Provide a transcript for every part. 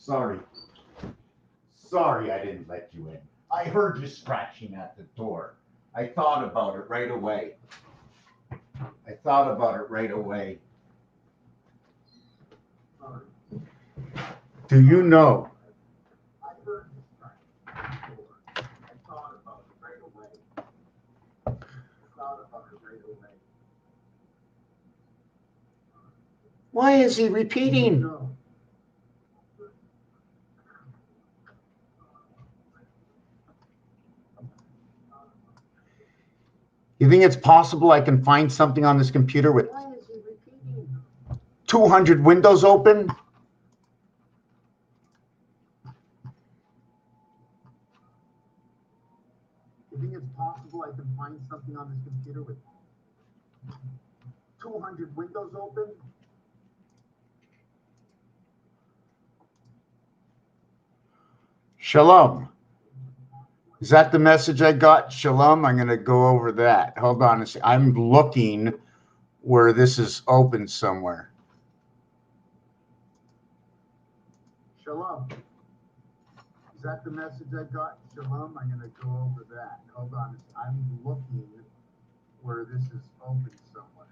Sorry. Sorry I didn't let you in. I heard you scratching at the door. I thought about it right away. Do you know? I heard you scratching at the door. I thought about it right away. Why is he repeating? You think it's possible I can find something on this computer with 200 windows open? You think it's possible I can find something on this computer with 200 windows open? Shalom. Is that the message I got? Shalom. I'm going to go over that. Hold on a second. I'm looking where this is open somewhere. Shalom. Is that the message I got? Shalom. I'm going to go over that. Hold on. I'm looking where this is open somewhere.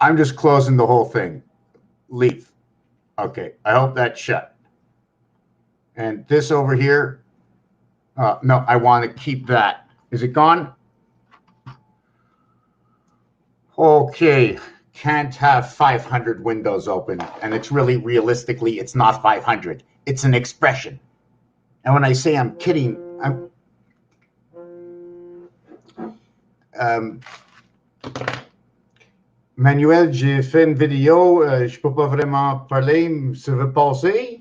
I'm just closing the whole thing. Leave. Okay. I hope that's shut. And this over here. No, I want to keep that. Is it gone? Okay. Can't have 500 windows open. And it's really, realistically, it's not 500. It's an expression. And when I say I'm kidding, Manuel, j'ai fait une vidéo. Je peux pas vraiment parler. Ça veut passer?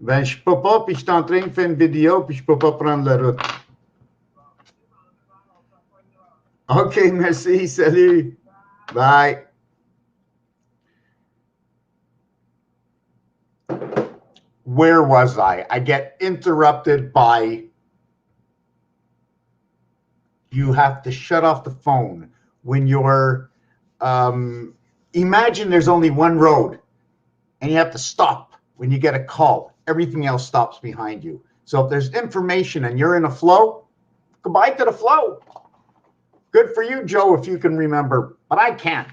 Ben, je peux pas, puis je suis en train de faire une vidéo, puis je peux pas prendre la route. OK, merci, salut. Bye. Where was I? I get interrupted by, you have to shut off the phone when you're, imagine there's only one road, and you have to stop when you get a call. Everything else stops behind you. So if there's information and you're in a flow, goodbye to the flow. Good for you, Joe, if you can remember, but I can't.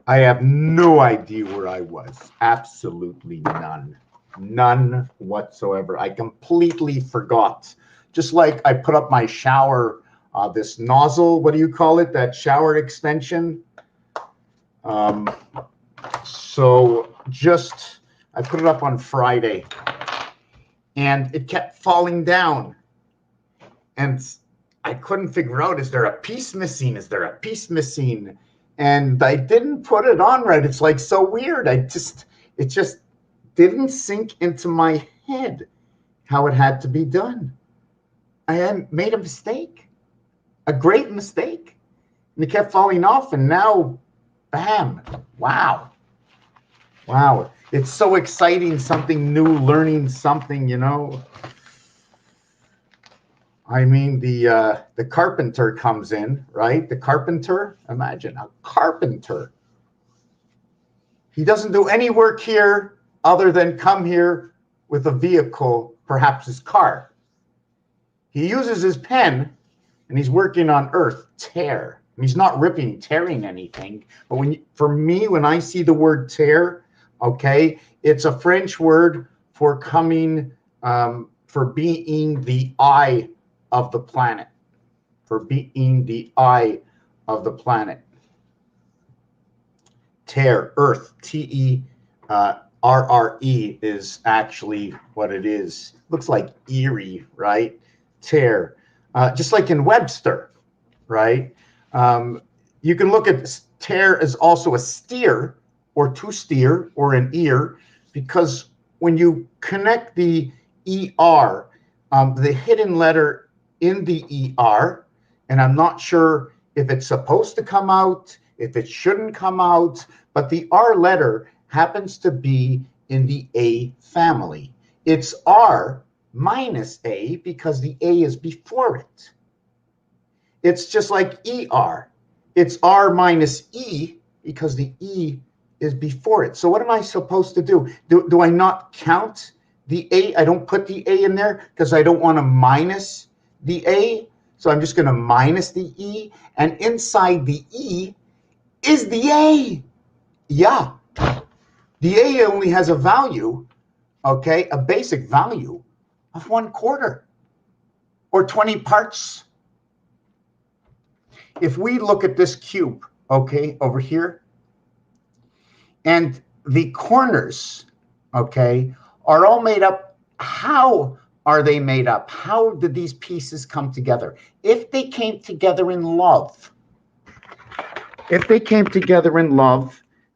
I have no idea where I was. Absolutely none. None whatsoever. I completely forgot. Just like I put up my shower, this nozzle, what do you call it? That shower extension. So just, I put it up on Friday and it kept falling down and I couldn't figure out, is there a piece missing? Is there a piece missing? And I didn't put it on right. It's like so weird. It just didn't sink into my head how it had to be done. I had made a mistake, a great mistake, and it kept falling off and now bam. Wow. It's so exciting, something new, learning something, you know. I mean, the carpenter comes in, right? The carpenter, imagine a carpenter. He doesn't do any work here other than come here with a vehicle, perhaps his car. He uses his pen and he's working on earth, tear. He's not tearing anything. But for me, when I see the word tear, okay, it's a French word for coming, for being the eye of the planet. For being the eye of the planet. Tear, earth, T-E-R-R-E is actually what it is. Looks like eerie, right? Tear. Just like in Webster, right? You can look at tear as also a steer or to steer or an ear, because when you connect the ER, the hidden letter in the ER, and I'm not sure if it's supposed to come out, if it shouldn't come out, but the R letter happens to be in the A family. It's R minus A because the A is before it. It's just like ER. it's R minus E because the E is before it. So what am I supposed to do? Do I not count the A? I don't put the A in there because I don't want to minus the A. So I'm just going to minus the E. And inside the E is the A. Yeah. The A only has a value, okay, a basic value of 1/4 or 20 parts. If we look at this cube, okay, over here, and the corners, okay, are all made up. How are they made up? How did these pieces come together? If they came together in love,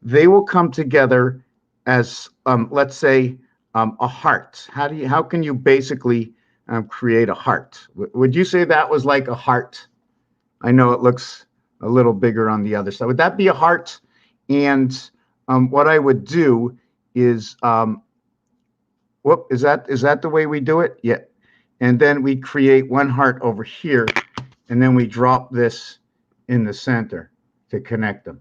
they will come together as, let's say, a heart. How can you basically create a heart? Would you say that was like a heart? I know it looks a little bigger on the other side. Would that be a heart? And what I would do is, is that the way we do it? Yeah. And then we create one heart over here, and then we drop this in the center to connect them.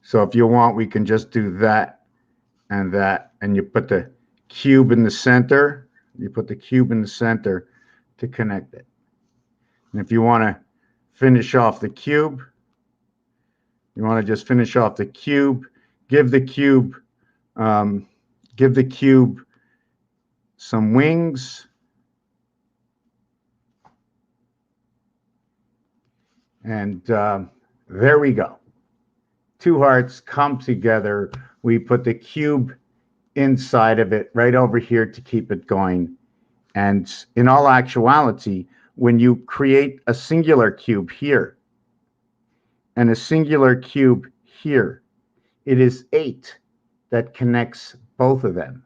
So if you want, we can just do that, and you put the cube in the center. You put the cube in the center to connect it. And if you want to finish off the cube, you want to just finish off the cube, give the cube some wings. And there we go. Two hearts come together. We put the cube inside of it right over here to keep it going. And in all actuality, when you create a singular cube here and a singular cube here, it is 8 that connects both of them.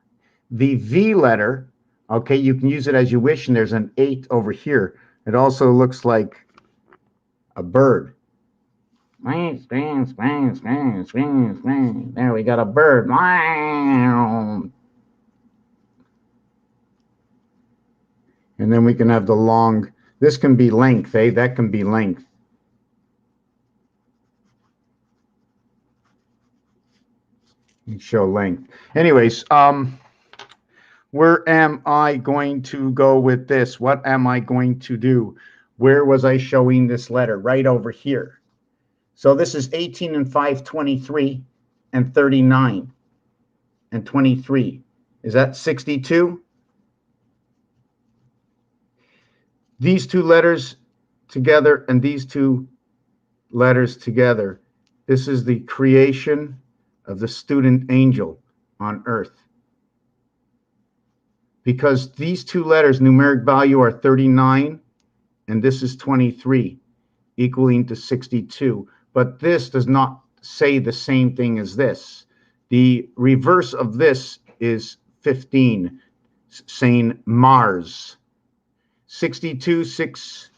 The V letter, okay, you can use it as you wish, and there's an 8 over here. It also looks like a bird. There we got a bird. And then we can have the long, this can be length, that can be length. You show length. Anyways, where am I going to go with this? What am I going to do? Where was I showing this letter? Right over here. So this is 18 and 5, 23, and 39 and 23. Is that 62? These two letters together and these two letters together. This is the creation of the student angel on earth. Because these two letters, numeric value, are 39, and this is 23, equaling to 62. But this does not say the same thing as this. The reverse of this is 15, saying Mars. 62, 6,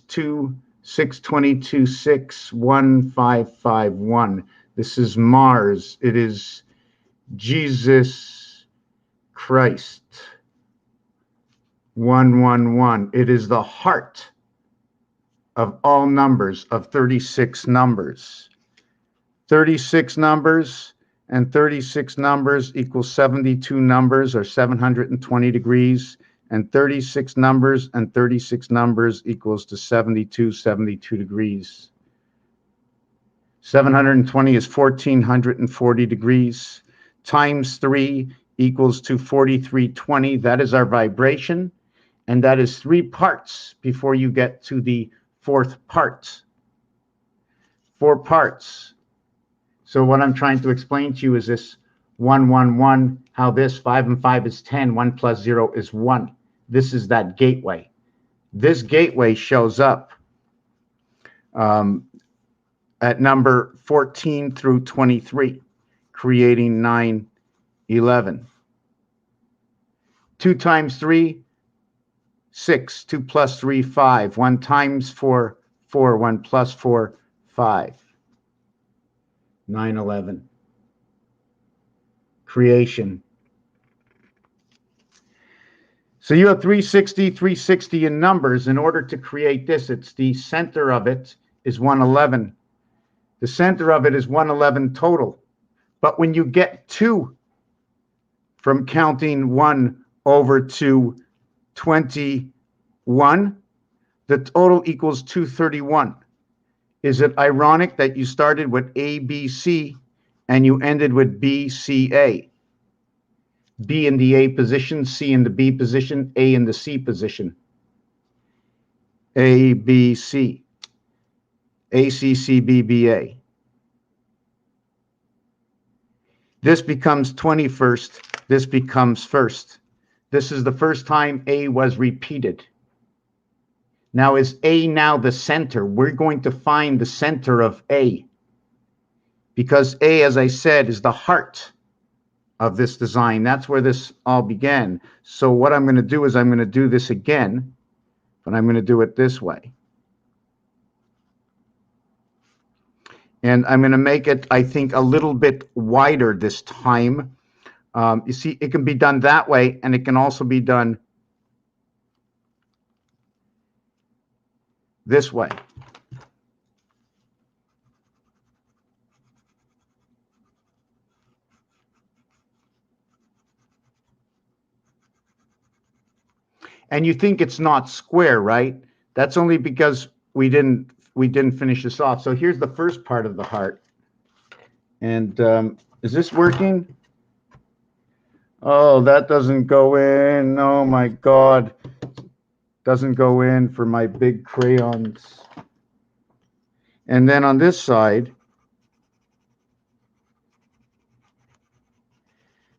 2, 6, 22, 6, 1, 5, 5, 1. This is Mars. It is Jesus Christ. 1, 1, 1. It is the heart of all numbers, of 36 numbers. 36 numbers and 36 numbers equals 72 numbers, or 720 degrees. And 36 numbers and 36 numbers equals to 72 degrees. 720 is 1440 degrees. Times 3 equals to 4320. That is our vibration. And that is 3 parts before you get to the 4th part. 4 parts. So what I'm trying to explain to you is this 1, 1, 1, how this 5 and 5 is 10, 1 plus 0 is 1. This is that gateway. This gateway shows up at number 14 through 23, creating 9, 11. 2 times 3, 6. 2 plus 3, 5. 1 times 4, 4. 1 plus 4, 5. 9, 11. Creation. So you have 360, 360 in numbers. In order to create this, it's the center of it is 111. The center of it is 111 total. But when you get 2 from counting 1 over to 21, the total equals 231. Is it ironic that you started with ABC and you ended with BCA? B in the A position, C in the B position, A in the C position. A, B, C. A, C, C, B, B, A. This becomes 21st. This becomes first. This is the first time A was repeated. Now, is A now the center? We're going to find the center of A. Because A, as I said, is the heart of this design. That's where this all began. So what I'm going to do is I'm going to do this again, but I'm going to do it this way. And I'm going to make it, I think, a little bit wider this time. You see, it can be done that way, and it can also be done this way. And you think it's not square, right? That's only because we didn't finish this off. So here's the first part of the heart. And is this working? Oh, that doesn't go in. Oh my God. Doesn't go in for my big crayons. And then on this side,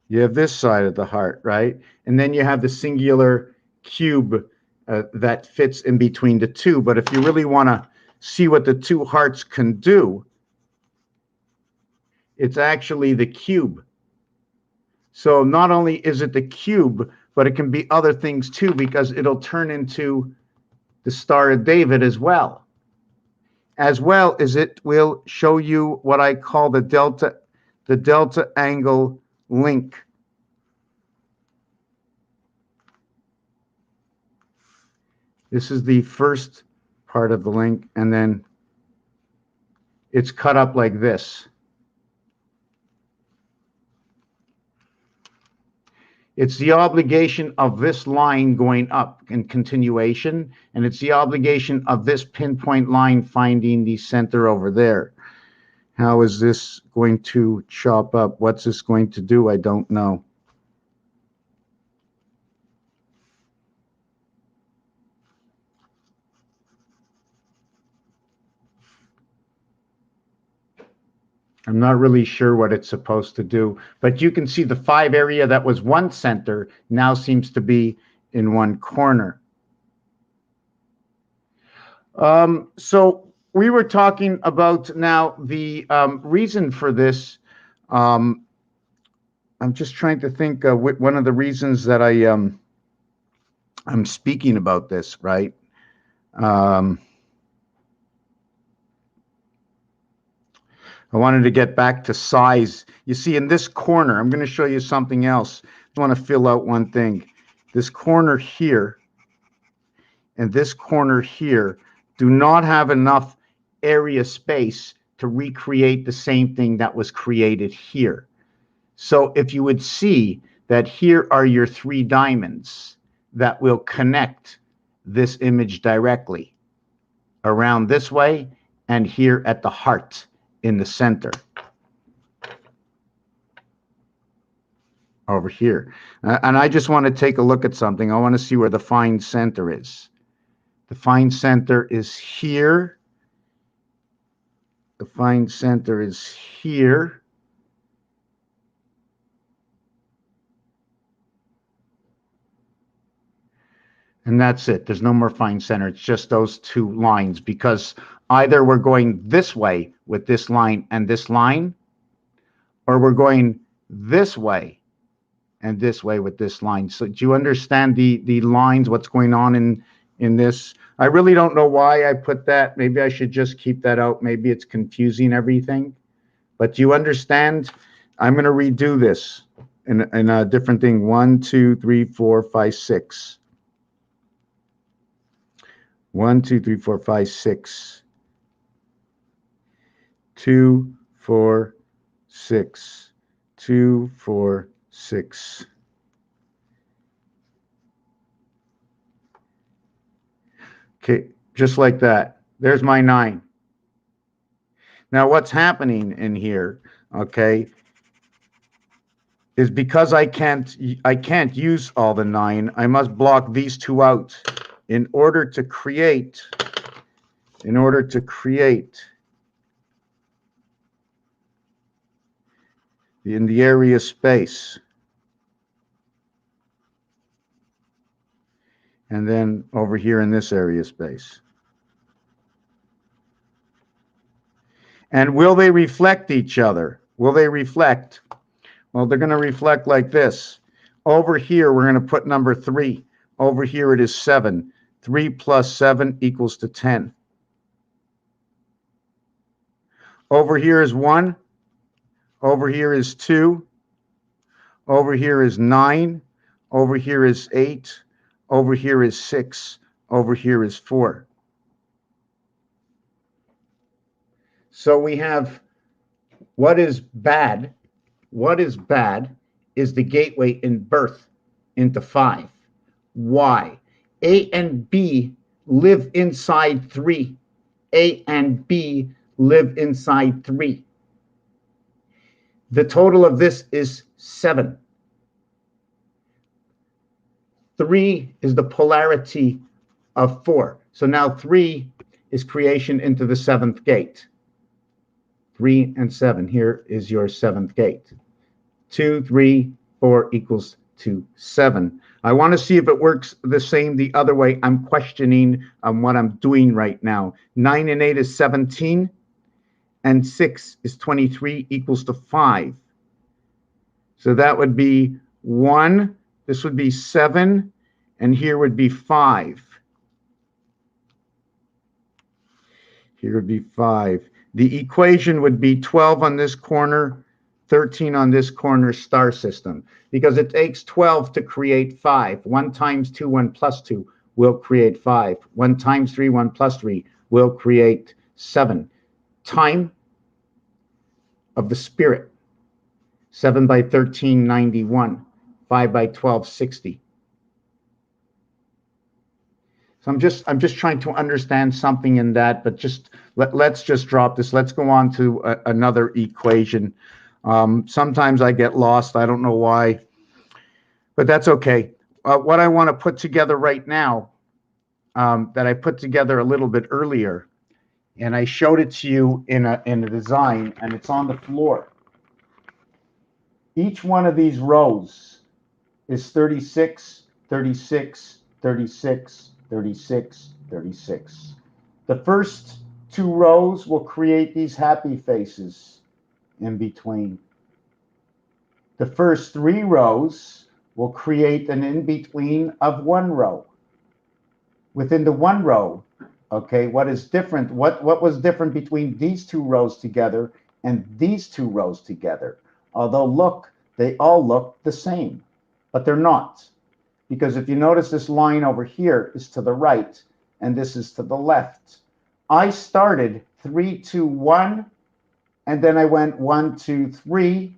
you have this side of the heart, right? And then you have the singular cube that fits in between the two. But if you really want to see what the two hearts can do, it's actually the cube. So not only is it the cube, but it can be other things too, because it'll turn into the Star of David as well. As well as it will show you what I call the delta angle link. This is the first part of the link, and then it's cut up like this. It's the obligation of this line going up in continuation, and it's the obligation of this pinpoint line finding the center over there. How is this going to chop up? What's this going to do? I don't know. I'm not really sure what it's supposed to do, but you can see the 5 area that was one center now seems to be in one corner. So we were talking about now the reason for this. I'm just trying to think one of the reasons that I'm speaking about this, right? I wanted to get back to size. You see, in this corner, I'm going to show you something else. I want to fill out one thing. This corner here and this corner here do not have enough area space to recreate the same thing that was created here. So if you would see that here are your 3 diamonds that will connect this image directly around this way and here at the heart in the center over here. And I just want to take a look at something. I want to see where the fine center is. The fine center is here. The fine center is here. And that's it. There's no more fine center. It's just those 2 lines, because either we're going this way with this line and this line, or we're going this way and this way with this line. So do you understand the lines, what's going on in this? I really don't know why I put that. Maybe I should just keep that out. Maybe it's confusing everything. But do you understand? I'm going to redo this. in a different thing. 1, 2, 3, 4, 5, 6. 1, 2, 3, 4, 5, 6. 2, 4, 6. 2, 4, 6. Okay, just like that. There's my 9. Now what's happening in here, okay, is because I can't use all the 9, I must block these 2 out in order to create in the area space. And then over here in this area space. And will they reflect each other? Will they reflect? Well, they're going to reflect like this. Over here, we're going to put number 3. Over here, it is 7. 3 plus 7 equals to 10. Over here is 1. Over here is 2. Over here is 9. Over here is 8. Over here is 6. Over here is 4. So we have what is bad. What is bad is the gateway in birth into 5. Why? A and B live inside 3. A and B live inside 3. The total of this is 7. 3 is the polarity of 4. So now 3 is creation into the 7th gate. 3 and 7. Here is your 7th gate. 2, 3, 4 equals to 7. I want to see if it works the same the other way. I'm questioning what I'm doing right now. 9 and 8 is 17. And 6 is 23 equals to 5. So that would be 1. This would be 7. And here would be 5. Here would be 5. The equation would be 12 on this corner, 13 on this corner, star system. Because it takes 12 to create 5. 1 times 2, 1 plus 2 will create 5. 1 times 3, 1 plus 3 will create 7. Time of the spirit. 7 by 13, 91. 5 by 12, 60. So I'm just trying to understand something in that, but let's just drop this. Let's go on to another equation. Sometimes I get lost. I don't know why, but that's okay. What I want to put together right now, that I put together a little bit earlier, and I showed it to you in a design, and it's on the floor. Each one of these rows is 36, 36, 36, 36, 36. The first 2 rows will create these happy faces in between. The first 3 rows will create an in-between of 1 row. Within the 1 row, okay, what is different? What was different between these 2 rows together and these 2 rows together? Although look, they all look the same, but they're not. Because if you notice, this line over here is to the right, and this is to the left. I started 3, 2, 1, and then I went 1, 2, 3,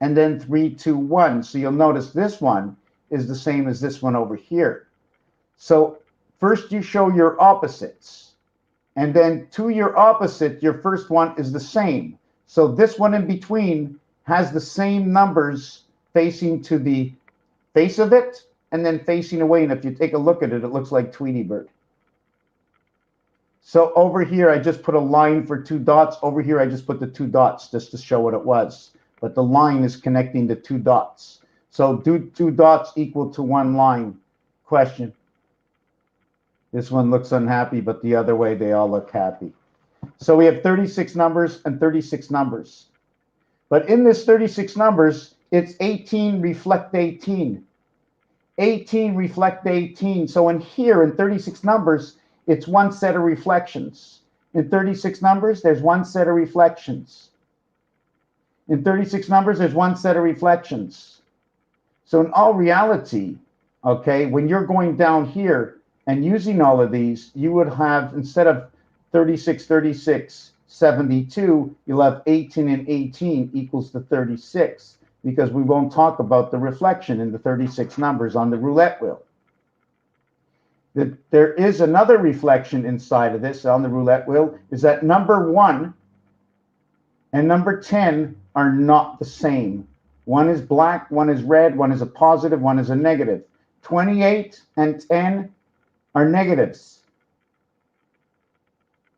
and then 3, 2, 1. So you'll notice this one is the same as this one over here. So first you show your opposites, and then to your opposite, your first one is the same. So this one in between has the same numbers facing to the face of it, and then facing away. And if you take a look at it, it looks like Tweety Bird. So over here, I just put a line for 2 dots. Over here, I just put the 2 dots just to show what it was. But the line is connecting the 2 dots. So do 2 dots equal to 1 line? Question. This one looks unhappy, but the other way, they all look happy. So we have 36 numbers and 36 numbers. But in this 36 numbers, it's 18 reflect 18. 18 reflect 18. So in here, in 36 numbers, it's 1 set of reflections. In 36 numbers, there's 1 set of reflections. In 36 numbers, there's 1 set of reflections. So in all reality, okay, when you're going down here and using all of these, you would have, instead of 36, 36, 72, you'll have 18 and 18 equals to 36, because we won't talk about the reflection in the 36 numbers on the roulette wheel. There is another reflection inside of this on the roulette wheel, is that number 1 and number 10 are not the same. One is black, one is red, one is a positive, one is a negative. 28 and 10 are negatives.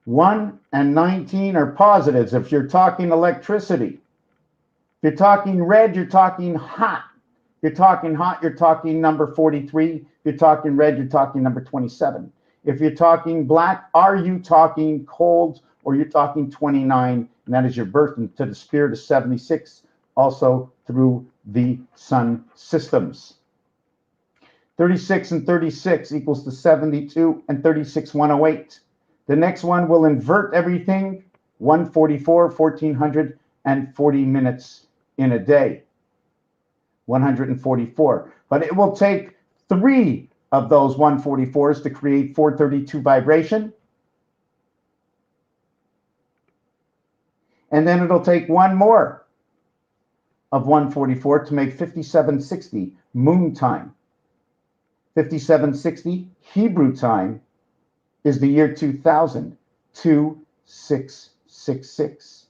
1 and 19 are positives if you're talking electricity. If you're talking red, you're talking hot. If you're talking hot, you're talking number 43. If you're talking red, you're talking number 27. If you're talking black, are you talking cold, or you're talking 29? And that is your birth into the spirit of 76, also through the sun systems. 36 and 36 equals to 72 and 36, 108. The next one will invert everything, 144, 1440 minutes in a day. 144. But it will take 3 of those 144s to create 432 vibration. And then it'll take 1 more of 144 to make 5760 moon time. 5760 Hebrew time is the year 2000, 2666.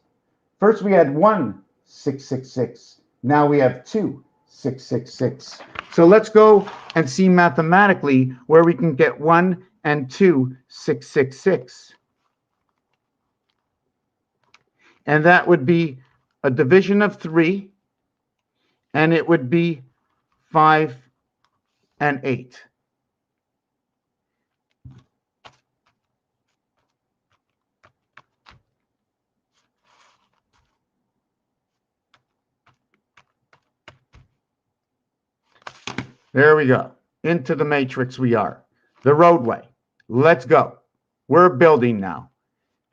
First we had 1666. Now we have 2666. So let's go and see mathematically where we can get 1 and 2666. And that would be a division of 3, and it would be 5 and 8. There we go. Into the matrix we are. The roadway. Let's go. We're building now.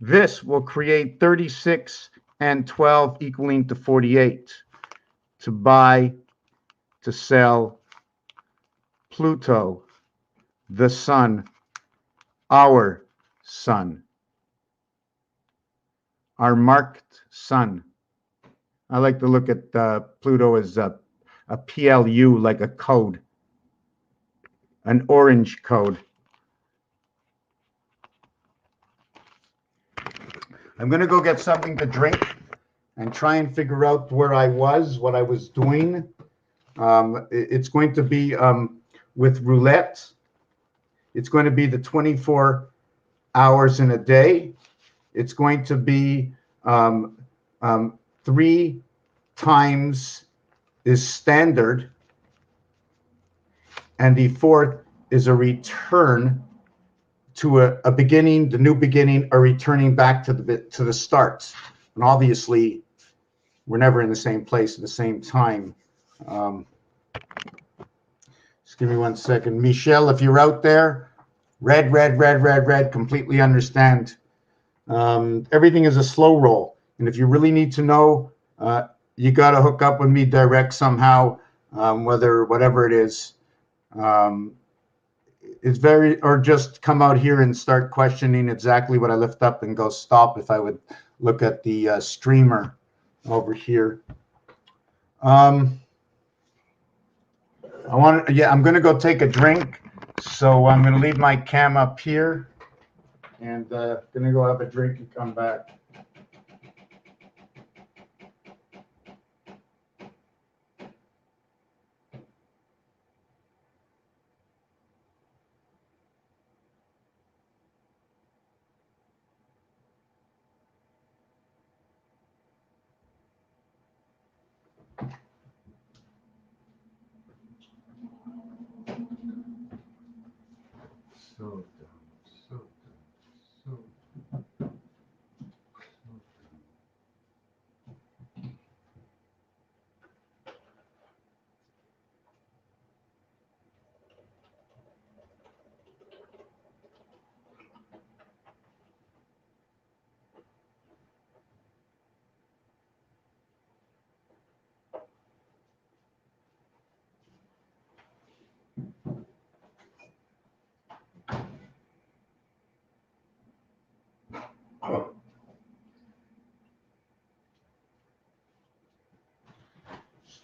This will create 36 and 12 equaling to 48. To buy, to sell, Pluto, the sun, our sun, our marked sun. I like to look at Pluto as a PLU, like a code, an orange code. I'm going to go get something to drink and try and figure out where I was, what I was doing. It's going to be with roulette. It's going to be the 24 hours in a day. It's going to be 3 times is standard, and the 4th is a return to a beginning, the new beginning, or returning back to the start. And obviously, we're never in the same place at the same time. Just give me 1 second. Michelle, if you're out there, red, completely understand. Everything is a slow roll. And if you really need to know, you got to hook up with me direct somehow, whatever it is. It's very, or just come out here and start questioning exactly what I lift up and go stop if I would look at the streamer over here. I'm going to go take a drink. So I'm going to leave my cam up here and going to go have a drink and come back. So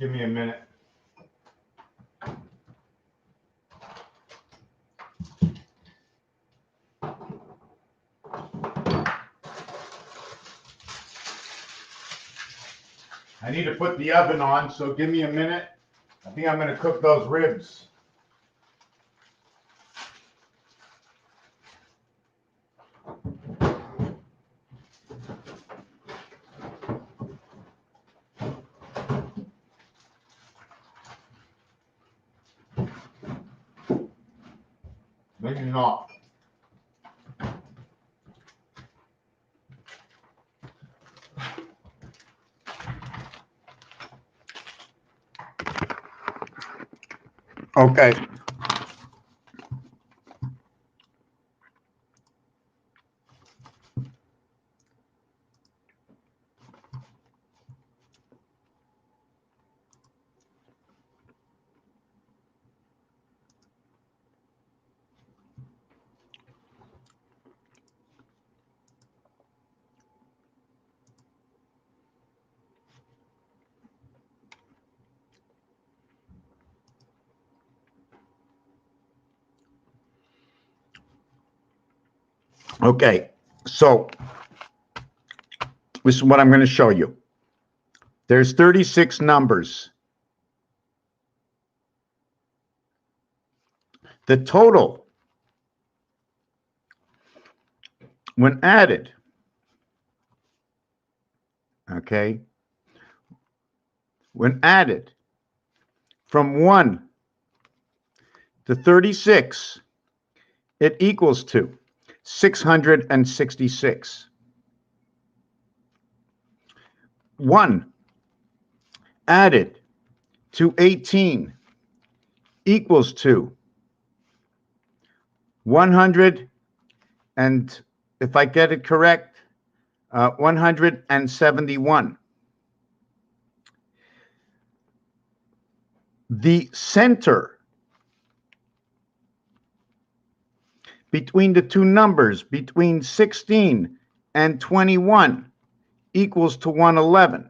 give me a minute. I need to put the oven on, so give me a minute. I think I'm going to cook those ribs. Maybe not. Okay. Okay, so this is what I'm going to show you. There's 36 numbers. The total, when added, okay, when added from 1 to 36, it equals to 666. 1 added to 18 equals to 100, and if I get it correct, 171. The center between the two numbers, between 16 and 21, equals to 111.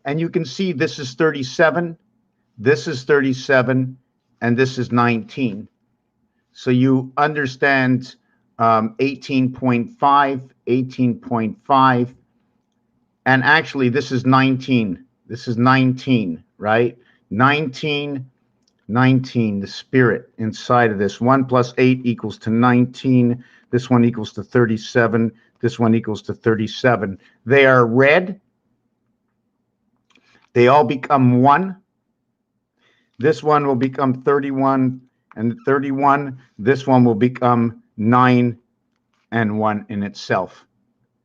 And you can see this is 37, this is 37, and this is 19. So you understand 18.5, 18.5, and actually this is 19. This is 19, right? 19, 19, the spirit inside of this. 1 plus 8 equals to 19. This one equals to 37. This one equals to 37. They are red. They all become 1. This one will become 31 and 31. This one will become 9 and 1 in itself,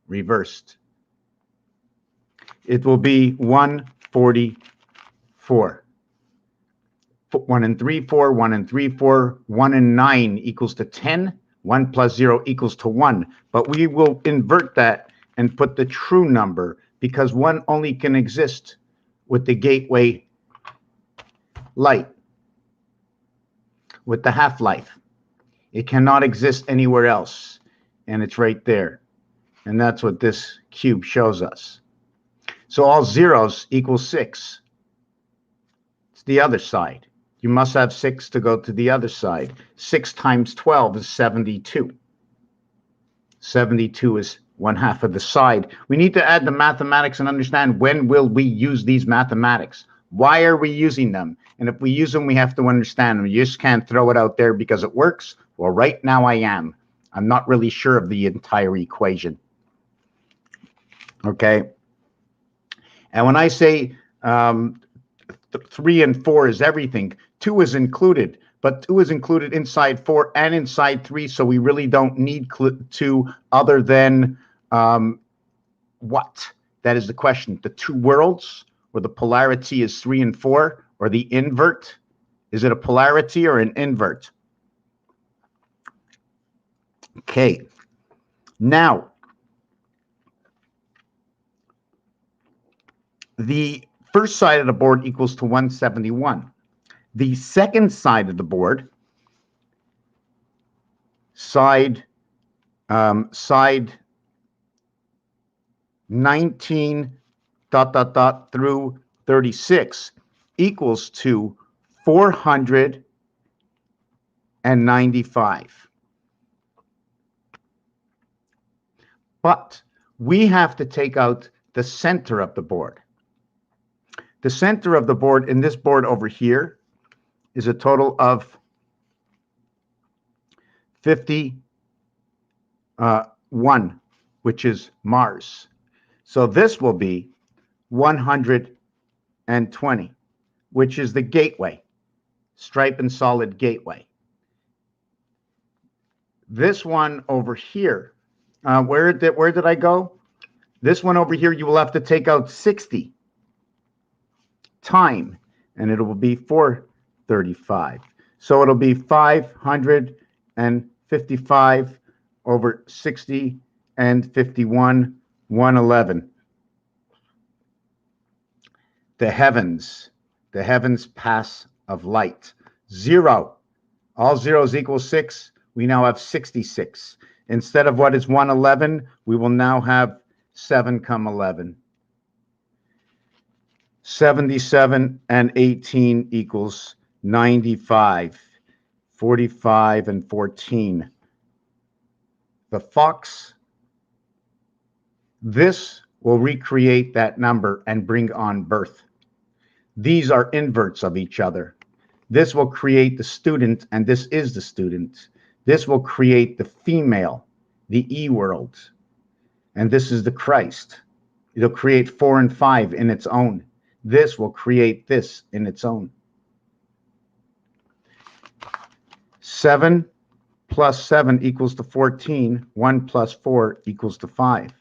reversed. It will be 144. 1 and 3, 4, 1 and 3, 4, 1 and 9 equals to 10. 1 plus 0 equals to 1. But we will invert that and put the true number, because 1 only can exist with the gateway light, with the half-life. It cannot exist anywhere else, and it's right there. And that's what this cube shows us. So all zeros equal 6. It's the other side. You must have 6 to go to the other side. 6 times 12 is 72. 72 is 1/2 of the side. We need to add the mathematics and understand, when will we use these mathematics? Why are we using them? And if we use them, we have to understand them. You just can't throw it out there because it works. Well, right now I am. I'm not really sure of the entire equation. Okay. And when I say 3 and 4 is everything, 2 is included, but 2 is included inside 4 and inside 3, so we really don't need 2 other than what? That is the question. The two worlds, where the polarity is 3 and 4, or the invert? Is it a polarity or an invert? Okay. Now, the first side of the board equals to 171. The second side of the board, side 19 ... through 36 equals to 495. But we have to take out the center of the board. The center of the board in this board over here is a total of 51, which is Mars. So this will be 120, which is the gateway, stripe and solid gateway. This one over here, where did I go? This one over here, you will have to take out 60 time, and it will be 435. So it'll be 555 over 60 and 51, 111. The heavens pass of light. 0. All zeros equal 6. We now have 66. Instead of what is 111, we will now have 7 come 11. 77 and 18 equals 95. 45 and 14. The fox, this will recreate that number and bring on birth. These are inverts of each other. This will create the student, and this is the student. This will create the female, the E-world, and this is the Christ. It'll create 4 and 5 in its own. This will create this in its own. 7 plus 7 equals to 14. 1 plus 4 equals to 5.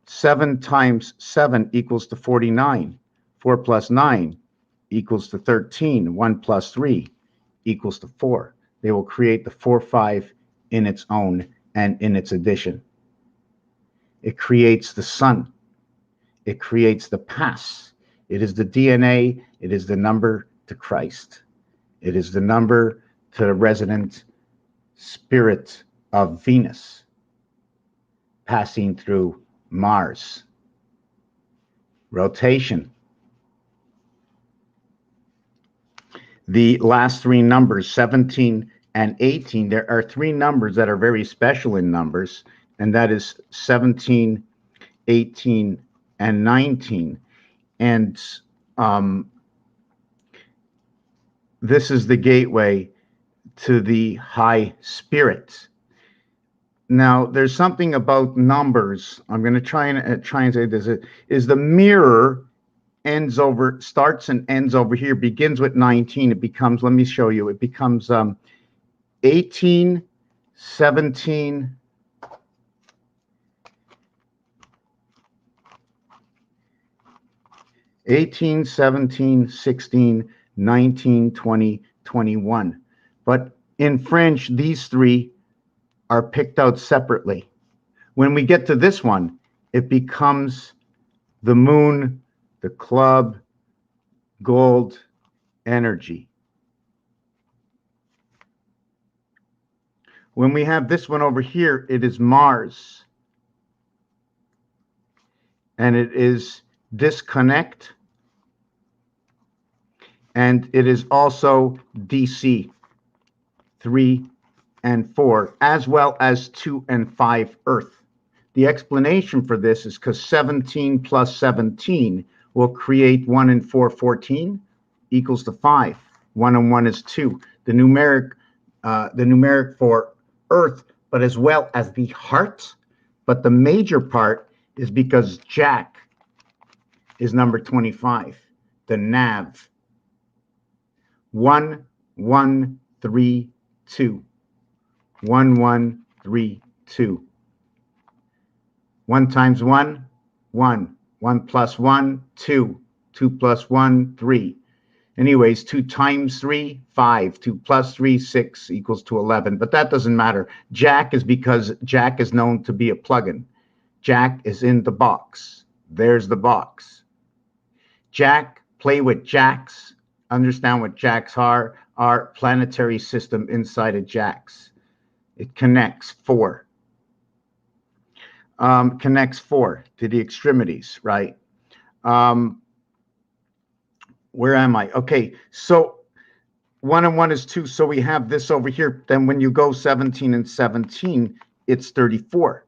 7 times 7 equals to 49. 4 plus 9 equals to 13. 1 plus 3 equals to 4. They will create the 4, 5 in its own and in its addition. It creates the sun. It creates the pass. It is the DNA. It is the number to Christ. It is the number to the resident spirit of Venus passing through Mars. Rotation. The last 3 numbers, 17 and 18, there are 3 numbers that are very special in numbers, and that is 17, 18, and 19. And this is the gateway to the high spirit. Now, there's something about numbers. I'm going to try and say this is the mirror starts and ends over here, begins with 19. It becomes, let me show you, it becomes 18, 17, 18, 17, 16, 19, 20, 21. But in French, these 3 are picked out separately. When we get to this one, it becomes the moon, the club, gold, energy. When we have this one over here, it is Mars. And it is disconnect. And it is also DC, 3 and 4, as well as 2 and 5 Earth. The explanation for this is because 17 plus 17 will create 1 and 4, 14 equals to 5. 1 and 1 is 2. The numeric for Earth, but as well as the heart. But the major part is because Jack is number 25, the nav. 1, 1, 3, 2. 1, 1, 3, 2. 1 times 1, 1. 1 plus 1, 2. 2 plus 1, 3. Anyways, 2 times 3, 5. 2 plus 3, 6 equals to 11. But that doesn't matter. Jack is because Jack is known to be a plugin. Jack is in the box. There's the box. Jack, play with jacks. Understand what jacks are. Our planetary system inside of jacks. It connects 4. Connects 4 to the extremities, right? where am I? Okay, so 1 and 1 is 2, so we have this over here. Then when you go 17 and 17, it's 34.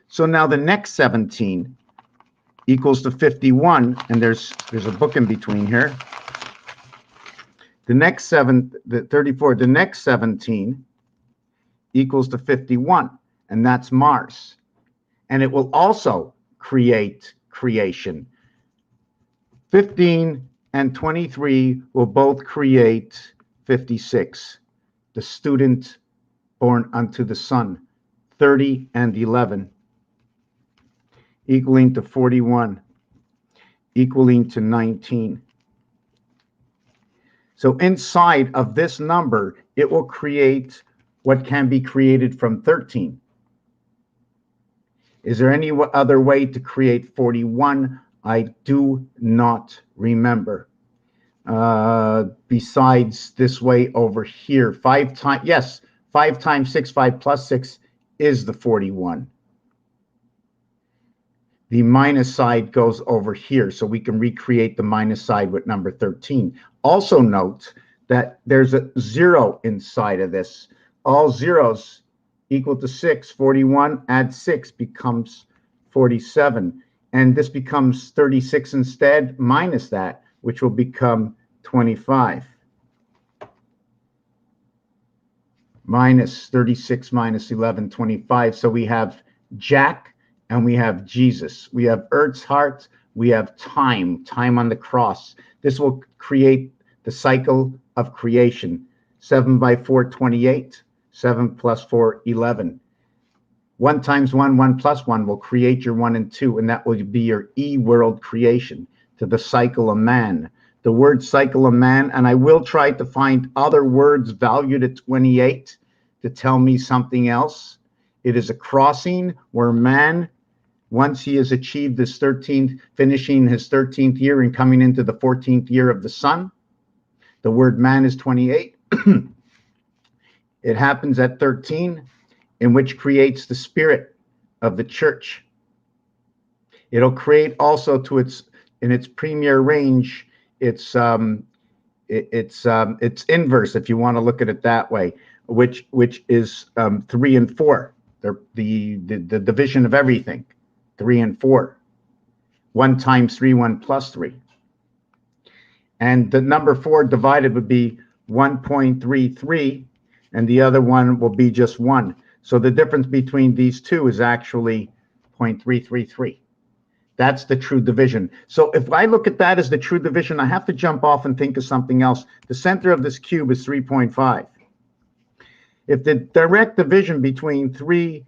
So now the next 17 equals to 51, and there's a book in between here. The next 34, the next 17 equals to 51, and that's Mars. And it will also create creation. 15 and 23 will both create 56. The student born unto the sun. 30 and 11 equaling to 41, equaling to 19. So inside of this number, it will create what can be created from 13. Is there any other way to create 41? I do not remember. Besides this way over here, 5 times 6, 5 plus 6 is the 41. The minus side goes over here, so we can recreate the minus side with number 13. Also note that there's a 0 inside of this. All zeros equal to 6. 41 add 6 becomes 47. And this becomes 36 instead, minus that, which will become 25. Minus 36 minus 11, 25. So we have Jack and we have Jesus. We have Earth's heart. We have time on the cross. This will create the cycle of creation. 7 by 4, 28. 7 plus 4, 11. 1 times 1, 1 plus 1 will create your 1 and 2, and that will be your E-world creation to the cycle of man. The word cycle of man, and I will try to find other words valued at 28 to tell me something else. It is a crossing where man, once he has achieved his 13th, finishing his 13th year and coming into the 14th year of the sun, the word man is 28. It happens at 13, in which creates the spirit of the church. It'll create also to in its premier range, its inverse, if you want to look at it that way, which is 3 and 4. They're the division of everything. 3 and 4. 1 times 3, 1 plus 3. And the number 4 divided would be 1.33, and the other one will be just 1. So the difference between these two is actually 0.333. That's the true division. So if I look at that as the true division, I have to jump off and think of something else. The center of this cube is 3.5. If the direct division between 3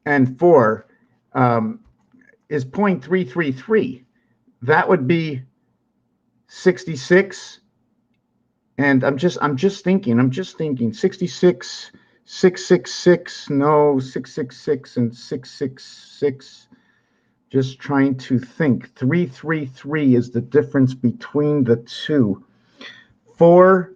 and 4 is 0.333, that would be 66. And I'm just thinking 66, 666, no, 666 and 666. Just trying to think. 333 is the difference between the two. 4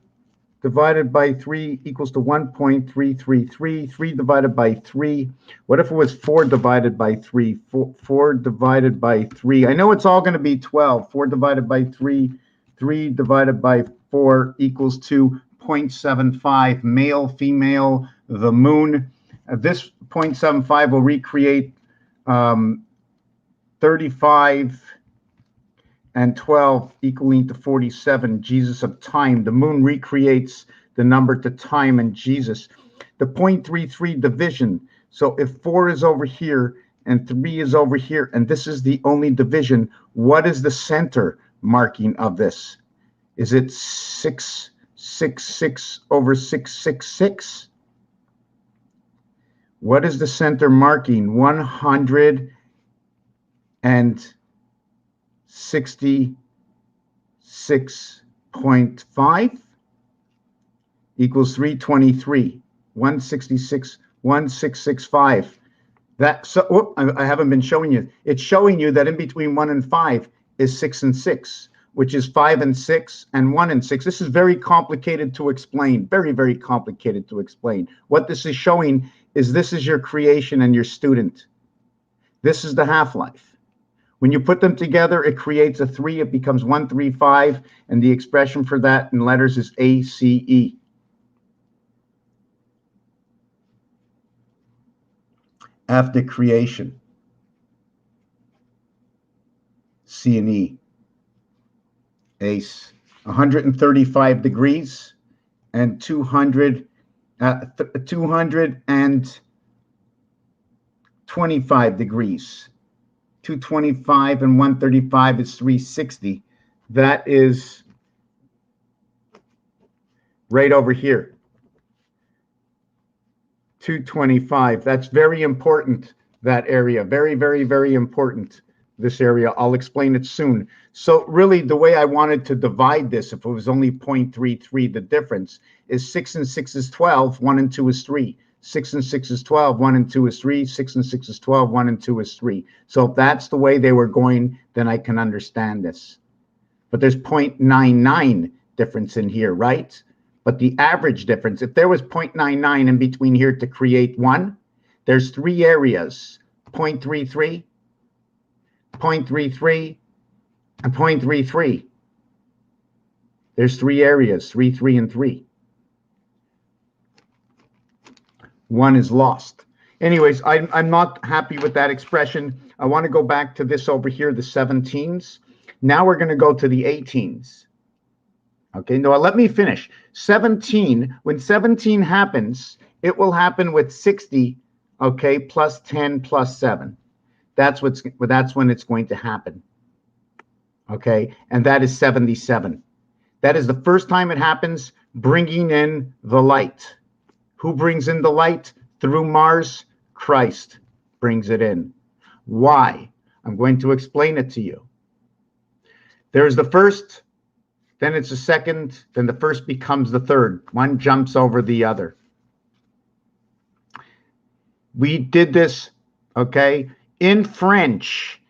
divided by 3 equals to 1.333. 3 divided by 3. What if it was 4 divided by 3? 4 divided by 3. I know it's all going to be 12. 4 divided by 3. 3 divided by 4 equals to 0.75. Male, female, the moon. This 0.75 will recreate 35 and 12 equaling to 47. Jesus of time. The moon recreates the number to time and Jesus. The 0.33 division. So if 4 is over here and 3 is over here, and this is the only division, what is the center marking of this? Is it 666 over 666? What is the center marking? 166.5 equals 323. 1665. That, so I haven't been showing you. It's showing you that in between 1 and 5 is 6 and 6, which is 5 and 6 and 1 and 6. This is very complicated to explain. Very, very complicated to explain. What this is showing is this is your creation and your student. This is the half-life. When you put them together, it creates a 3. It becomes 135, and the expression for that in letters is ACE. After creation, C and E. ACE. 135 degrees and 225 degrees. 225 and 135 is 360. That is right over here. 225. That's very important, that area. Very, very, very important, this area. I'll explain it soon. So really, the way I wanted to divide this, if it was only 0.33, the difference is 6 and 6 is 12, 1 and 2 is 3. 6 and 6 is 12, 1 and 2 is 3. 6 and 6 is 12, 1 and 2 is 3. So if that's the way they were going, then I can understand this. But there's 0.99 difference in here, right? But the average difference, if there was 0.99 in between here to create 1, there's 3 areas, 0.33, 0.33, and 0.33. There's 3 areas, 3, 3, and 3. 1 is lost. Anyways, I'm not happy with that expression. I want to go back to this over here, the 17s. Now we're going to go to the 18s. Okay, no, let me finish. 17, when 17 happens, it will happen with 60, okay, plus 10 plus 7. That's when it's going to happen. Okay, and that is 77. That is the first time it happens, bringing in the light. Who brings in the light? Through Mars, Christ brings it in. Why? I'm going to explain it to you. There's the first, then it's the second, then the first becomes the third. One jumps over the other. We did this, okay? In French,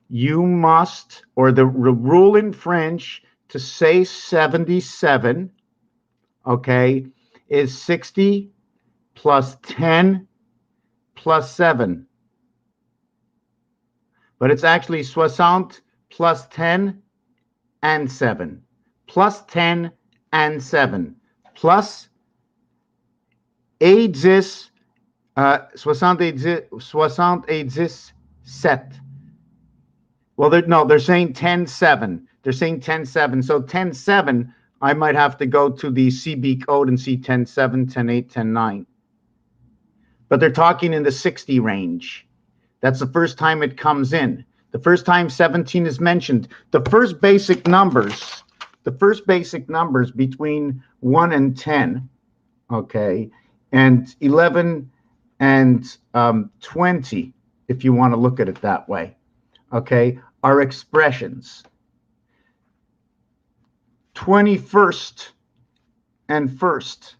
you must, or the rule in French to say 77, okay, is 60 plus 10 plus 7. But it's actually 60 plus 10 and 7. Plus 10 and 7. Plus 80, 77. Well, they're saying 10-7. They're saying 10-7. So 10-7, I might have to go to the CB code and see 10-7, 10-8, 10-9. But they're talking in the 60 range. That's the first time it comes in. The first time 17 is mentioned. The first basic numbers between 1 and 10, okay, and 11 and 20, if you want to look at it that way, okay, are expressions. 21st and 1st.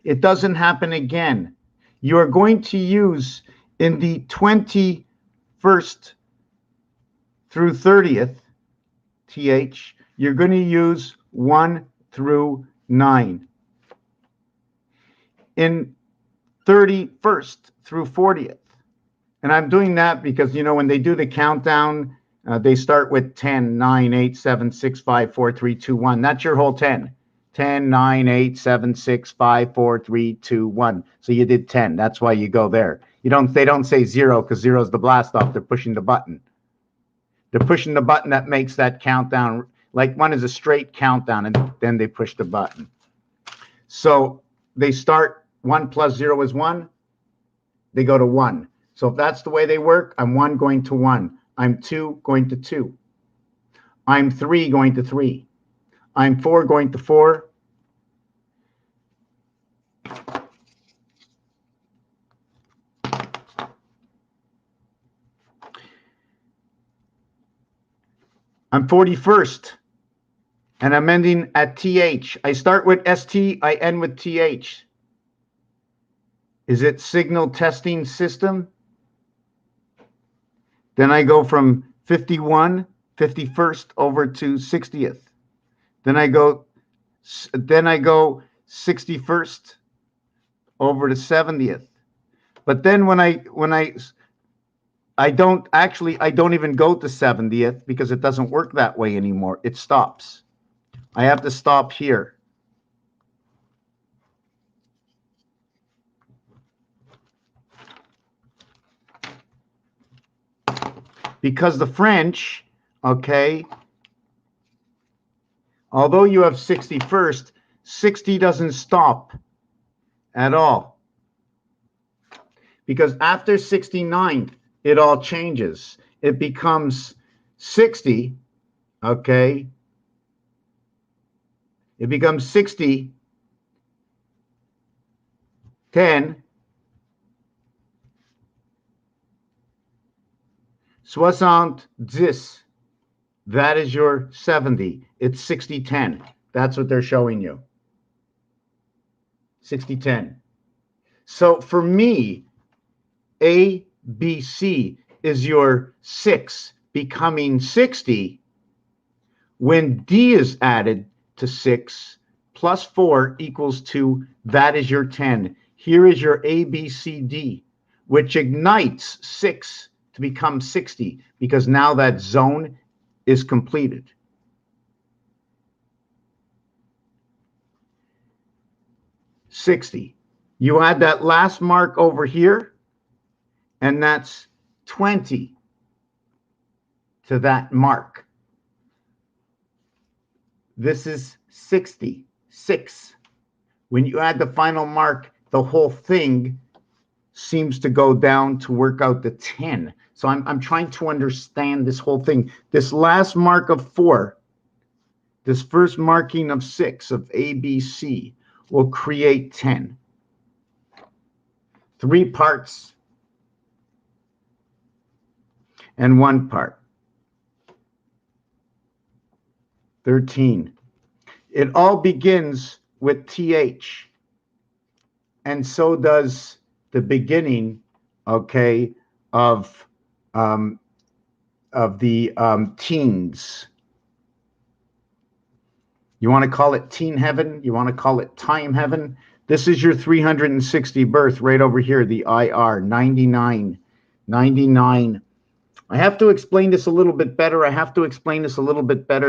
It doesn't happen again. You are going to use in the 21st through 30th, TH, you're going to use 1 through 9. In 31st through 40th. And I'm doing that because, you know, when they do the countdown, they start with 10, 9, 8, 7, 6, 5, 4, 3, 2, 1. That's your whole 10. 10, 9, 8, 7, 6, 5, 4, 3, 2, 1. So you did 10. That's why you go there. They don't say 0 because 0 is the blast off. They're pushing the button. They're pushing the button that makes that countdown. Like 1 is a straight countdown, and then they push the button. So they start 1 plus 0 is 1. They go to 1. So if that's the way they work, I'm 1 going to 1. I'm 2 going to 2. I'm 3 going to 3. I'm 4 going to 4. I'm 41st, and I'm ending at TH. I start with ST, I end with TH. Is it signal testing system? Then I go from 51, 51st over to 60th. Then I go 61st over to 70th. But then when I I don't even go to 70th because it doesn't work that way anymore. It stops. I have to stop here. Because the French, okay, although you have 61st, 60 doesn't stop at all. Because after 69th, it all changes. It becomes 60, okay? It becomes 60, 10, 70, that is your 70. It's 60, 10. That's what they're showing you. 60, 10. So for me, A, B, C is your 6 becoming 60 when D is added to 6 plus 4 equals 2. That is your 10. Here is your A, B, C, D, which ignites 6 to become 60 because now that zone is completed. $60. You add that last mark over here, and that's 20 to that mark. This is 66. When you add the final mark, the whole thing seems to go down to work out the 10. So I'm trying to understand this whole thing. This last mark of 4, this first marking of 6 of A, B, C will create 10. 3 parts and 1 part. 13. It all begins with TH. And so does the beginning, okay, of the teens. You want to call it teen heaven? You want to call it time heaven? This is your 360 birth right over here, the IR, 99, 99. I have to explain this a little bit better.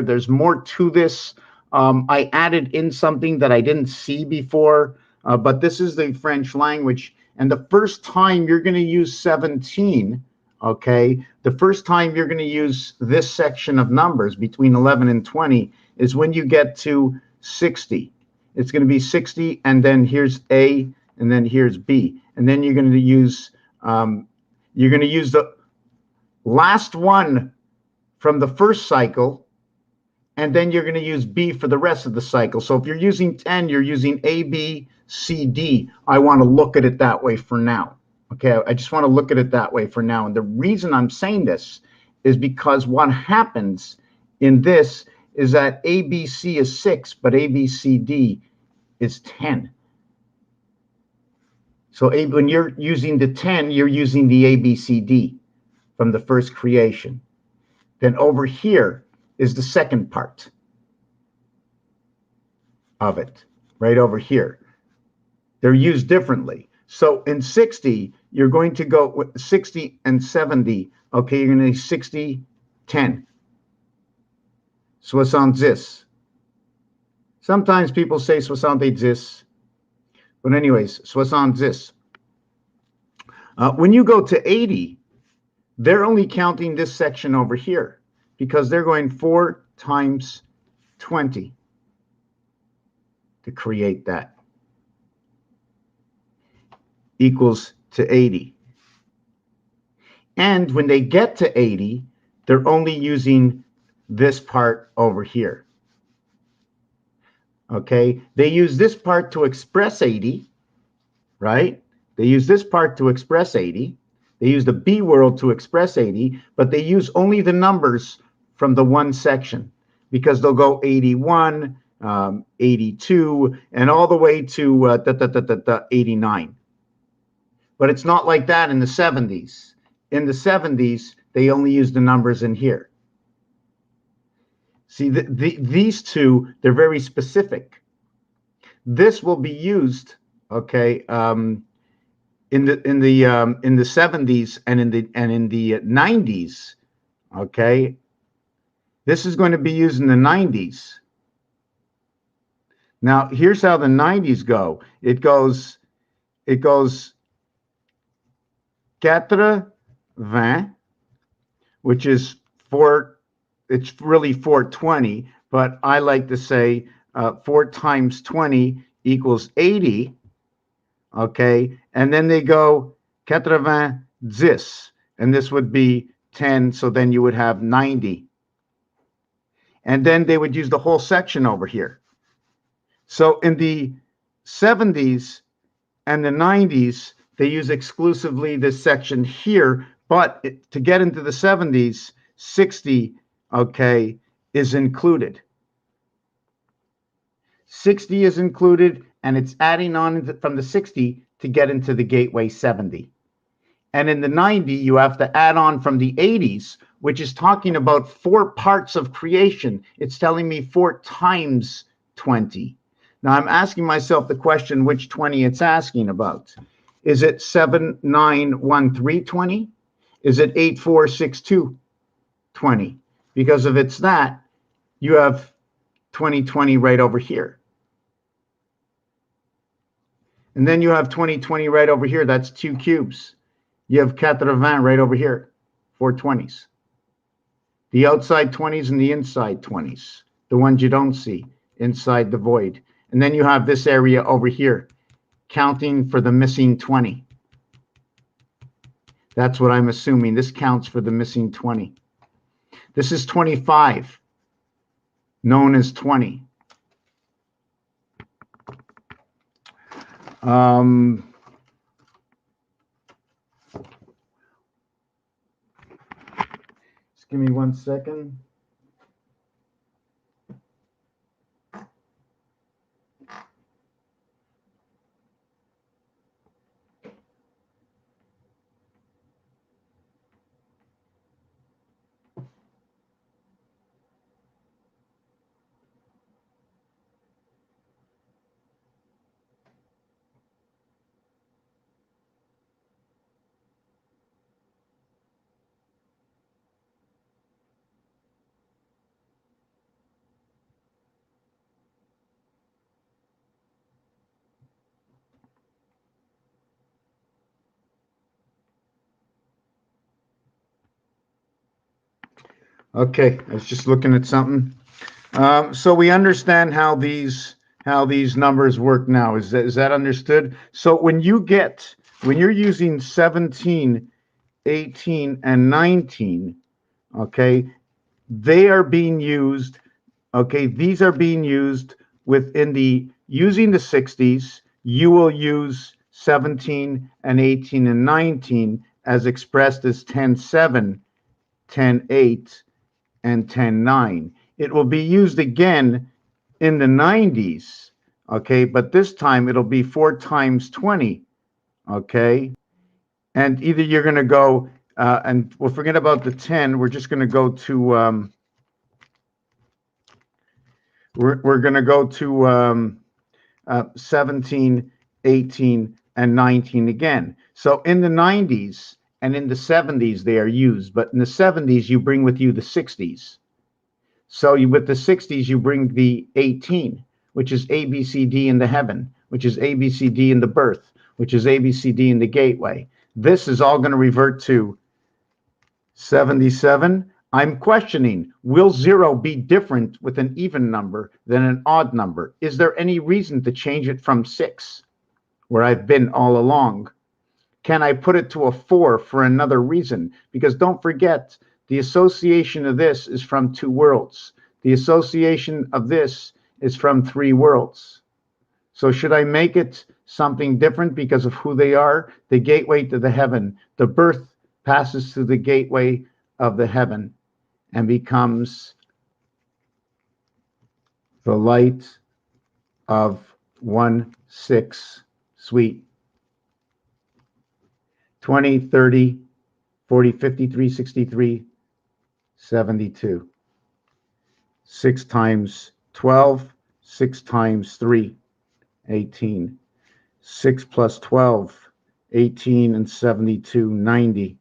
There's more to this. I added in something that I didn't see before, but this is the French language. And the first time you're going to use 17, okay, the first time you're going to use this section of numbers between 11 and 20 is when you get to 60. It's going to be 60, and then here's A, and then here's B. And then you're going to use the last one from the first cycle, and then you're going to use B for the rest of the cycle. So if you're using 10, you're using A, B, C, D. I want to look at it that way for now. Okay, I just want to look at it that way for now. And the reason I'm saying this is because what happens in this is that A, B, C is 6, but A, B, C, D is 10. So when you're using the 10, you're using the A, B, C, D from the first creation. Then over here is the second part of it, right over here. They're used differently. So in 60, you're going to go with 60 and 70. Okay, you're going to do 60, 10. 70. Sometimes people say 70. But anyways, 70. When you go to 80, they're only counting this section over here because they're going 4 times 20 to create that. Equals to 80. And when they get to 80, they're only using this part over here. Okay, they use this part to express 80, right? They use this part to express 80. They use the B world to express 80, but they use only the numbers from the one section because they'll go 81, 82, and all the way to 89. But it's not like that in the 70s. In the 70s, they only use the numbers in here. See, these two, they're very specific. This will be used, okay, in the 70s and in the 90s, okay, this is going to be used in the 90s. Now, here's how the 90s go. It goes 80, which is it's really 420, but I like to say 4 times 20 equals 80. Okay, and then they go 80, and this would be 10, so then you would have 90. And then they would use the whole section over here. So in the 70s and the 90s, they use exclusively this section here, but to get into the 70s, 60, okay, is included. 60 is included, and it's adding on from the 60 to get into the gateway 70. And in the 90, you have to add on from the 80s, which is talking about 4 parts of creation. It's telling me 4 times 20. Now I'm asking myself the question, which 20 it's asking about. Is it 791320? Is it 846220? Because if it's that, you have 2020 right over here. And then you have 2020 right over here. That's 2 cubes. You have 80 right over here, 4 20s. The outside 20s and the inside 20s, the ones you don't see inside the void. And then you have this area over here, counting for the missing 20. That's what I'm assuming. This counts for the missing 20. This is 25, known as 20. Just give me 1 second. Okay, I was just looking at something. So we understand how these numbers work now. Is that understood? So when you're using 17, 18, and 19, okay, they are being used. Okay, these are being used within using the 60s. You will use 17 and 18 and 19 as expressed as 10-7, 10-8. And 10-9. It will be used again in the 90s, okay, but this time it'll be 4 times 20, okay, and either you're going to go, and we'll forget about the 10, we're just going to go to, we're going to go to 17, 18, and 19 again. So in the 90s, and in the 70s, they are used. But in the 70s, you bring with you the 60s. So with the 60s, you bring the 18, which is A, B, C, D in the heaven, which is A, B, C, D in the birth, which is A, B, C, D in the gateway. This is all going to revert to 77. I'm questioning, will 0 be different with an even number than an odd number? Is there any reason to change it from 6, where I've been all along? Can I put it to a 4 for another reason? Because don't forget, the association of this is from 2 worlds. The association of this is from 3 worlds. So should I make it something different because of who they are? The gateway to the heaven. The birth passes through the gateway of the heaven and becomes the light of 1-6 sweet. 20, 30, 40, 53, 63, 72. 6 times 12, 6 times 3, 18. 6 plus 12 18 and 72, 90.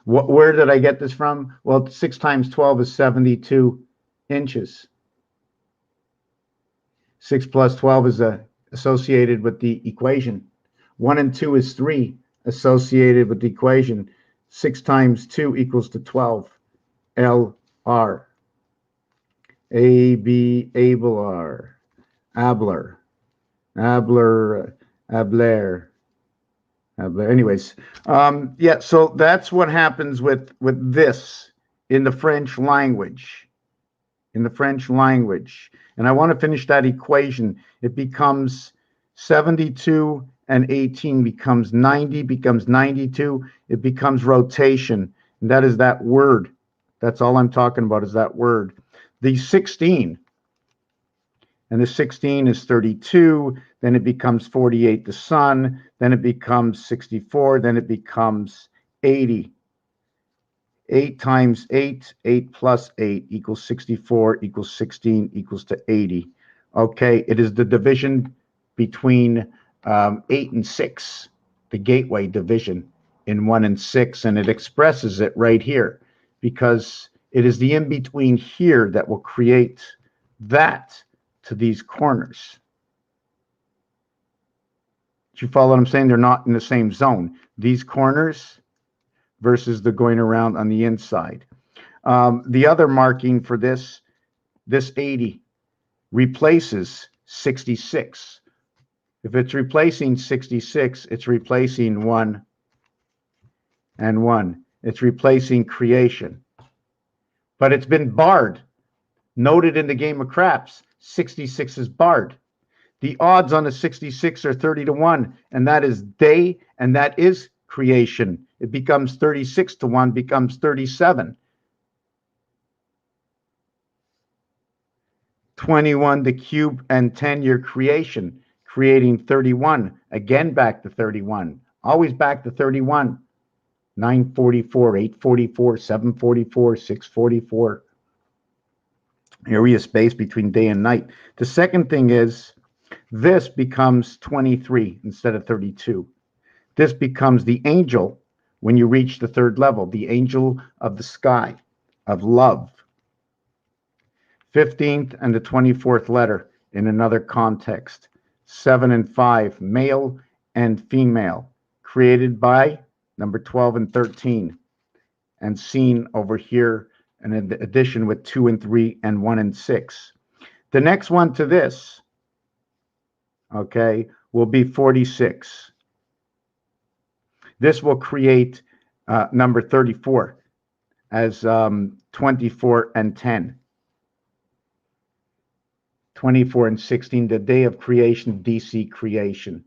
Where did I get this from? Well, 6 times 12 is 72 inches. 6 plus 12 is associated with the equation. 1 and 2 is 3, associated with the equation. 6 times 2 equals to 12. LR. AB, Abler, Abler, Abler, Abler. Anyways, yeah, so that's what happens with this in the French language. In the French language. And I want to finish that equation. It becomes 72 and 18 becomes 90, becomes 92. It becomes rotation. And that is that word. That's all I'm talking about is that word. The 16. And the 16 is 32. Then it becomes 48, the sun. Then it becomes 64. Then it becomes 80. 8 times 8, 8 plus 8 equals 64, equals 16, equals to 80. Okay, it is the division between 8 and 6, the gateway division in 1 and 6, and it expresses it right here because it is the in-between here that will create that to these corners. Do you follow what I'm saying? They're not in the same zone. These corners versus the going around on the inside. The other marking for this 80 replaces 66. If it's replacing 66, it's replacing 1 and 1. It's replacing creation. But it's been barred. Noted in the game of craps, 66 is barred. The odds on a 66 are 30 to 1, and that is day, and that is creation. It becomes 36 to 1, becomes 37. 21 the cube and 10 your creation, creating 31. Again back to 31. Always back to 31. 944, 844, 744, 644. Area space between day and night. The second thing is this becomes 23 instead of 32. This becomes the angel when you reach the third level, the angel of the sky, of love. 15th and the 24th letter in another context. 7 and 5, male and female, created by number 12 and 13, and seen over here in addition with 2 and 3 and 1 and 6. The next one to this, okay, will be 46. This will create number 34 as 24 and 10. 24 and 16, the day of creation, DC creation.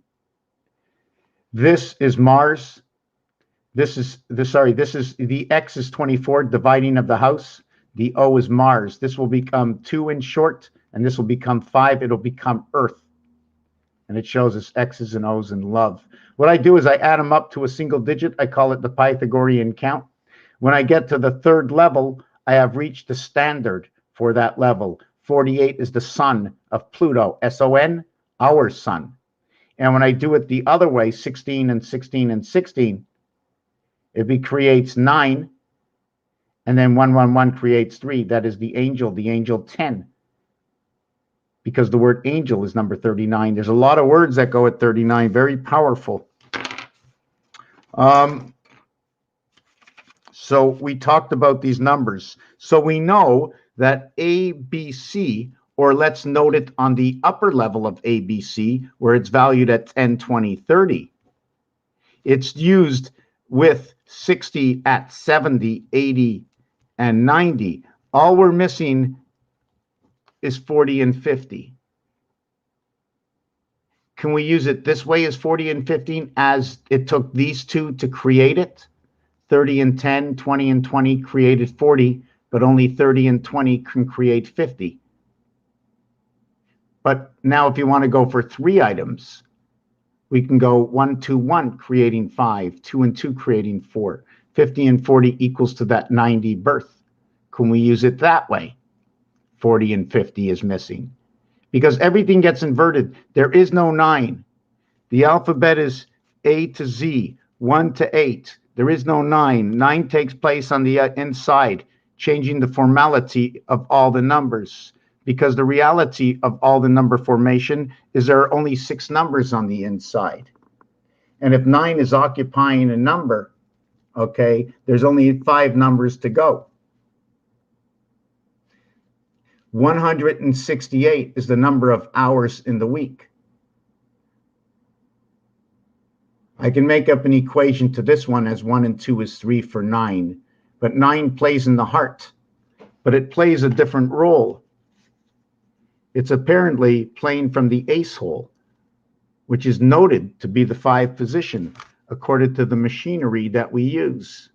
This is Mars. This is the X is 24, dividing of the house. The O is Mars. This will become 2 in short, and this will become 5. It'll become Earth. And it shows us X's and O's in love. What I do is I add them up to a single digit. I call it the Pythagorean count. When I get to the third level, I have reached the standard for that level. 48 is the sun of Pluto, S-O-N, our sun. And when I do it the other way, 16 and 16 and 16, it creates 9, and then 111 creates 3. That is the angel 10. Because the word angel is number 39. There's a lot of words that go at 39, very powerful. So we talked about these numbers. So we know that ABC, or let's note it on the upper level of ABC, where it's valued at 10, 20, 30. It's used with 60 at 70, 80, and 90. All we're missing is 40 and 50. Can we use it this way as 40 and 15 as it took these two to create it? 30 and 10, 20 and 20 created 40, but only 30 and 20 can create 50. But now if you want to go for 3 items, we can go 1, 2, 1, creating 5, 2 and 2, creating 4. 50 and 40 equals to that 90 birth. Can we use it that way? 40 and 50 is missing. Because everything gets inverted. There is no 9. The alphabet is A to Z, 1 to 8. There is no 9. 9 takes place on the inside, changing the formality of all the numbers. Because the reality of all the number formation is there are only 6 numbers on the inside. And if 9 is occupying a number, okay, there's only 5 numbers to go. 168 is the number of hours in the week. I can make up an equation to this one as 1 and 2 is 3 for 9. But 9 plays in the heart. But it plays a different role. It's apparently playing from the ace hole, which is noted to be the 5 position, according to the machinery that we use.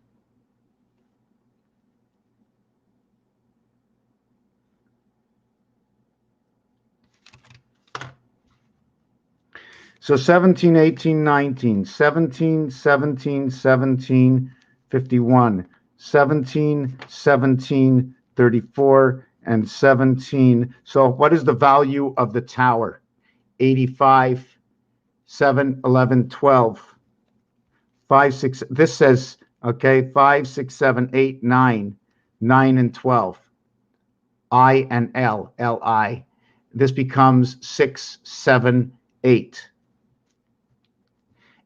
So 17, 18, 19, 17, 17, 17, 51, 17, 17, 34, and 17. So what is the value of the tower? 85, 7, 11, 12, 5, 6. This says, okay, 5, 6, 7, 8, 9, 9 and 12. I and L, Li. This becomes 6, 7, 8.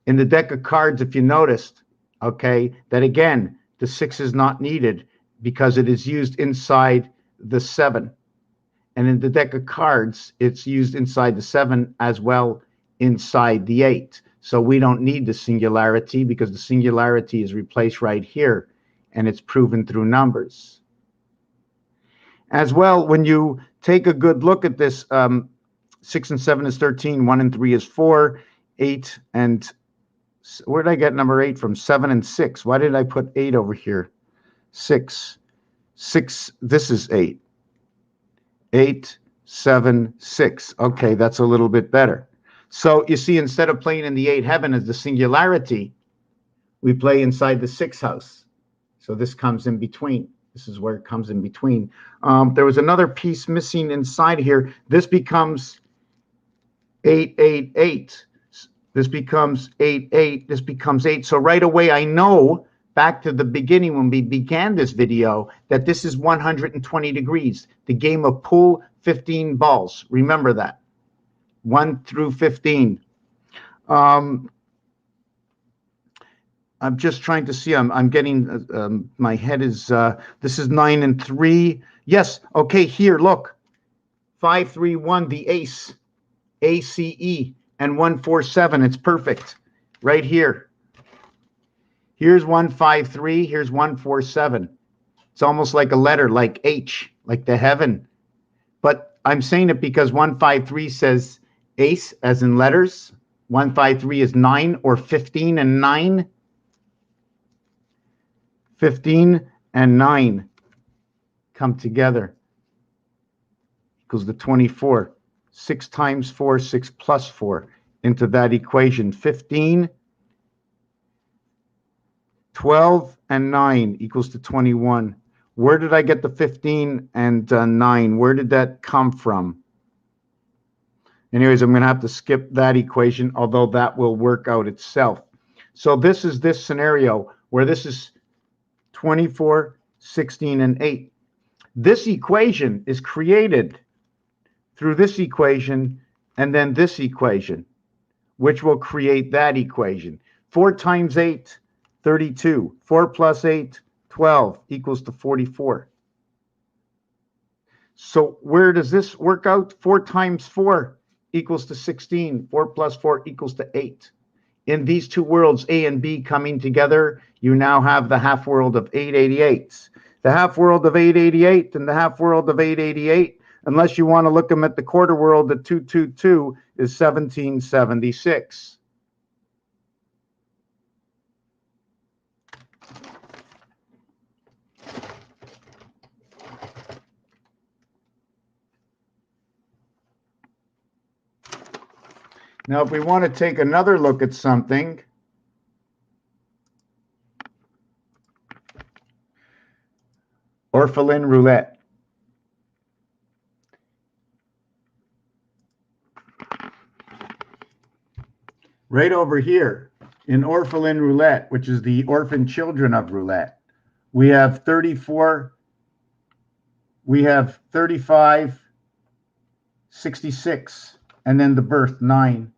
In the deck of cards, if you noticed, okay, that again, the 6 is not needed because it is used inside the 7. And in the deck of cards, it's used inside the 7 as well inside the 8. So we don't need the singularity because the singularity is replaced right here, and it's proven through numbers. As well, when you take a good look at this, 6 and 7 is 13, 1 and 3 is 4, 8 and where did I get number 8 from? 7 and 6. Why did I put 8 over here? 6. 6, this is 8. 8, 7, 6. Okay, that's a little bit better. So you see, instead of playing in the 8 heaven as the singularity, we play inside the 6 house. So this comes in between. This is where it comes in between. There was another piece missing inside here. This becomes 8, 8, 8. This becomes 8, 8. This becomes 8. So right away, I know back to the beginning when we began this video that this is 120 degrees. The game of pool, 15 balls. Remember that. 1 through 15. I'm just trying to see. I'm getting, my head is, this is 9 and 3. Yes. Okay. Here, look. 5, 3, 1, the ace. ACE. And 1, 4, 7. It's perfect. Right here. Here's 1, 5, 3. Here's 1, 4, 7. It's almost like a letter, like H, like the heaven. But I'm saying it because 1, 5, 3 says ace, as in letters. 1, 5, 3 is 9 or 15 and 9. 15 and 9 come together. Equals the 24. 6 times 4, 6 plus 4 into that equation. 15, 12, and 9 equals to 21. Where did I get the 15 and 9? Where did that come from? Anyways, I'm going to have to skip that equation, although that will work out itself. So this is this scenario where this is 24, 16, and 8. This equation is created through this equation and then this equation, which will create that equation. 4 times 8, 32. 4 plus 8, 12 equals to 44. So where does this work out? 4 times 4 equals to 16. 4 plus 4 equals to 8. In these two worlds, A and B coming together, you now have the half world of 888. The half world of 888 and the half world of 888, unless you want to look them at the quarter world at 222, is 1776. Now, if we want to take another look at something, orphelin roulette. Right over here, In Orphelin Roulette, which is the orphan children of roulette, we have 34, we have 35, 66, and then the birth 9,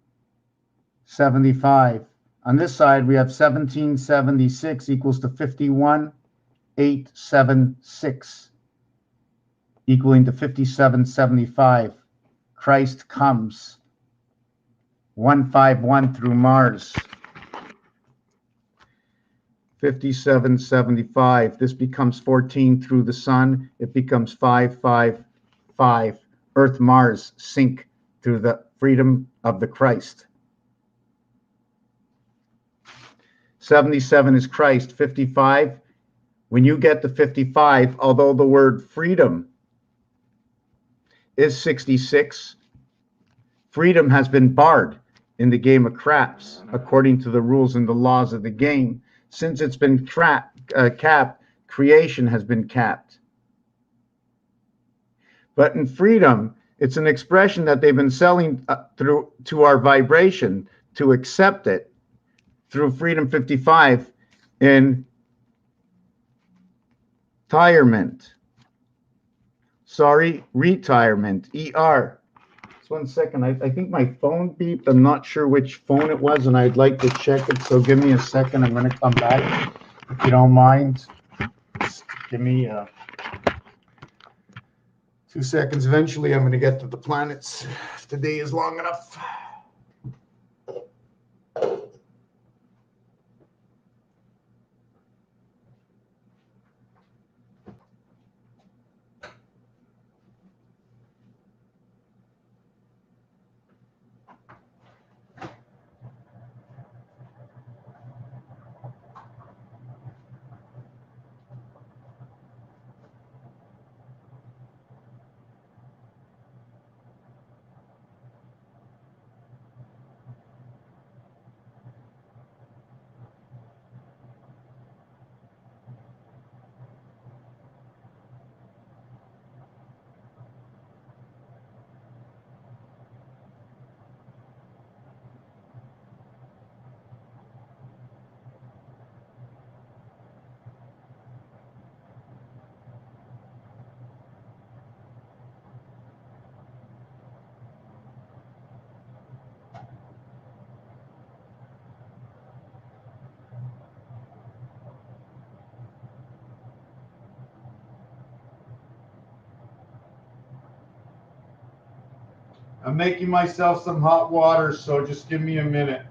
75. On this side, we have 1776 equals to 51, 876, equaling to 5775. Christ comes. 151 through Mars. 5775. This becomes 14 through the sun. It becomes 555. Earth, Mars sync through the freedom of the Christ. 77 is Christ. 55. When you get to 55, although the word freedom is 66, freedom has been barred in the game of craps according to the rules and the laws of the game. Since it's been capped, creation has been capped. But in freedom, it's an expression that they've been selling through to our vibration to accept it through Freedom 55 in retirement. Sorry, retirement, ER. Just 1 second. I think my phone beeped. I'm not sure which phone it was, and I'd like to check it. So give me a second. I'm going to come back. If you don't mind, just give me 2 seconds. Eventually, I'm going to get to the planets. If the day is long enough. I'm making myself some hot water, so just give me a minute.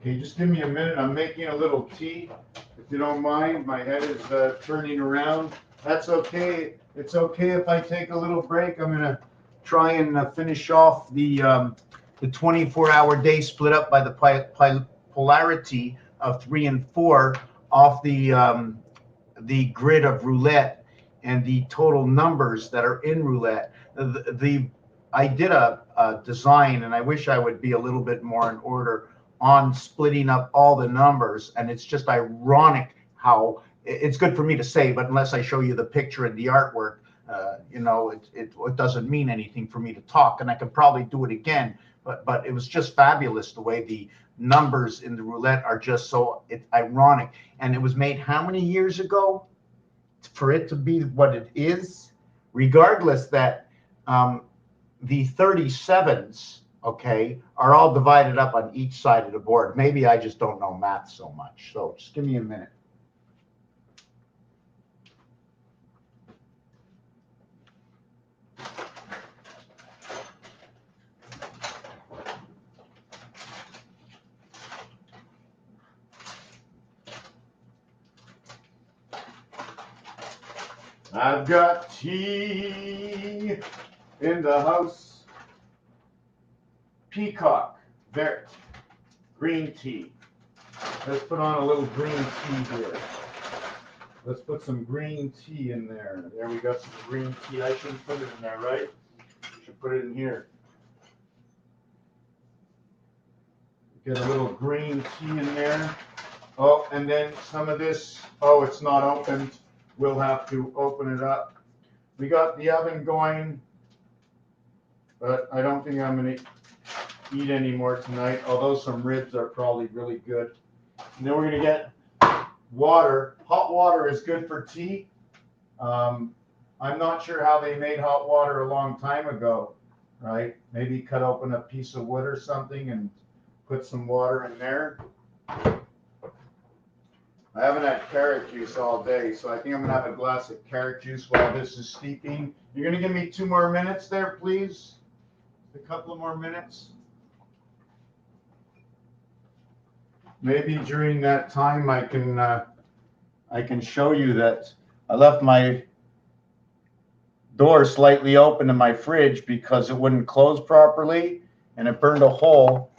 Okay, just give me a minute. I'm making a little tea. If you don't mind, my head is turning around. That's okay. It's okay if I take a little break. I'm going to try and finish off the 24-hour day split up by the polarity of 3 and 4 off the grid of roulette and the total numbers that are in roulette. I did a design, and I wish I would be a little bit more in order on splitting up all the numbers, and it's just ironic how it's good for me to say, but unless I show you the picture and the artwork, you know, it doesn't mean anything for me to talk. And I could probably do it again, but it was just fabulous the way the numbers in the roulette are just so ironic. And it was made how many years ago for it to be what it is? Regardless that the 37s, okay, are all divided up on each side of the board. Maybe I just don't know math so much. So just give me a minute. I've got tea in the house. Peacock, Vert, green tea. Let's put on a little green tea here. Let's put some green tea in there. There we got some green tea. I shouldn't put it in there, right? Should put it in here. Get a little green tea in there. Oh, and then some of this. Oh, it's not opened. We'll have to open it up. We got the oven going, but I don't think I'm going to eat any more tonight, although some ribs are probably really good. And then we're going to get water. Hot water is good for tea. I'm not sure how they made hot water a long time ago, right? Maybe cut open a piece of wood or something and put some water in there. I haven't had carrot juice all day, so I think I'm going to have a glass of carrot juice while this is steeping. You're going to give me 2 more minutes there, please? A couple of more minutes? Maybe during that time I can show you that I left my door slightly open in my fridge because it wouldn't close properly, and it burned a hole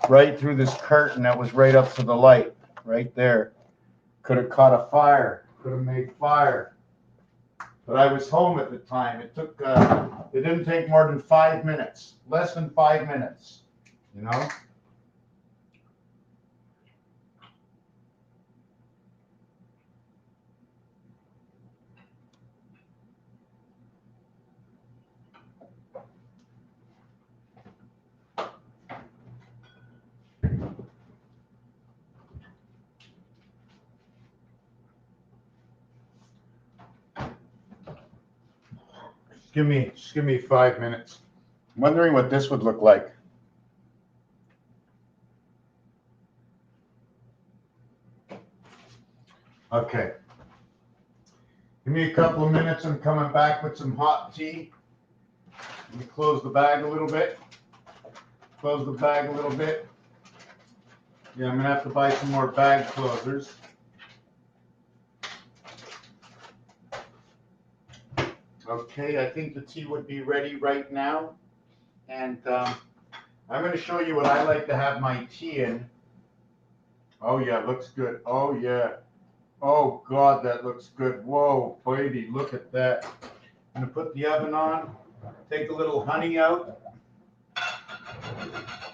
right through this curtain that was right up to the light, right there. Could have caught a fire, could have made fire. But I was home at the time. It didn't take more than 5 minutes, less than 5 minutes, you know? Just give me 5 minutes. I'm wondering what this would look like. Okay. Give me a couple of minutes. I'm coming back with some hot tea. Let me close the bag a little bit. Close the bag a little bit. Yeah, I'm going to have to buy some more bag closers. Okay, I think the tea would be ready right now. And I'm going to show you what I like to have my tea in. Oh, yeah, looks good. Oh, yeah. Oh, God, that looks good. Whoa, baby, look at that. I'm going to put the oven on. Take a little honey out.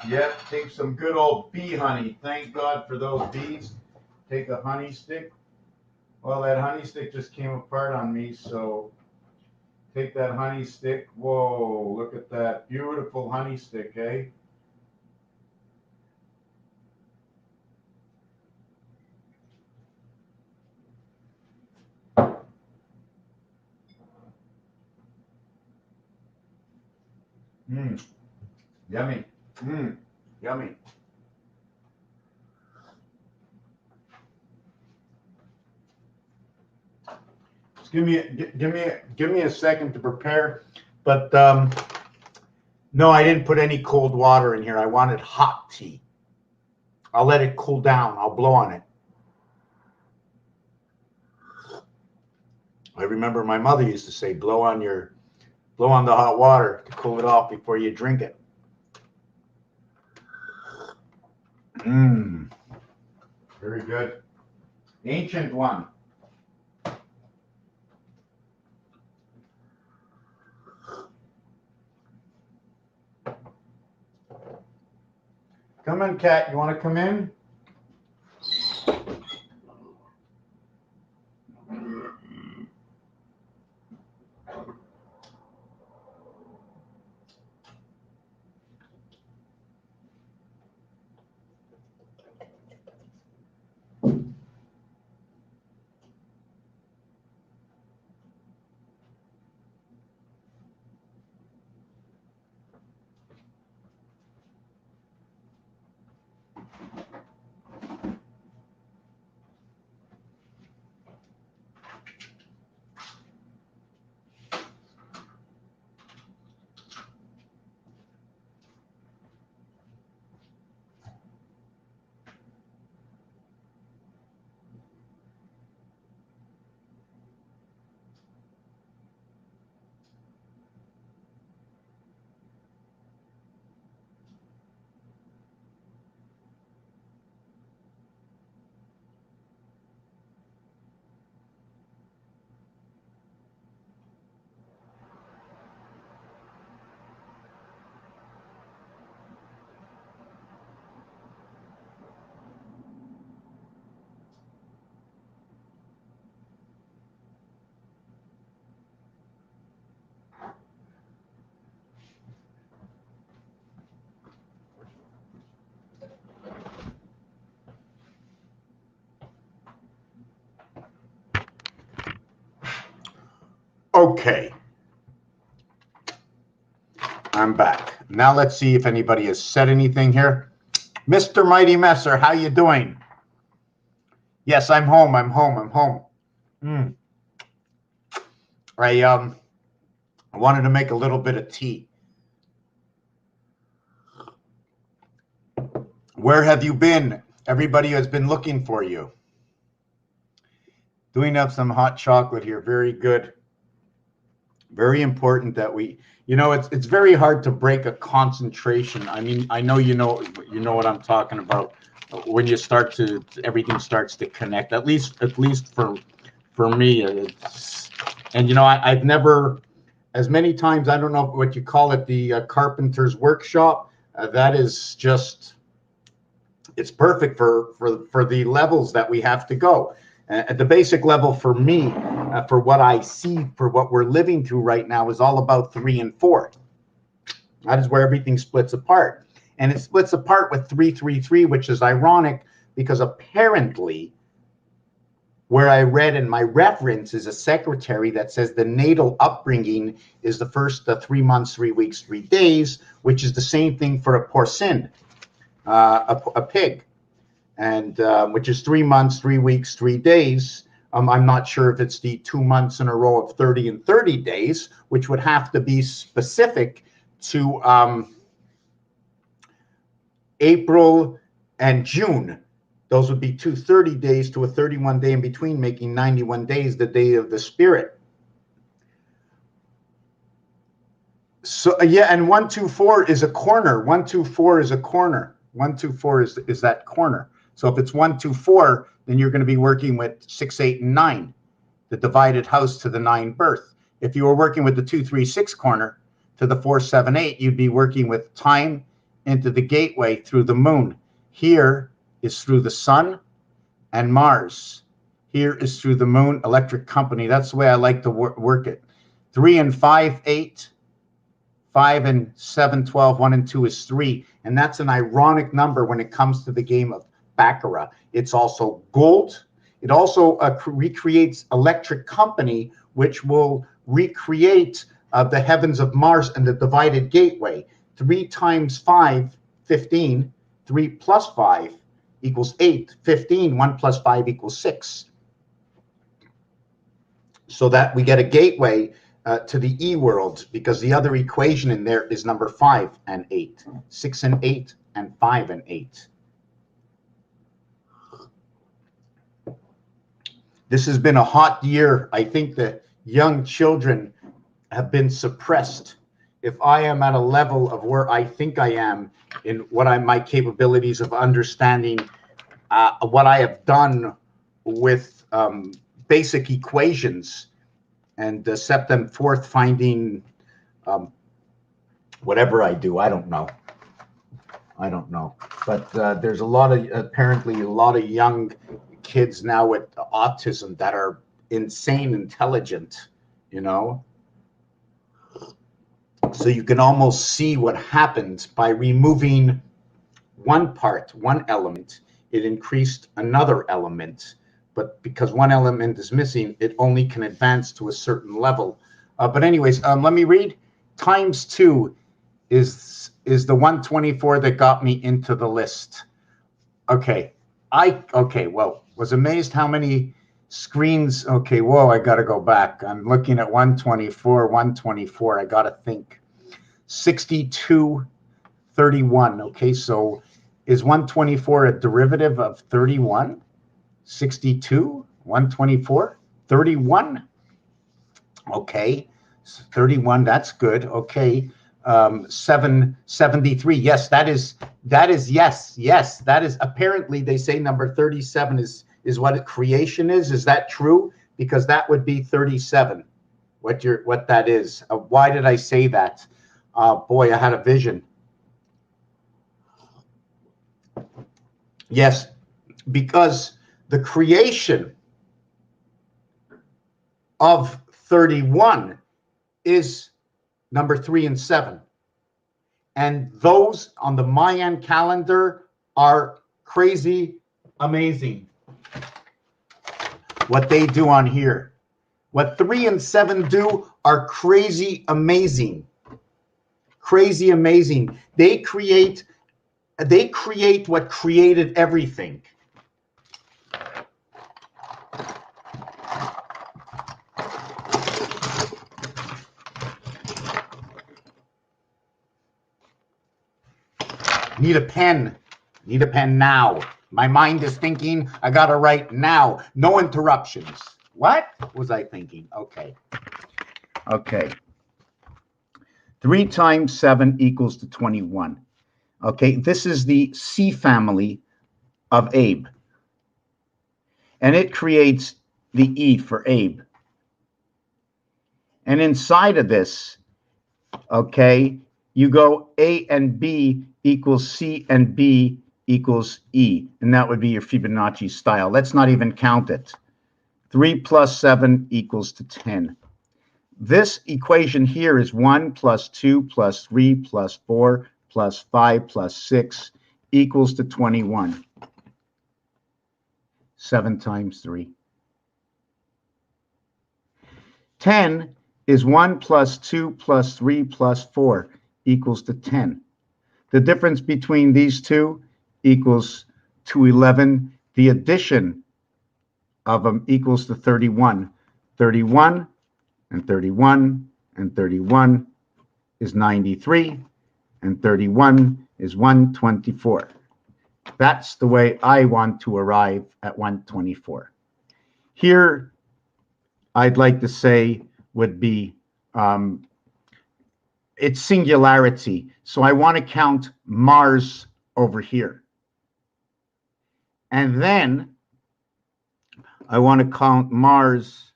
Yep, take some good old bee honey. Thank God for those bees. Take a honey stick. Well, that honey stick just came apart on me, so take that honey stick. Whoa, look at that. Beautiful honey stick, eh? Mmm. Yummy. Mmm. Yummy. Just give me a second to prepare. But no, I didn't put any cold water in here. I wanted hot tea. I'll let it cool down. I'll blow on it. I remember my mother used to say, blow on the hot water to cool it off before you drink it. Mmm. Very good. Ancient one. Come in, Kat. You want to come in? Okay. I'm back. Now let's see if anybody has said anything here. Mr. Mighty Messer, how you doing? Yes, I'm home. I'm home. I wanted to make a little bit of tea. Where have you been? Everybody has been looking for you. Doing up some hot chocolate here. Very good. Very important that we, it's very hard to break a concentration. I mean, I know you know what I'm talking about. When you start to, everything starts to connect. At least for me, I've never, as many times, I don't know what you call it, the carpenter's workshop. That is just, it's perfect for the levels that we have to go. At the basic level for me, for what I see, for what we're living through right now, is all about 3 and 4. That is where everything splits apart. And it splits apart with 333, which is ironic because apparently where I read in my reference is a secretary that says the natal upbringing is the first 3 months, 3 weeks, 3 days, which is the same thing for a porcine, a pig. And which is 3 months, 3 weeks, 3 days. I'm not sure if it's the 2 months in a row of 30 and 30 days, which would have to be specific to April and June. Those would be 2 30 days to a 31 day in between, making 91 days, the day of the spirit. So yeah, and 124 is a corner. 124 is a corner. 124 is that corner. So if it's 124, then you're going to be working with 6, 8, and 9, the divided house to the 9 birth. If you were working with the 2, 3, 6 corner to the 4, 7, 8, you'd be working with time into the gateway through the moon. Here is through the sun and Mars. Here is through the moon, electric company. That's the way I like to work it. 3 and 5, 8. 5 and 7, 12, 1 and 2 is 3. And that's an ironic number when it comes to the game of Baccarat. It's also gold. It also recreates electric company, which will recreate the heavens of Mars and the divided gateway. 3 times 5, 15. 3 plus 5 equals 8. 15. 1 plus 5 equals 6. So that we get a gateway to the E world, because the other equation in there is number 5 and 8. 6 and 8 and 5 and 8. This has been a hot year. I think the young children have been suppressed. If I am at a level of where I think I am in what my capabilities of understanding what I have done with basic equations and set them forth, finding whatever I do, I don't know. But there's apparently a lot of young kids now with autism that are insane intelligent, So you can almost see what happens by removing one part, one element. It increased another element, but because one element is missing, it only can advance to a certain level. But anyways, let me read. Times 2 is the 124 that got me into the list. Okay, was amazed how many screens. Okay, whoa, I got to go back. I'm looking at 124. I got to think. 62, 31. Okay, so is 124 a derivative of 31? 62, 124, 31. Okay, 31, that's good. Okay, 773. Yes, that is yes. That is, apparently they say number 37 is what creation is. Is that true? Because that would be 37. What that is. Why did I say that? Boy, I had a vision. Yes, because the creation of 31 is number 3 and 7. And those on the Mayan calendar are crazy amazing. What they do on here. What 3 and 7 do are crazy amazing. Crazy amazing. They create what created everything. Need a pen. Need a pen now. My mind is thinking, I gotta write now. No interruptions. What was I thinking? Okay. Okay. 3 times 7 equals to 21. Okay, this is the C family of Abe. And it creates the E for Abe. And inside of this, okay, you go A and B equals C and B equals E. And that would be your Fibonacci style. Let's not even count it. 3 plus 7 equals to 10. This equation here is 1 plus 2 plus 3 plus 4 plus 5 plus 6 equals to 21. 7 times 3. 10 is 1 plus 2 plus 3 plus 4 equals to 10. The difference between these two equals to 11. The addition of them equals to 31. 31 and 31 and 31 is 93, and 31 is 124. That's the way I want to arrive at 124. Here, I'd like to say would be its singularity. So I want to count Mars over here. And then I want to count Mars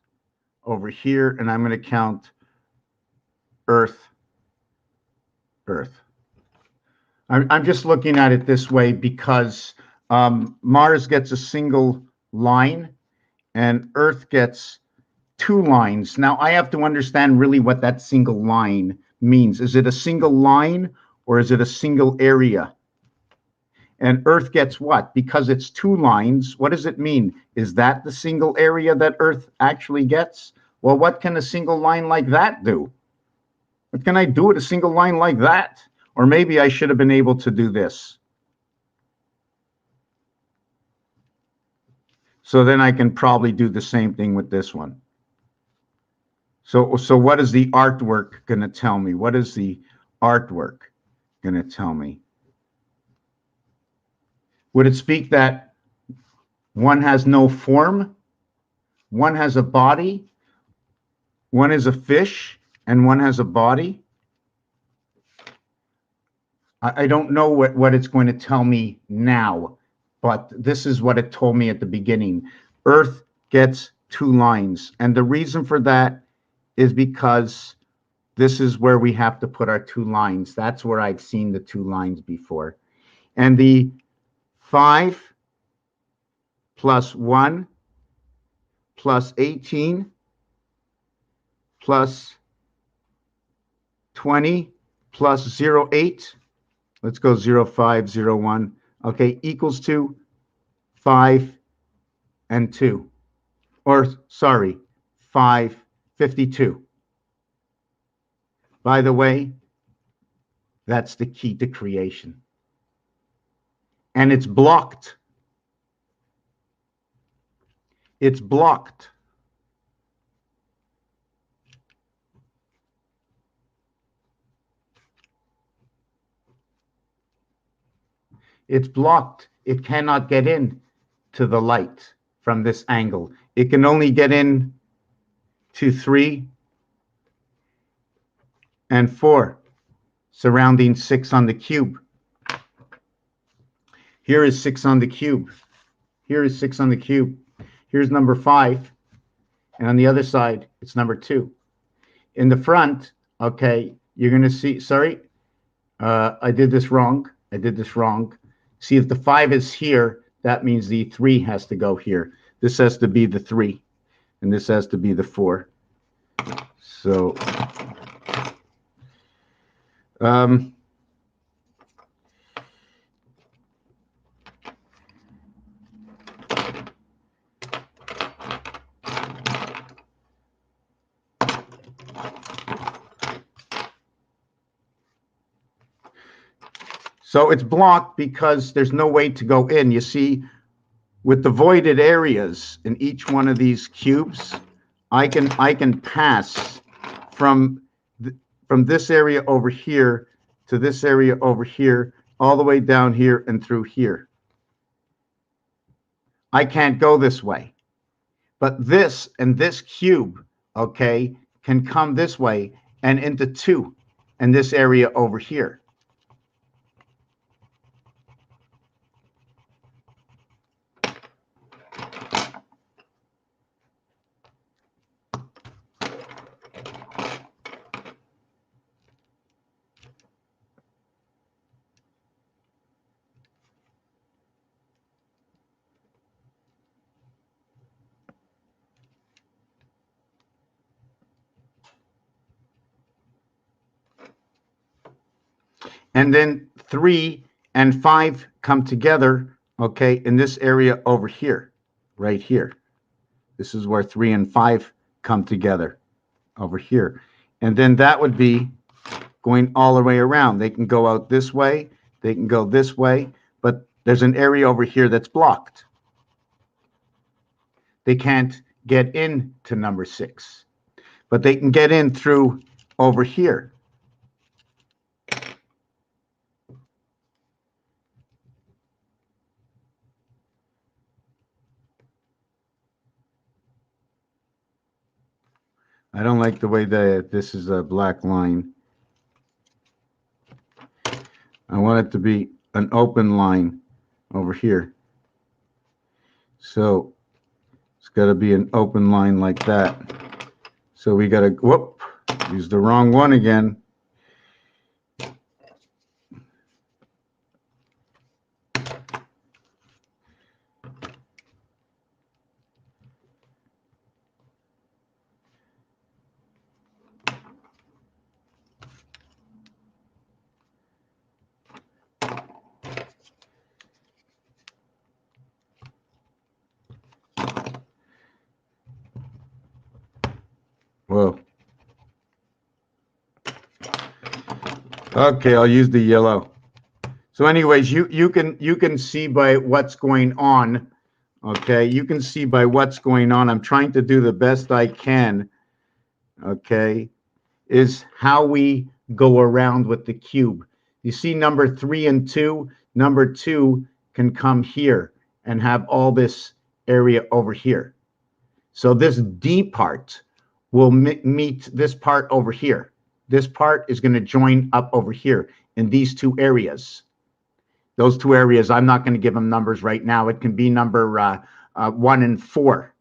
over here, and I'm going to count Earth. I'm just looking at it this way because Mars gets a single line and Earth gets 2 lines. Now, I have to understand really what that single line means. Is it a single line or is it a single area? And Earth gets what? Because it's 2 lines, what does it mean? Is that the single area that Earth actually gets? Well, what can a single line like that do? What can I do with a single line like that? Or maybe I should have been able to do this. So then I can probably do the same thing with this one. So what is the artwork going to tell me? What is the artwork going to tell me? Would it speak that one has no form, one has a body, one is a fish, and one has a body? I don't know what it's going to tell me now, but this is what it told me at the beginning. Earth gets 2 lines, and the reason for that is because this is where we have to put our 2 lines. That's where I've seen the 2 lines before. And the 5 plus 1 plus 18 plus 20 plus 0.8, let's go 0.5, 0.1, okay, equals to 5 and 2. Or, sorry, 552. By the way, that's the key to creation. And it's blocked. It's blocked. It's blocked. It cannot get in to the light from this angle. It can only get in to 3 and 4, surrounding 6 on the cube. Here is 6 on the cube. Here is 6 on the cube. Here's number 5. And on the other side, it's number 2. In the front, okay, you're going to see, sorry, I did this wrong. See, if the 5 is here, that means the 3 has to go here. This has to be the 3, and this has to be the 4. So, So it's blocked because there's no way to go in. You see, with the voided areas in each one of these cubes, I can pass from this area over here to this area over here, all the way down here and through here. I can't go this way. But this and this cube, okay, can come this way and into 2 and this area over here. And then 3 and 5 come together, okay, in this area over here, right here. This is where 3 and 5 come together over here. And then that would be going all the way around. They can go out this way, they can go this way, but there's an area over here that's blocked. They can't get into number 6, but they can get in through over here. I don't like the way that this is a black line. I want it to be an open line over here. So it's got to be an open line like that. So we got to, whoop, use the wrong one again. Whoa. Okay, I'll use the yellow. So anyways, you can see by what's going on. Okay, you can see by what's going on. I'm trying to do the best I can. Okay, is how we go around with the cube. You see number 3 and 2. Number 2 can come here and have all this area over here. So this D part will meet this part over here. This part is going to join up over here in these 2 areas. Those 2 areas, I'm not going to give them numbers right now. It can be number 1 and 4.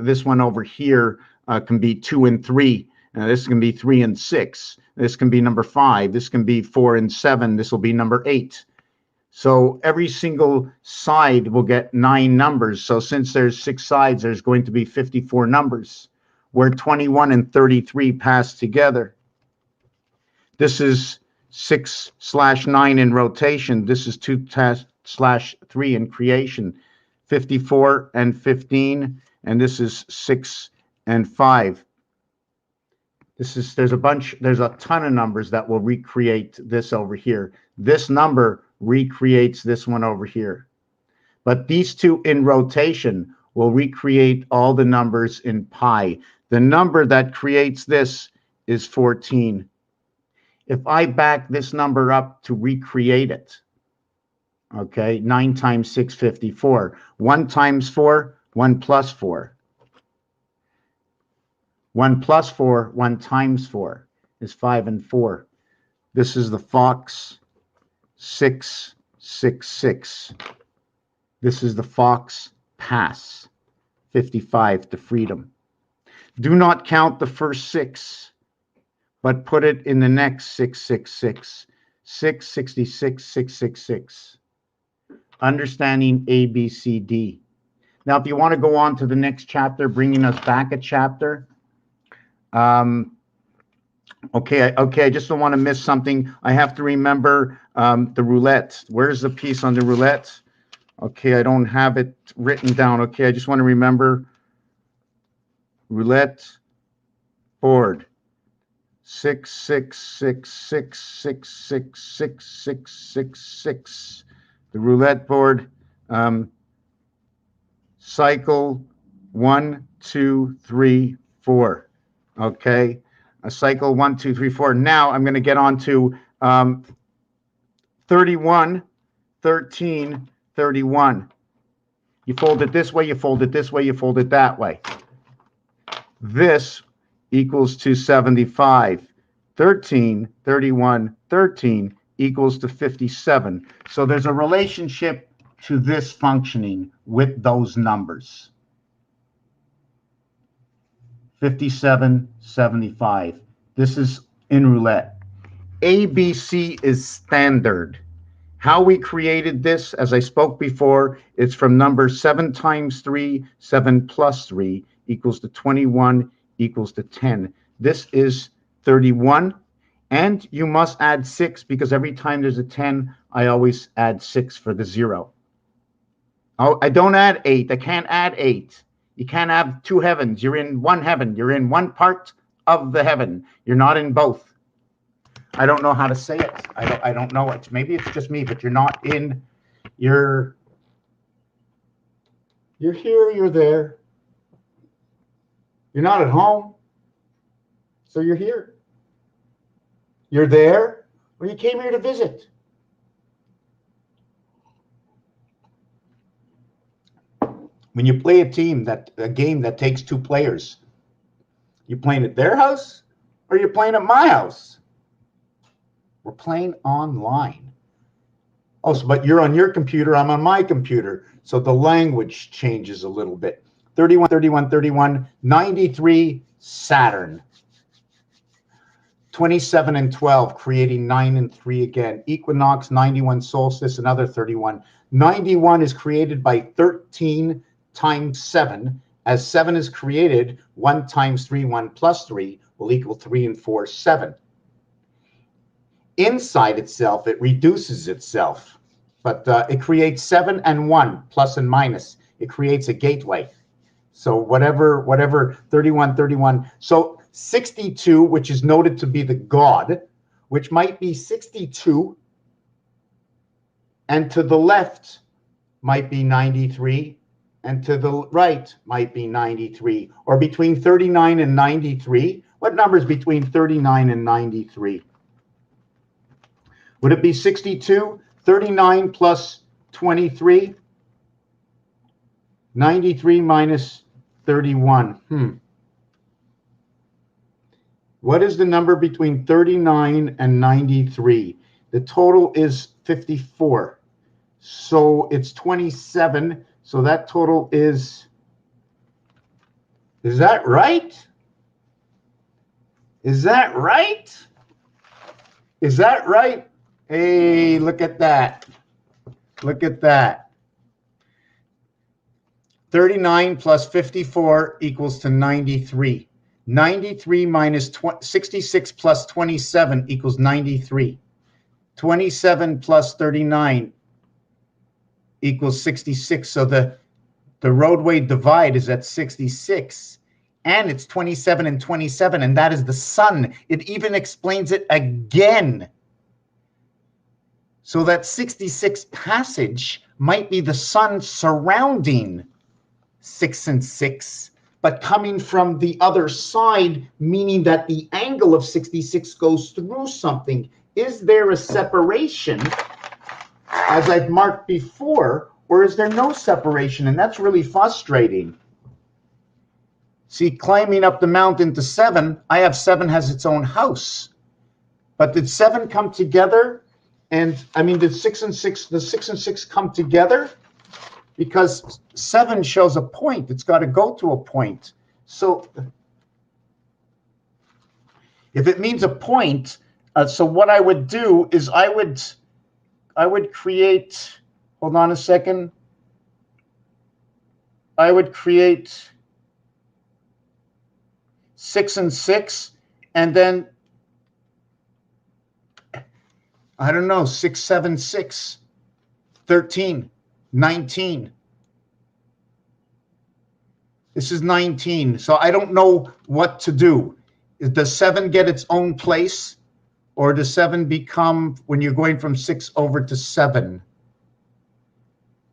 This one over here can be 2 and 3. This can be 3 and 6. This can be number 5. This can be 4 and 7. This will be number 8. So every single side will get 9 numbers. So since there's 6 sides, there's going to be 54 numbers, where 21 and 33 pass together. This is 6/9 in rotation. This is 2/3 in creation. 54 and 15, and this is 6 and 5. There's a ton of numbers that will recreate this over here. This number recreates this one over here. But these 2 in rotation will recreate all the numbers in pi. The number that creates this is 14. If I back this number up to recreate it, okay, 9 times 6, 54. 1 times 4, 1 plus 4. 1 plus 4, 1 times 4 is 5 and 4. This is the fox, 6, 6, 6. This is the fox pass, 55 to freedom. Do not count the first 6, but put it in the next 666, 666, 666. Understanding A, B, C, D. Now, if you want to go on to the next chapter, bringing us back a chapter. Okay, I just don't want to miss something. I have to remember the roulette. Where's the piece on the roulette? Okay, I don't have it written down. Okay, I just want to remember roulette board. 6, 6, 6, 6, 6, 6, 6, 6, 6, 6. The roulette board. Cycle 1, 2, 3, 4. Okay. A cycle 1, 2, 3, 4. Now I'm going to get on to 31, 13, 31. You fold it this way, you fold it this way, you fold it that way. This equals to 75. 13, 31, 13 equals to 57. So there's a relationship to this functioning with those numbers. 57, 75. This is in roulette. ABC is standard. How we created this, as I spoke before, it's from number 7 times 3, 7 plus 3 equals to 21 equals to 10. This is 31, and you must add 6 because every time there's a 10, I always add 6 for the 0. Oh, I don't add 8. I can't add 8. You can't have two heavens. You're in one heaven. You're in one part of the heaven. You're not in both. I don't know how to say it. I don't know it. Maybe it's just me, but you're not in. You're here, you're there. You're not at home. So you're here. You're there, or you came here to visit. When you play a game that takes 2 players, you playing at their house or you're playing at my house? We're playing online. Oh, so, but you're on your computer, I'm on my computer. So the language changes a little bit. 31, 31, 31, 93, Saturn. 27 and 12, creating 9 and 3 again. Equinox, 91, solstice, another 31. 91 is created by 13 times 7. As 7 is created, 1 times 3, 1 plus 3 will equal 3 and 4, 7. Inside itself, it reduces itself, but it creates 7 and 1, plus and minus. It creates a gateway. So whatever, 31, 31. So 62, which is noted to be the God, which might be 62, and to the left might be 93, and to the right might be 93, or between 39 and 93. What number is between 39 and 93? Would it be 62? 39 plus 23? 93 minus 31. What is the number between 39 and 93? The total is 54. So it's 27. So that total is that right? Is that right? Is that right? Hey, look at that. Look at that. 39 plus 54 equals to 93. 93 minus 66 plus 27 equals 93. 27 plus 39 equals 66. So the roadway divide is at 66. And it's 27 and 27, and that is the sun. It even explains it again. So that 66 passage might be the sun surrounding 6 and 6, but coming from the other side, meaning that the angle of 66 goes through something. Is there a separation, as I've marked before, or is there no separation? And that's really frustrating. See, climbing up the mountain to 7, I have 7 has its own house. But did 7 come together? And I mean, did 6 and 6 come together? Because 7 shows a point. It's got to go to a point. So if it means a point, so what I would do is I would create, hold on a second. I would create 6 and 6, and then I don't know, 6, 7, 6, 13, 19. This is 19. So I don't know what to do. does 7 get its own place? Or does 7 become, when you're going from 6 over to 7?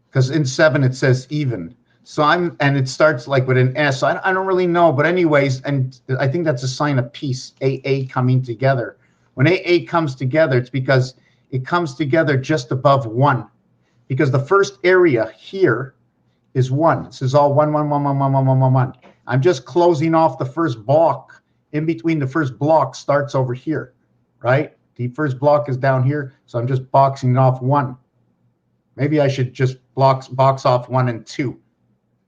Because in 7 it says even. So and it starts like with an S. So I don't really know. But anyways, and I think that's a sign of peace, AA coming together. When AA comes together, it's because it comes together just above 1. Because the first area here is 1. This is all 1, 1, 1, 1, 1, 1, 1, 1, 1. I'm just closing off the first block. In between the first block starts over here. Right? The first block is down here, so I'm just boxing off 1. Maybe I should just box off 1 and 2,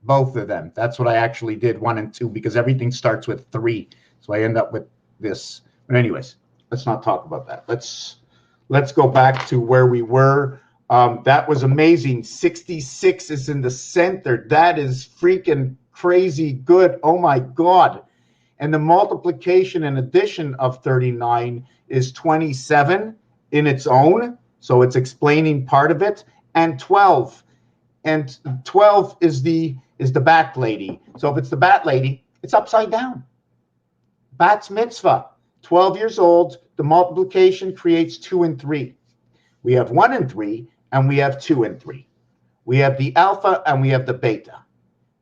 both of them. That's what I actually did, 1 and 2, because everything starts with 3. So I end up with this. But anyways, let's not talk about that. Let's go back to where we were. That was amazing. 66 is in the center. That is freaking crazy good. Oh my God. And the multiplication and addition of 39 is 27 in its own. So it's explaining part of it. And 12. And 12 is the bat lady. So if it's the bat lady, it's upside down. Bat's mitzvah. 12 years old. The multiplication creates 2 and 3. We have 1 and 3, and we have 2 and 3. We have the alpha and we have the beta.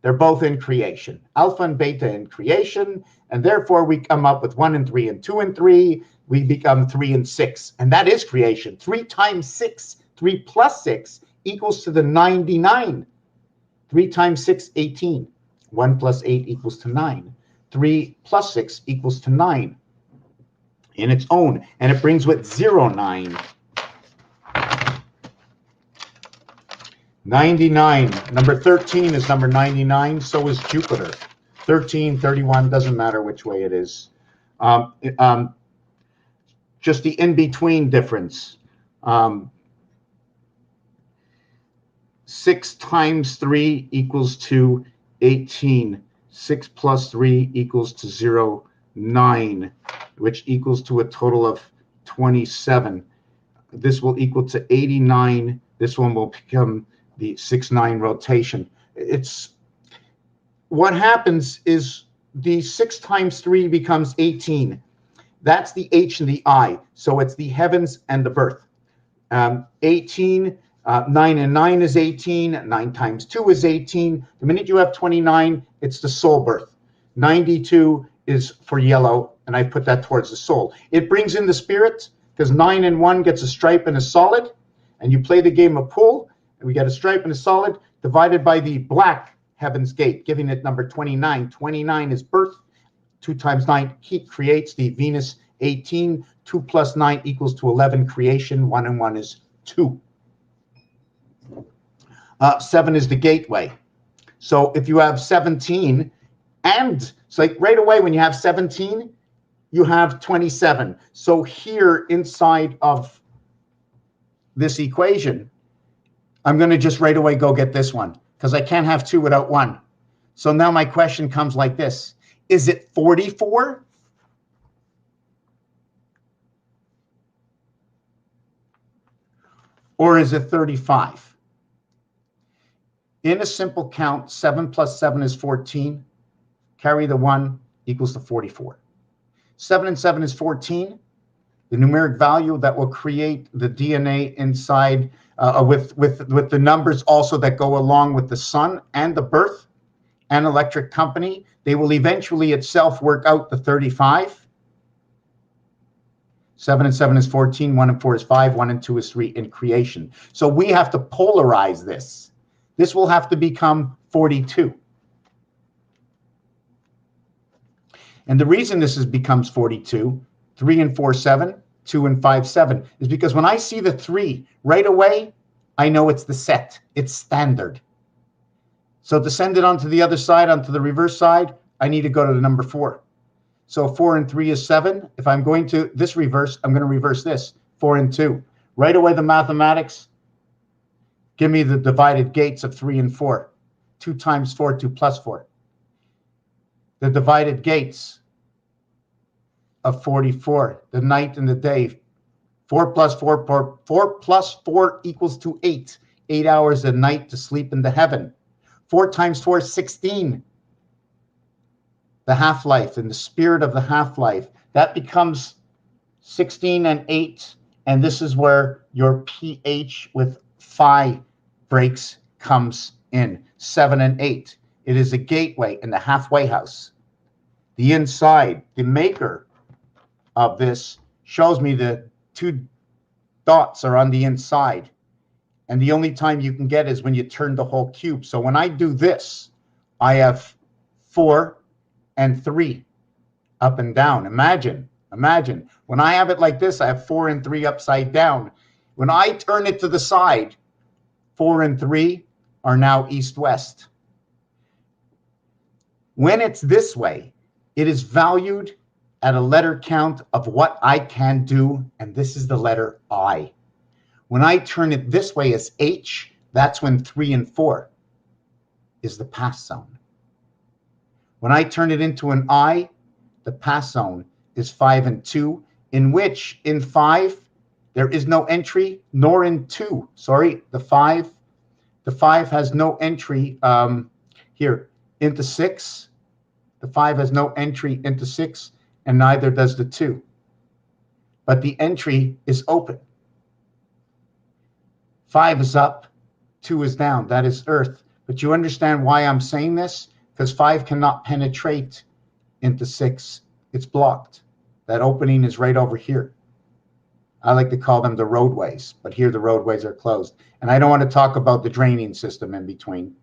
They're both in creation. Alpha and beta in creation. And therefore, we come up with 1 and 3 and 2 and 3. We become 3 and 6. And that is creation. 3 times 6, 3 plus 6 equals to the 99. 3 times 6, 18. 1 plus 8 equals to 9. 3 plus 6 equals to 9 in its own. And it brings with 0, 9. 99. Number 13 is number 99. So is Jupiter. 13, 31, doesn't matter which way it is. Just the in-between difference. 6 times 3 equals to 18. 6 plus 3 equals to 0, 9, which equals to a total of 27. This will equal to 89. This one will become the 6-9 rotation. It's what happens is the 6 times 3 becomes 18. That's the H and the I. So it's the heavens and the birth. 18, 9 and 9 is 18. 9 times 2 is 18. The minute you have 29, it's the soul birth. 92 is for yellow, and I put that towards the soul. It brings in the spirit, because 9 and 1 gets a stripe and a solid, and you play the game of pool, and we get a stripe and a solid divided by the black heaven's gate, giving it number 29. 29 is birth. 2 times 9 creates the Venus 18. 2 plus 9 equals to 11 creation. 1 and 1 is 2. 7 is the gateway. So if you have 17, and it's like right away when you have 17, you have 27. So here inside of this equation, I'm going to just right away go get this one, because I can't have 2 without 1. So now my question comes like this. Is it 44? Or is it 35? In a simple count, 7 plus 7 is 14. Carry the 1 equals to 44. 7 and 7 is 14. The numeric value that will create the DNA inside with the numbers also that go along with the sun and the birth and electric company, they will eventually itself work out the 35. 7 and 7 is 14, 1 and 4 is 5, 1 and 2 is 3 in creation. So we have to polarize this. This will have to become 42. And the reason this becomes 42, 3 and 4, 7, 2 and 5, 7, is because when I see the 3 right away, I know it's the set. It's standard. So to send it onto the other side, onto the reverse side, I need to go to the number 4. So 4 and 3 is 7. If I'm going to this reverse, I'm going to reverse this. 4 and 2. Right away, the mathematics. Give me the divided gates of 3 and 4. 2 times 4, 2 plus 4. The divided gates of 44. The night and the day. 4 plus 4 equals to 8. 8 hours a night to sleep in the heaven. 4 times 4 is 16. the half-life and the spirit of the half-life, that becomes 16 and 8. And this is where your pH with phi breaks comes in, 7 and 8. It is a gateway in the halfway house. The inside, the maker of this shows me the 2 dots are on the inside. And the only time you can get is when you turn the whole cube. So when I do this, I have 4 and 3 up and down. Imagine. When I have it like this, I have 4 and 3 upside down. When I turn it to the side, 4 and 3 are now east-west. When it's this way, it is valued at a letter count of what I can do, and this is the letter I. When I turn it this way as H, that's when 3 and 4 is the pass zone. When I turn it into an I, the pass zone is 5 and 2, in which in 5, there is no entry, nor in 2. Sorry, the 5 has no entry here into 6. The 5 has no entry into 6, and neither does the 2. But the entry is open. 5 is up, 2 is down. That is Earth. But you understand why I'm saying this? Because 5 cannot penetrate into 6. It's blocked. That opening is right over here. I like to call them the roadways, but here the roadways are closed. And I don't want to talk about the draining system in between.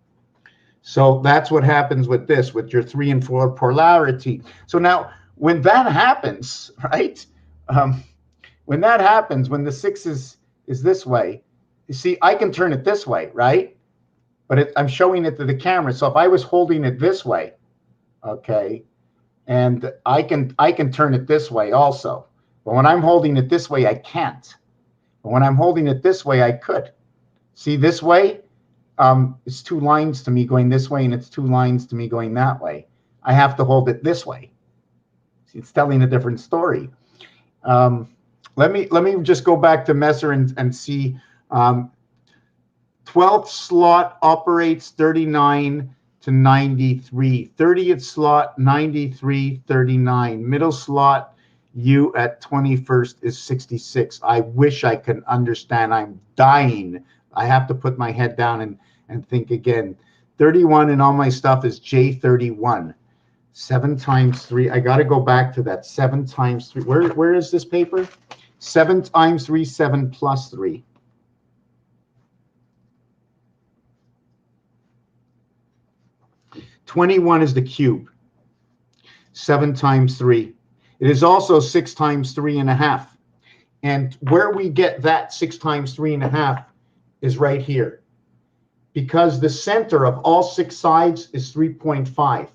So that's what happens with this, with your 3 and 4 polarity. So now, when that happens, right? When that happens, when the 6 is this way, you see, I can turn it this way, right? But I'm showing it to the camera. So if I was holding it this way, okay, and I can turn it this way also. But when I'm holding it this way, I can't. But when I'm holding it this way, I could. See, this way, it's 2 lines to me going this way, and it's 2 lines to me going that way. I have to hold it this way. See, it's telling a different story. Let me just go back to Messer and see. 12th slot operates 39 to 93. 30th slot 93, 39. Middle slot U at 21st is 66. I wish I could understand. I'm dying. I have to put my head down and think again. 31 and all my stuff is J31. 7 times 3. I got to go back to that. 7 times 3. Where is this paper? 7 times 3, 7 plus 3. (21) is the cube. 7 times 3. It is also 6 times 3.5. And where we get that 6 times 3.5 is right here. Because the center of all 6 sides is 3.5.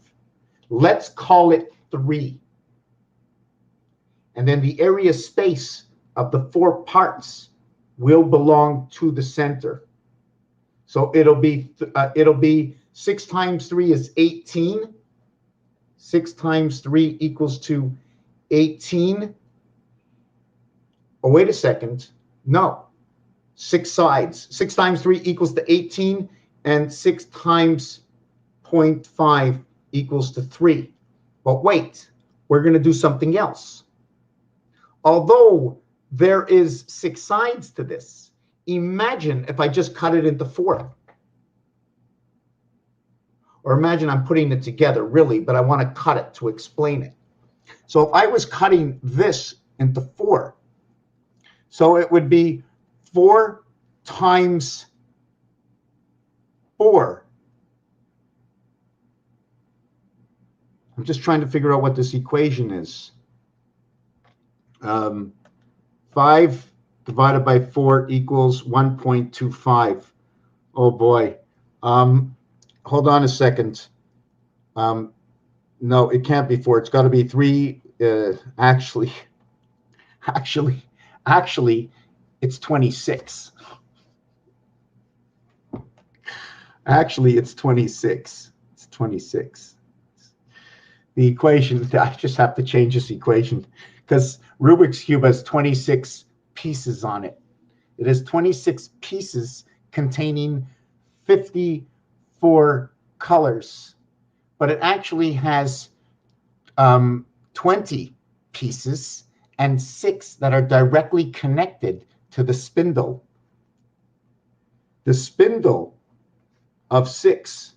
Let's call it 3. And then the area space of the 4 parts will belong to the center. So it'll be 6 times 3 is 18. 6 times 3 equals to 18. Oh, wait a second. No. 6 sides. 6 times 3 equals to 18, and 6 times 0.5 equals to 3. But wait, we're going to do something else. Although there is 6 sides to this, imagine if I just cut it into 4. Or imagine I'm putting it together, really, but I want to cut it to explain it. So if I was cutting this into 4, so it would be 4 times 4. I'm just trying to figure out what this equation is. 5 divided by 4 equals 1.25. Oh boy. Hold on a second. No, it can't be 4. It's got to be 3. Actually, it's 26. Actually, it's 26. It's 26. The equation, I just have to change this equation because Rubik's Cube has 26 pieces on it. It has 26 pieces containing 54 colors, but it actually has 20 pieces and 6 that are directly connected to the spindle. The spindle of 6,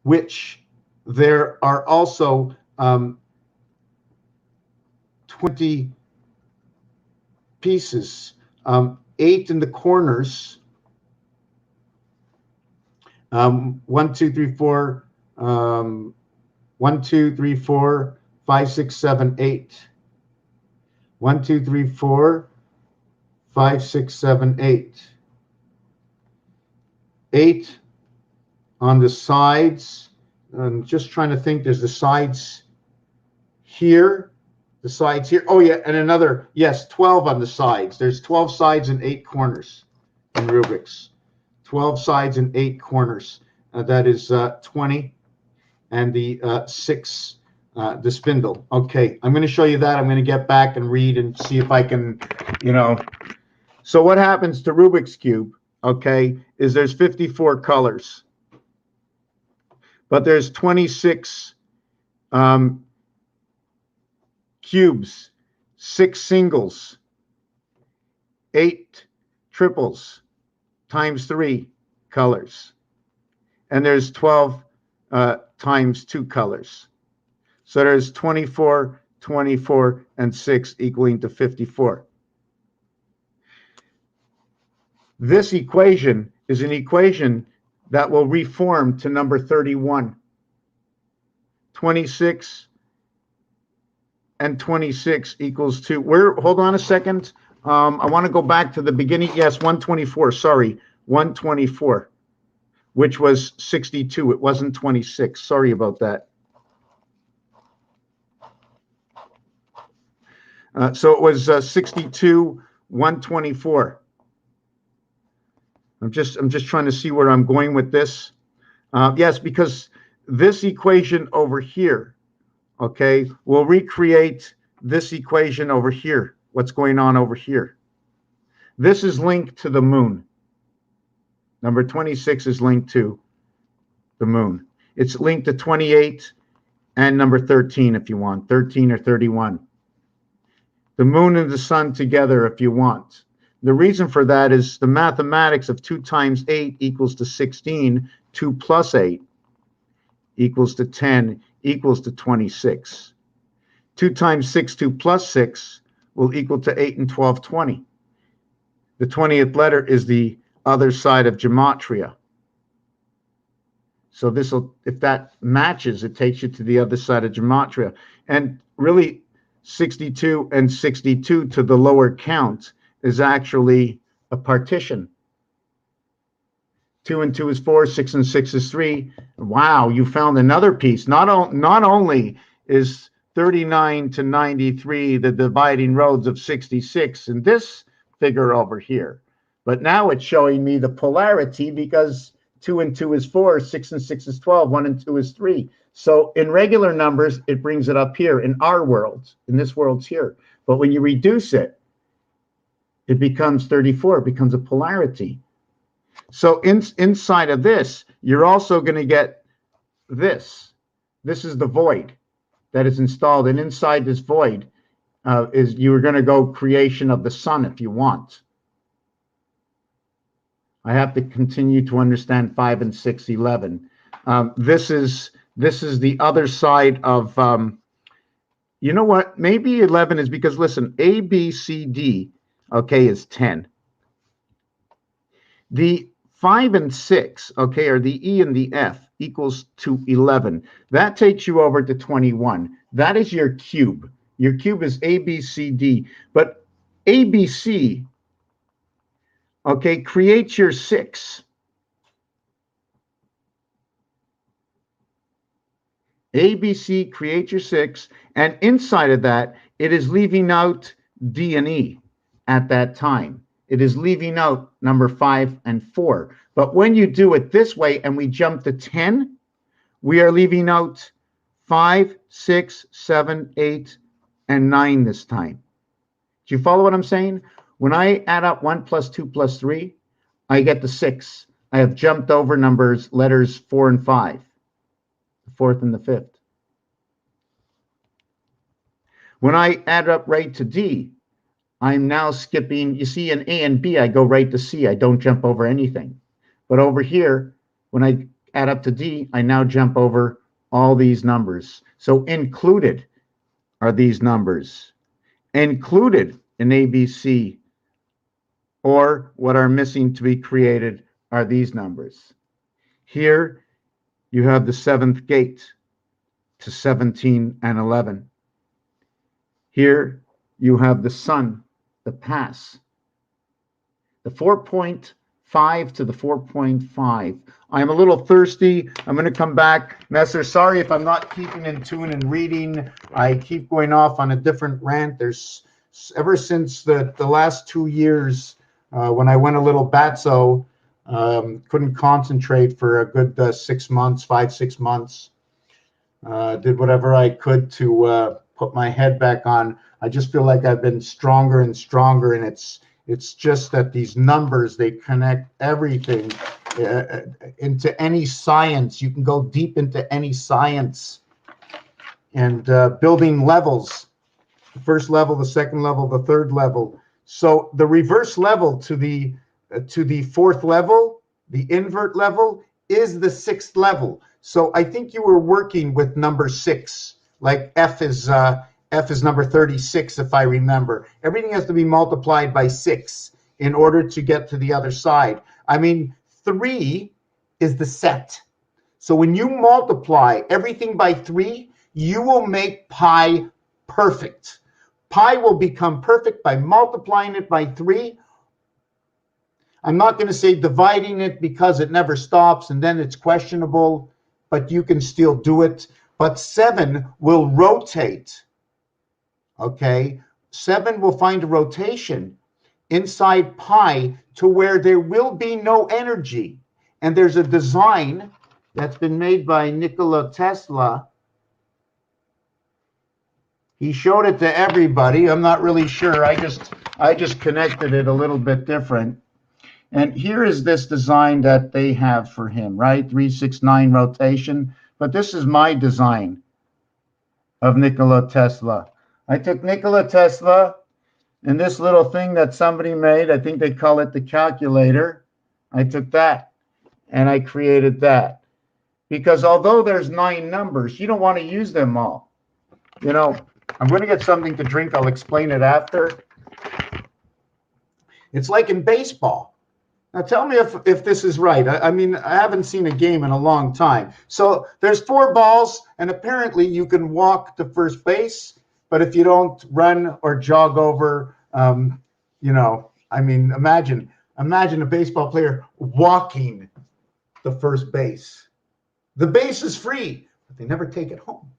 which there are also 20 pieces, 8 in the corners. 1, 2, 3, 4, 1, 2, 3, 4, 5, 6, 7, 8. 1, 2, 3, 4, 5, 6, 7, 8. 8 on the sides. I'm just trying to think. There's the sides here. The sides here. Oh, yeah. And another, yes, 12 on the sides. There's 12 sides and 8 corners in Rubik's. 12 sides and 8 corners. That is 20. And the 6, the spindle. Okay, I'm going to show you that. I'm going to get back and read and see if I can, So what happens to Rubik's Cube, okay, is there's 54 colors. But there's 26 cubes, 6 singles, 8 triples, times 3 colors. And there's 12 times 2 colors. So there's 24, 24, and 6 equaling to 54. This equation is an equation that will reform to number 31. 26 and 26 equals 2. Hold on a second. I want to go back to the beginning. Yes, 124. Sorry, 124, which was 62. It wasn't 26. Sorry about that. So it was 62, 124. I'm just trying to see where I'm going with this. Yes, because this equation over here, okay, will recreate this equation over here. What's going on over here? This is linked to the moon. Number 26 is linked to the moon. It's linked to 28 and number 13 if you want, 13 or 31. The moon and the sun together if you want. The reason for that is the mathematics of 2 times 8 equals to 16. 2 plus 8 equals to 10 equals to 26. 2 times 6, 2 plus 6 will equal to 8 and 12, 20. The 20th letter is the other side of gematria. So this will, if that matches, it takes you to the other side of gematria. And really, 62 and 62 to the lower count is actually a partition. 2 and 2 is 4, 6 and 6 is 3. Wow, you found another piece. Not only is 39 to 93 the dividing roads of 66 in this figure over here, but now it's showing me the polarity because 2 and 2 is 4, 6 and 6 is 12, 1 and 2 is 3. So in regular numbers, it brings it up here in our world, in this world's here. But when you reduce it, it becomes 34, it becomes a polarity. So inside of this, you're also going to get this. This is the void that is installed. And inside this void is you're going to go creation of the sun if you want. I have to continue to understand 5 and 6, 11. This is the other side of, you know what? Maybe 11 is because, listen, A, B, C, D, okay, is 10. The 5 and 6, okay, or the E and the F equals to 11. That takes you over to 21. That is your cube. Your cube is A, B, C, D. But A, B, C, okay, creates your 6. A, B, C, create your 6. And inside of that, it is leaving out D and E at that time. It is leaving out number 5 and 4. But when you do it this way and we jump to 10, we are leaving out 5, 6, 7, 8, and 9 this time. Do you follow what I'm saying? When I add up 1 plus 2 plus 3, I get the 6. I have jumped over letters 4 and 5, the 4th and the 5th. When I add up right to D, I'm now skipping, you see in A and B, I go right to C. I don't jump over anything. But over here, when I add up to D, I now jump over all these numbers. So included are these numbers. Included in ABC, or what are missing to be created, are these numbers. Here, you have the seventh gate to 17 and 11. Here, you have the sun, the pass, the 4.5 to the 4.5. I'm a little thirsty. I'm going to come back. Messer, sorry if I'm not keeping in tune and reading. I keep going off on a different rant. There's ever since the last 2 years when I went a little batso, couldn't concentrate for a good 6 months, 5-6 months. Did whatever I could to put my head back on. I just feel like I've been stronger and stronger, and it's just that these numbers, they connect everything into any science. You can go deep into any science, and building levels, the first level, the second level, the third level. So the reverse level to the fourth level, the invert level, is the sixth level. So I think you were working with number 6, like F is number 36, if I remember. Everything has to be multiplied by 6 in order to get to the other side. I mean, 3 is the set. So when you multiply everything by 3, you will make pi perfect. Pi will become perfect by multiplying it by 3. I'm not going to say dividing it because it never stops and then it's questionable, but you can still do it. But 7 will rotate. Okay? 7 will find a rotation inside pi to where there will be no energy. And there's a design that's been made by Nikola Tesla. He showed it to everybody. I'm not really sure. I just connected it a little bit different. And here is this design that they have for him, right? 369 rotation. But this is my design of Nikola Tesla. I took Nikola Tesla and this little thing that somebody made, I think they call it the calculator. I took that and I created that. Because although there's 9 numbers, you don't want to use them all. You know, I'm going to get something to drink. I'll explain it after. It's like in baseball. Now tell me if this is right. I mean, I haven't seen a game in a long time. So there's 4 balls, and apparently you can walk to first base, but if you don't run or jog over, you know, I mean, imagine a baseball player walking the first base. The base is free, but they never take it home.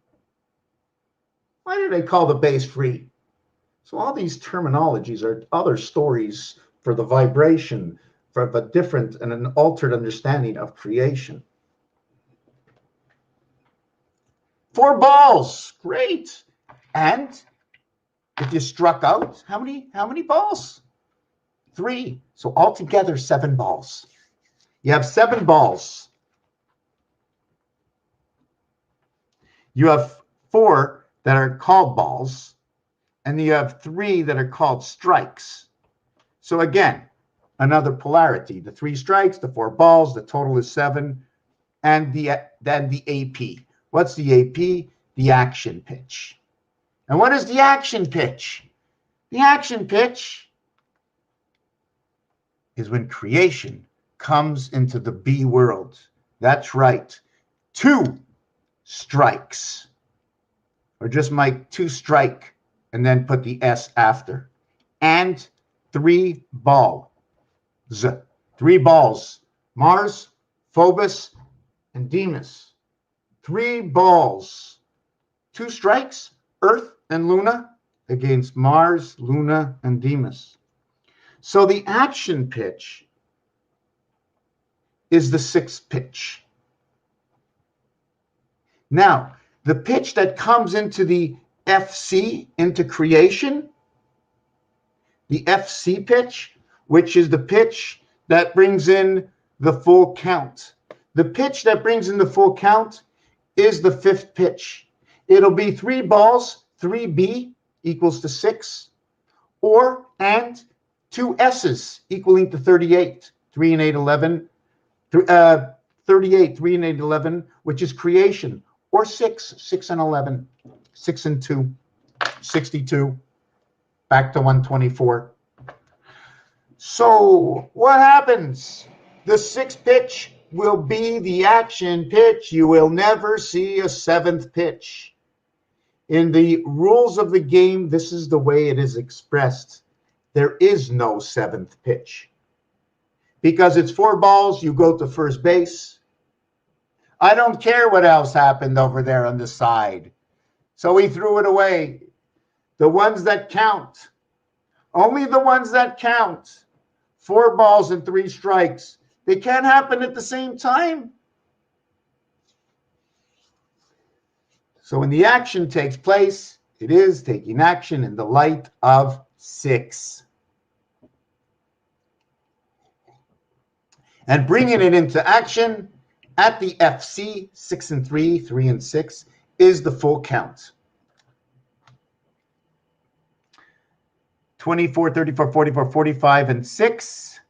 Why do they call the base free? So all these terminologies are other stories for the vibration, for a different and an altered understanding of creation. 4 balls, great. And if you struck out, how many balls? 3. So altogether 7 balls. You have 7 balls. You have 4 that are called balls, and you have 3 that are called strikes. So again, another polarity. The 3 strikes, the 4 balls, the total is 7, and then the AP. What's the AP? The action pitch. And what is the action pitch? The action pitch is when creation comes into the B world. That's right. 2 strikes. Or just make 2 strike and then put the S after. And 3 balls. 3 balls. Mars, Phobos, and Deimos. 3 balls. 2 strikes, Earth and Luna, against Mars, Luna, and Deimos. So the action pitch is the 6th pitch. Now, the pitch that comes into the FC, into creation, the FC pitch, which is the pitch that brings in the full count. The pitch that brings in the full count is the 5th pitch. It'll be 3 balls, 3B, equals to 6, or and 2 S's equaling to 38. 3 and 8, 11. 38, 3 and 8, 11, which is creation, or 6, 6 and 11, 6 and 2, 62, back to 124. So what happens? The 6th pitch will be the action pitch. You will never see a 7th pitch. In the rules of the game, this is the way it is expressed. There is no 7th pitch. Because it's 4 balls, you go to first base. I don't care what else happened over there on the side. So he threw it away. The ones that count, only the ones that count, 4 balls and 3 strikes. They can't happen at the same time. So when the action takes place, it is taking action in the light of 6. And bringing it into action at the FC, 6 and 3, 3 and 6, is the full count. 24, 34, 44, 45, and 6.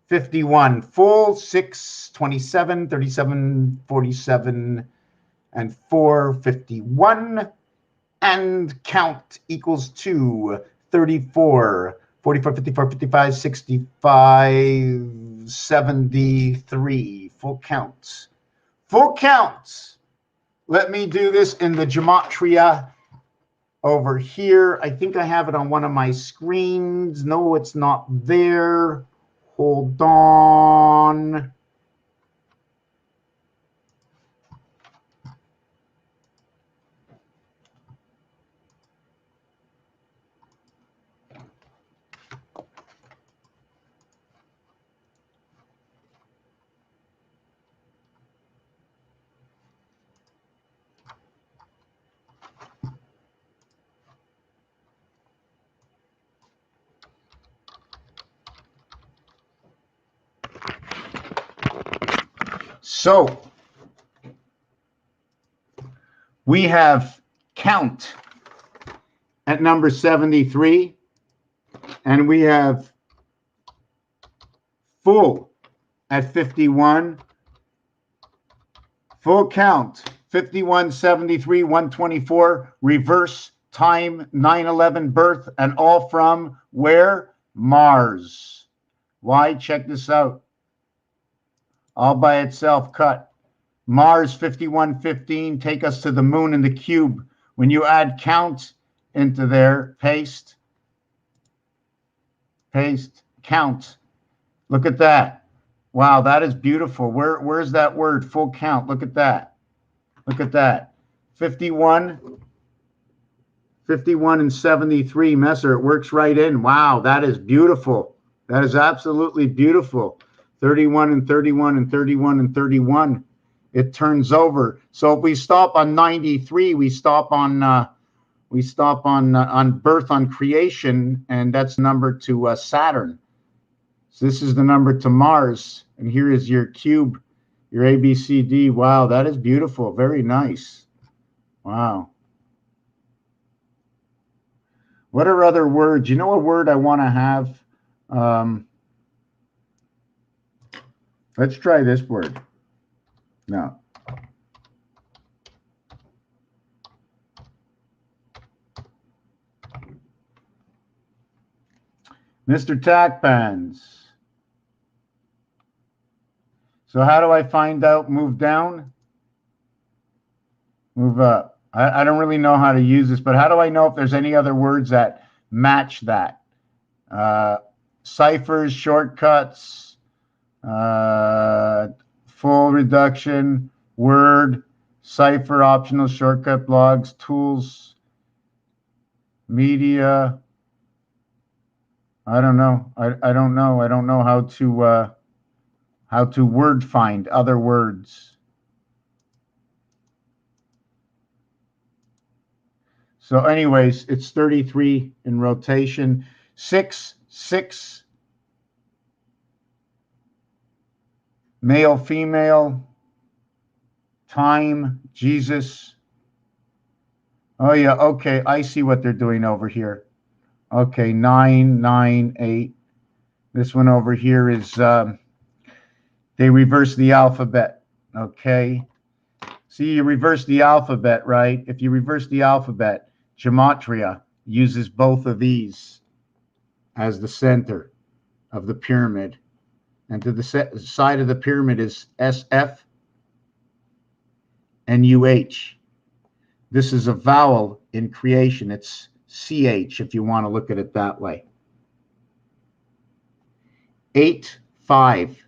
51 full, 6, 27, 37, 47, and 4, 51. And count equals 2, 34, 44, 54, 55, 65, 73. Full count. Full count. Let me do this in the gematria over here. I think I have it on one of my screens. No, it's not there. Hold on. So we have count at number 73, and we have full at 51. Full count, 51, 73, 124, reverse time, 9/11 birth, and all from where? Mars. Why? Check this out. All by itself cut. Mars 5115, take us to the moon and the cube. When you add count into there, paste, count. Look at that. Wow, that is beautiful. Where's that word? Full count. Look at that. Look at that. 51 and 73, Messer. It works right in. Wow, that is beautiful. That is absolutely beautiful. 31 and 31 and 31 and 31. It turns over. So if we stop on 93, we stop on birth, on creation, and that's number to Saturn. So this is the number to Mars, and here is your cube, your ABCD. Wow, that is beautiful. Very nice. Wow. What are other words? You know a word I want to have? Let's try this word. No. Mr. Tackpans. So how do I find out? Move down? Move up. I don't really know how to use this, but how do I know if there's any other words that match that? Ciphers, shortcuts, full reduction, word, cipher, optional shortcut, blogs, tools, media. I don't know. I don't know. I don't know how to word find other words. So anyways, it's 33 in rotation. 6, 6. Male, female. Time, Jesus. Oh, yeah. Okay. I see what they're doing over here. Okay. 9, 9, 8. This one over here is, they reverse the alphabet. Okay. See, you reverse the alphabet, right? If you reverse the alphabet, gematria uses both of these as the center of the pyramid. And to the side of the pyramid is SF and UH. This is a vowel in creation. It's CH if you want to look at it that way. 8, 5,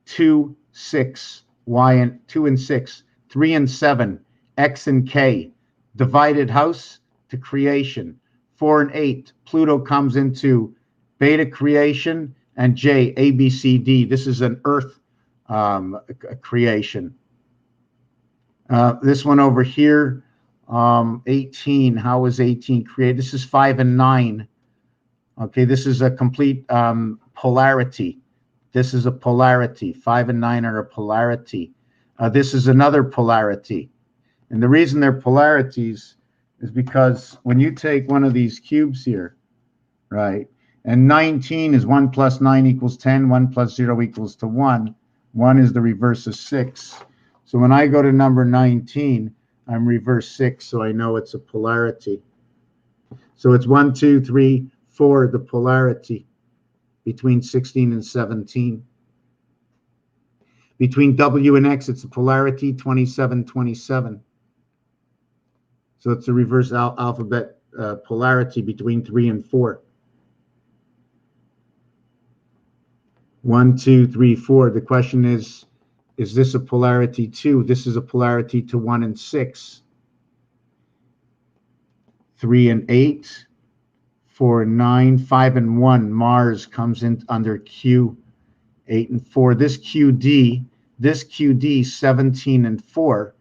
2, 6, Y and 2 and 6, 3 and 7, X and K, divided house to creation. 4 and 8, Pluto comes into beta creation, and J, A, B, C, D. This is an Earth creation. This one over here, 18. How is 18 created? This is 5 and 9. Okay, this is a complete polarity. This is a polarity. 5 and 9 are a polarity. This is another polarity. And the reason they're polarities is because when you take one of these cubes here, right, and 19 is 1 plus 9 equals 10, 1 plus 0 equals to 1. 1 is the reverse of 6. So when I go to number 19, I'm reverse 6, so I know it's a polarity. So it's 1, 2, 3, 4, the polarity between 16 and 17. Between W and X, it's a polarity, 27, 27. So it's a reverse alphabet polarity between 3 and 4. 1, 2, 3, 4. The question is this a polarity 2? This is a polarity to 1 and 6. 3 and 8. 4 and 9. 5 and 1. Mars comes in under Q. 8 and 4. This QD, 17 and 4,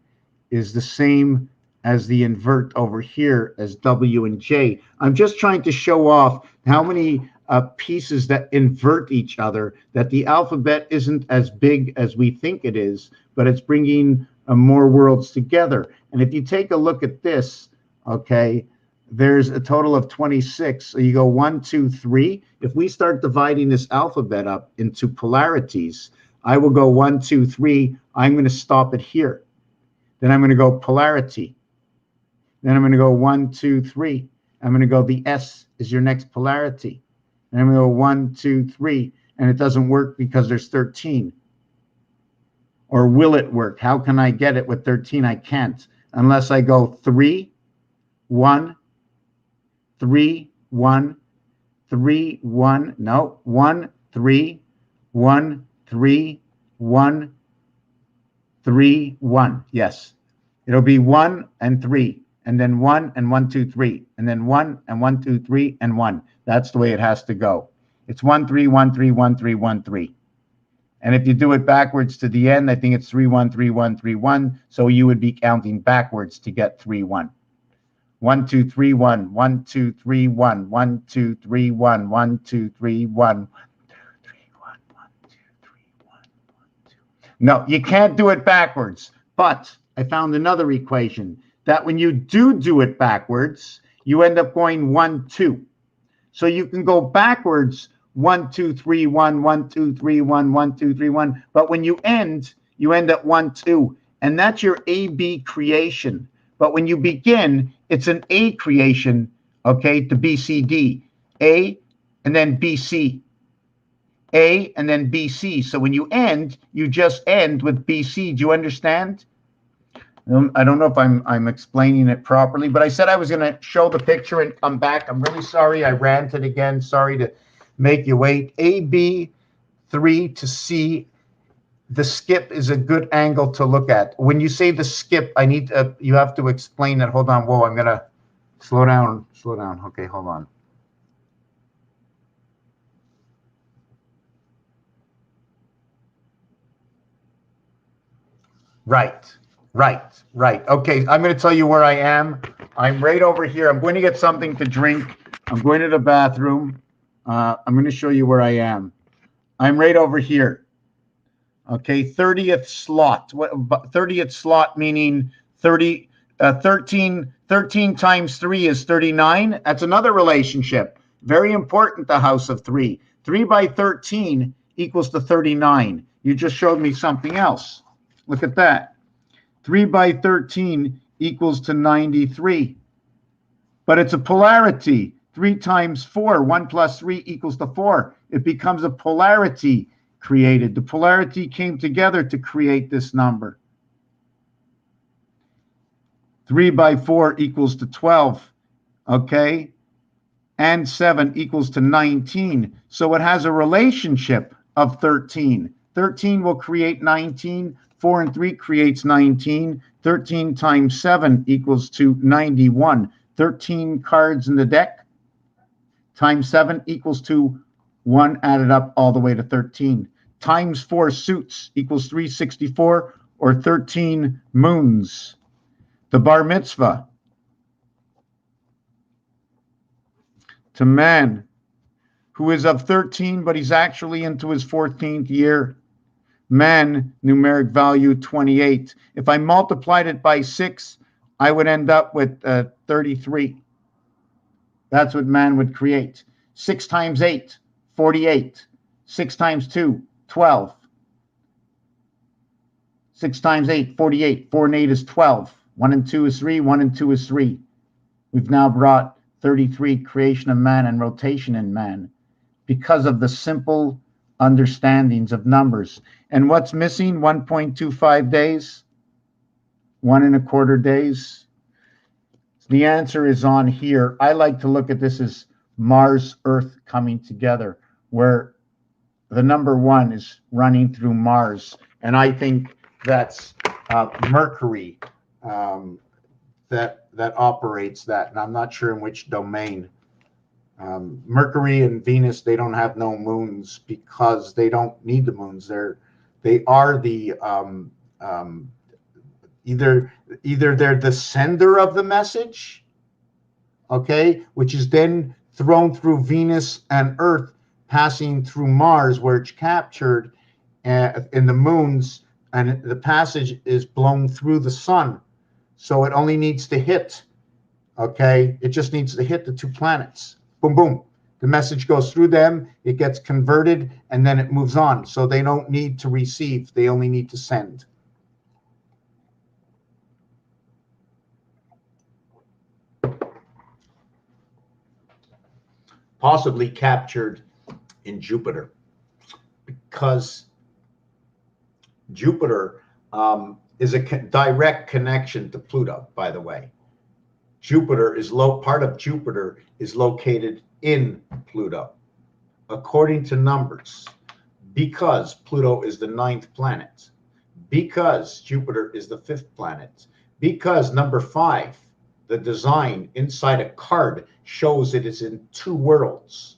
is the same as the invert over here as W and J. I'm just trying to show off how many pieces that invert each other, that the alphabet isn't as big as we think it is, but it's bringing more worlds together. And if you take a look at this, okay, there's a total of 26. So you go 1, 2, 3. If we start dividing this alphabet up into polarities, I will go 1, 2, 3. I'm going to stop it here. Then I'm going to go polarity. Then I'm going to go 1, 2, 3. I'm going to go the S is your next polarity. And I'm going to go 1, 2, 3. And it doesn't work because there's 13. Or will it work? How can I get it with 13? I can't unless I go 3, 1, 3, 1, 3, 1. No, 1, 3, 1, 3, 1, 3, 1. Yes. It'll be 1 and 3. And then 1 and 1, 2, 3. And then 1 and 1, 2, 3 and 1. That's the way it has to go. It's 1, 3, 1, 3, 1, 3, 1, 3. And if you do it backwards to the end, I think it's 3, 1, 3, 1, 3, 1. So you would be counting backwards to get 3, 1. 1, 2, 3, 1. 1, 2, 3, 1. 1, 2, 3, 1. 1, 2, 3, 1. 3, 1, 1, 2, 3, 1, 1, 2. No, you can't do it backwards. But I found another equation that when you do it backwards, you end up going 1, 2. So you can go backwards 1, 2, 3, 1, 1, 2, 3, 1, 1, 2, 3, 1. But when you end at 1, 2. And that's your AB creation. But when you begin, it's an A creation, okay, to BCD. A and then BC. A and then BC. So when you end, you just end with BC. Do you understand? I don't know if I'm explaining it properly, but I said I was going to show the picture and come back. I'm really sorry I ranted again. Sorry to make you wait. AB 3 to C. The skip is a good angle to look at. When you say the skip, I need you have to explain it. Hold on. Whoa, I'm going to slow down. Slow down. Okay, hold on. Right. Okay, I'm going to tell you where I am. I'm right over here. I'm going to get something to drink. I'm going to the bathroom. I'm going to show you where I am. I'm right over here. Okay, 30th slot. What 30th slot meaning 30 13 times 3 is 39. That's another relationship. Very important, the house of 3. 3 by 13 equals to 39. You just showed me something else. Look at that. 3 by 13 equals to 93. But it's a polarity. 3 times 4, 1 plus 3 equals to 4. It becomes a polarity created. The polarity came together to create this number. 3 by 4 equals to 12, okay? And 7 equals to 19. So it has a relationship of 13. 13 will create 19. 4 and 3 creates 19. 13 times 7 equals to 91. 13 cards in the deck times 7 equals to 1 added up all the way to 13. Times 4 suits equals 364, or 13 moons. The bar mitzvah to man who is of 13, but he's actually into his 14th year. Man, numeric value 28. If I multiplied it by 6, I would end up with 33. That's what man would create. 6 times 8, 48. 6 times 2, 12. 6 times 8, 48. 4 and 8 is 12. 1 and 2 is 3. 1 and 2 is 3. We've now brought 33, creation of man and rotation in man, because of the simple understandings of numbers. And what's missing? 1.25 days? 1.25 days? The answer is on here. I like to look at this as Mars, Earth coming together, where the number 1 is running through Mars. And I think that's Mercury that operates that. And I'm not sure in which domain. Mercury and Venus, they don't have no moons because they don't need the moons. They are the either they're the sender of the message, okay, which is then thrown through Venus and Earth, passing through Mars, where it's captured in the moons, and the passage is blown through the sun. So it only needs to hit, okay? It just needs to hit the 2 planets. Boom, boom. The message goes through them, it gets converted, and then it moves on. So they don't need to receive, they only need to send. Possibly captured in Jupiter, because Jupiter is a direct connection to Pluto, by the way. Jupiter is part of Jupiter is located in Pluto, according to numbers, because Pluto is the 9th planet, because Jupiter is the 5th planet, because number 5, the design inside a card shows it is in 2 worlds.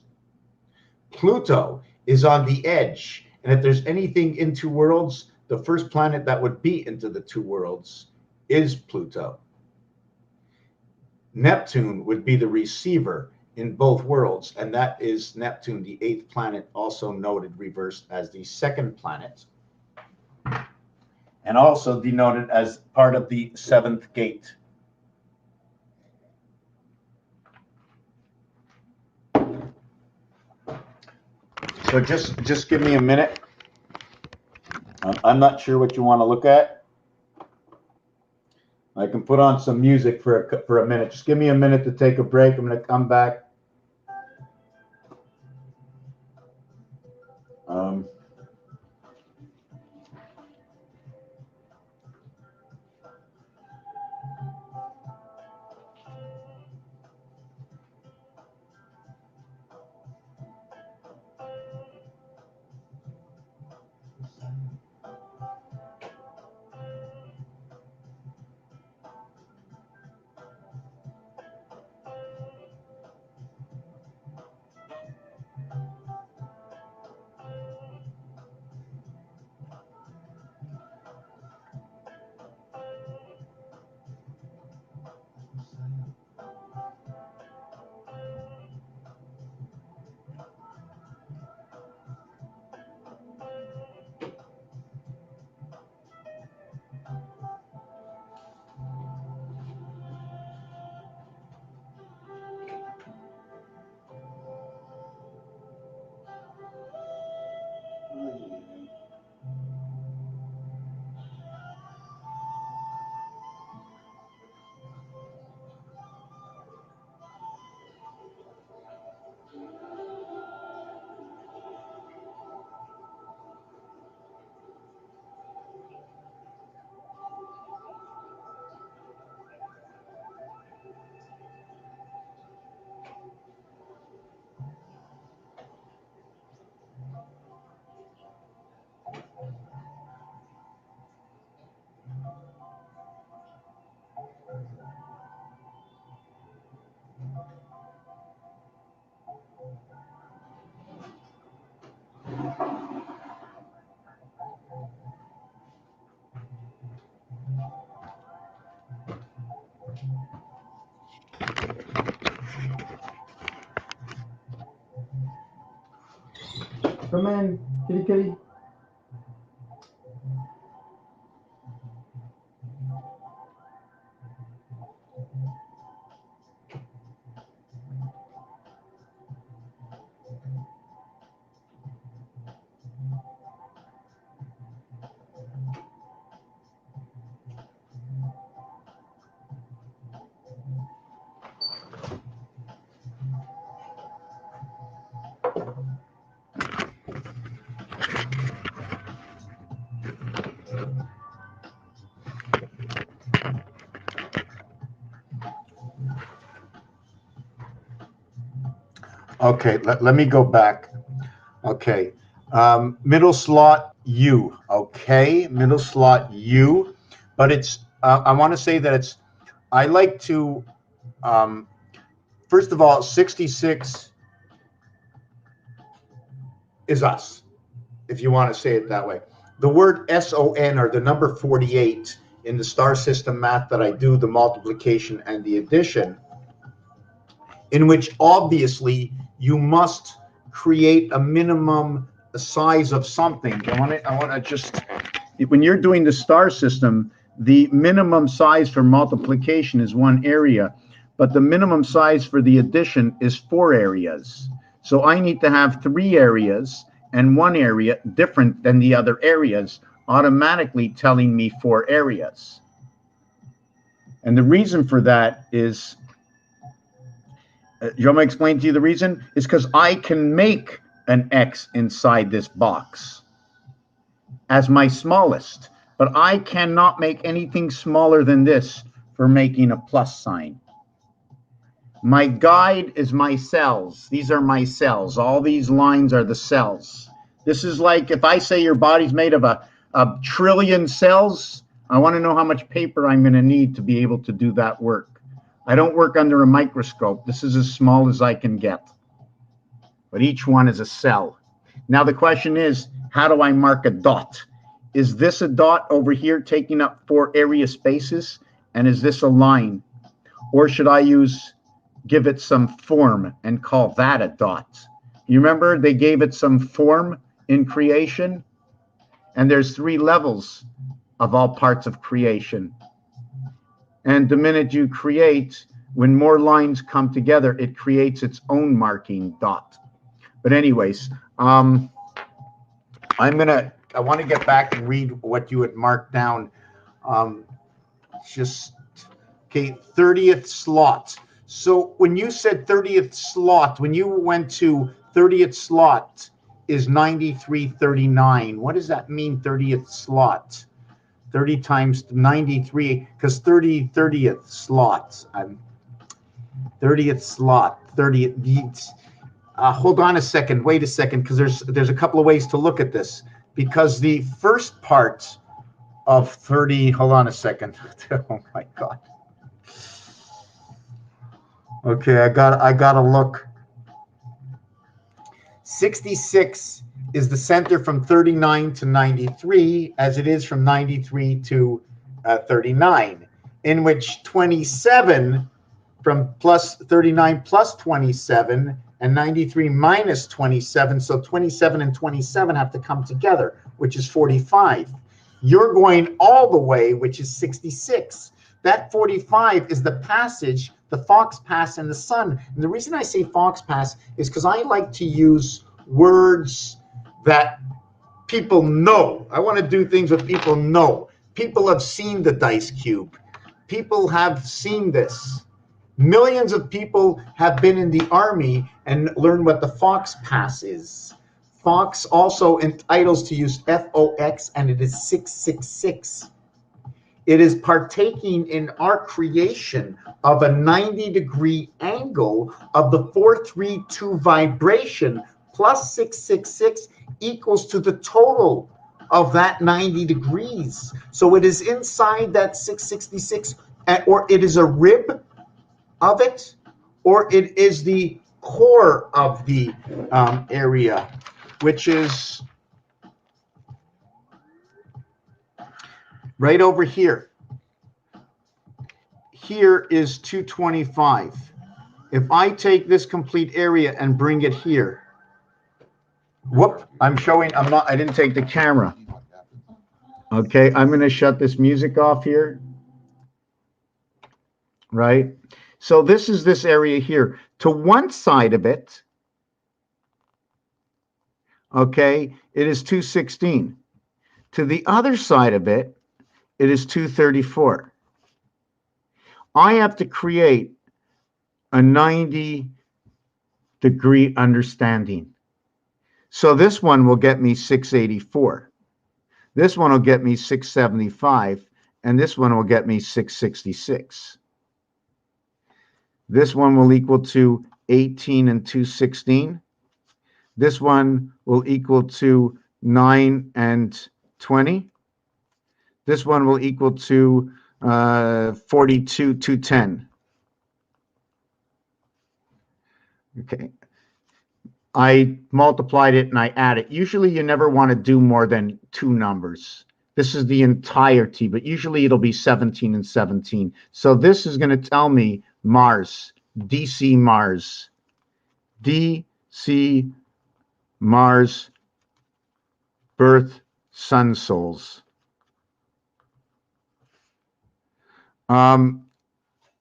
Pluto is on the edge, and if there's anything in 2 worlds, the first planet that would be into the 2 worlds is Pluto. Neptune would be the receiver in both worlds, and that is Neptune, the 8th planet, also noted reversed as the 2nd planet, and also denoted as part of the 7th gate. So just give me a minute. I'm not sure what you want to look at. I can put on some music for a minute. Just give me a minute to take a break. I'm going to come back. Come in, kitty kitty. Okay, let me go back. Okay, middle slot U. Okay, middle slot U, but it's. I want to say that it's. I like to. First of all, 66 is us, if you want to say it that way. The word SON, or the number 48 in the star system math that I do, the multiplication and the addition, in which obviously you must create a minimum size of something. I want to just, when you're doing the star system, the minimum size for multiplication is 1 area, but the minimum size for the addition is 4 areas. So I need to have 3 areas and 1 area different than the other areas, automatically telling me 4 areas. And the reason for that is, you want me to explain to you the reason? Is because I can make an X inside this box as my smallest, but I cannot make anything smaller than this for making a plus sign. My guide is my cells. These are my cells. All these lines are the cells. This is like if I say your body's made of a trillion cells, I want to know how much paper I'm going to need to be able to do that work. I don't work under a microscope. This is as small as I can get. But each one is a cell. Now the question is, how do I mark a dot? Is this a dot over here taking up 4 area spaces? And is this a line? Or should I give it some form and call that a dot? You remember they gave it some form in creation? And there's 3 levels of all parts of creation. And the minute you create, when more lines come together, it creates its own marking dot. But anyways, I want to get back and read what you had marked down. Okay, 30th slot. So when you said 30th slot, when you went to 30th slot is 9339. What does that mean, 30th slot? 30 times 93, because 30th slot. 30th slot, 30th. Hold on a second. Wait a second, because there's a couple of ways to look at this. Because the first part of 30, hold on a second. Oh my God. Okay, I gotta look. 66 is the center from 39 to 93, as it is from 93 to 39, in which 27 from plus 39 plus 27 and 93 minus 27, so 27 and 27 have to come together, which is 45. You're going all the way, which is 66. That 45 is the passage, the Fox Pass and the Sun. And the reason I say Fox Pass is because I like to use words that people know. I want to do things that people know. People have seen the dice cube. People have seen this. Millions of people have been in the army and learned what the Fox Pass is. Fox also entitles to use FOX, and it is 666. It is partaking in our creation of a 90-degree angle of the 432 vibration plus 666 equals to the total of that 90 degrees. So it is inside that 666, or it is a rib of it, or it is the core of the area, which is right over here. Here is 225. If I take this complete area and bring it here, Whoop, I'm showing, I didn't take the camera. Okay, I'm going to shut this music off here. Right? So this is this area here. To one side of it, okay, it is 216. To the other side of it, it is 234. I have to create a 90-degree understanding. So this one will get me 684. This one will get me 675. And this one will get me 666. This one will equal to 18 and 216. This one will equal to 9 and 20. This one will equal to 42, 210. Okay. I multiplied it and I added. Usually you never want to do more than two numbers. This is the entirety, but usually it'll be 17 and 17. So this is going to tell me Mars, DC Mars, DC Mars, birth sun souls.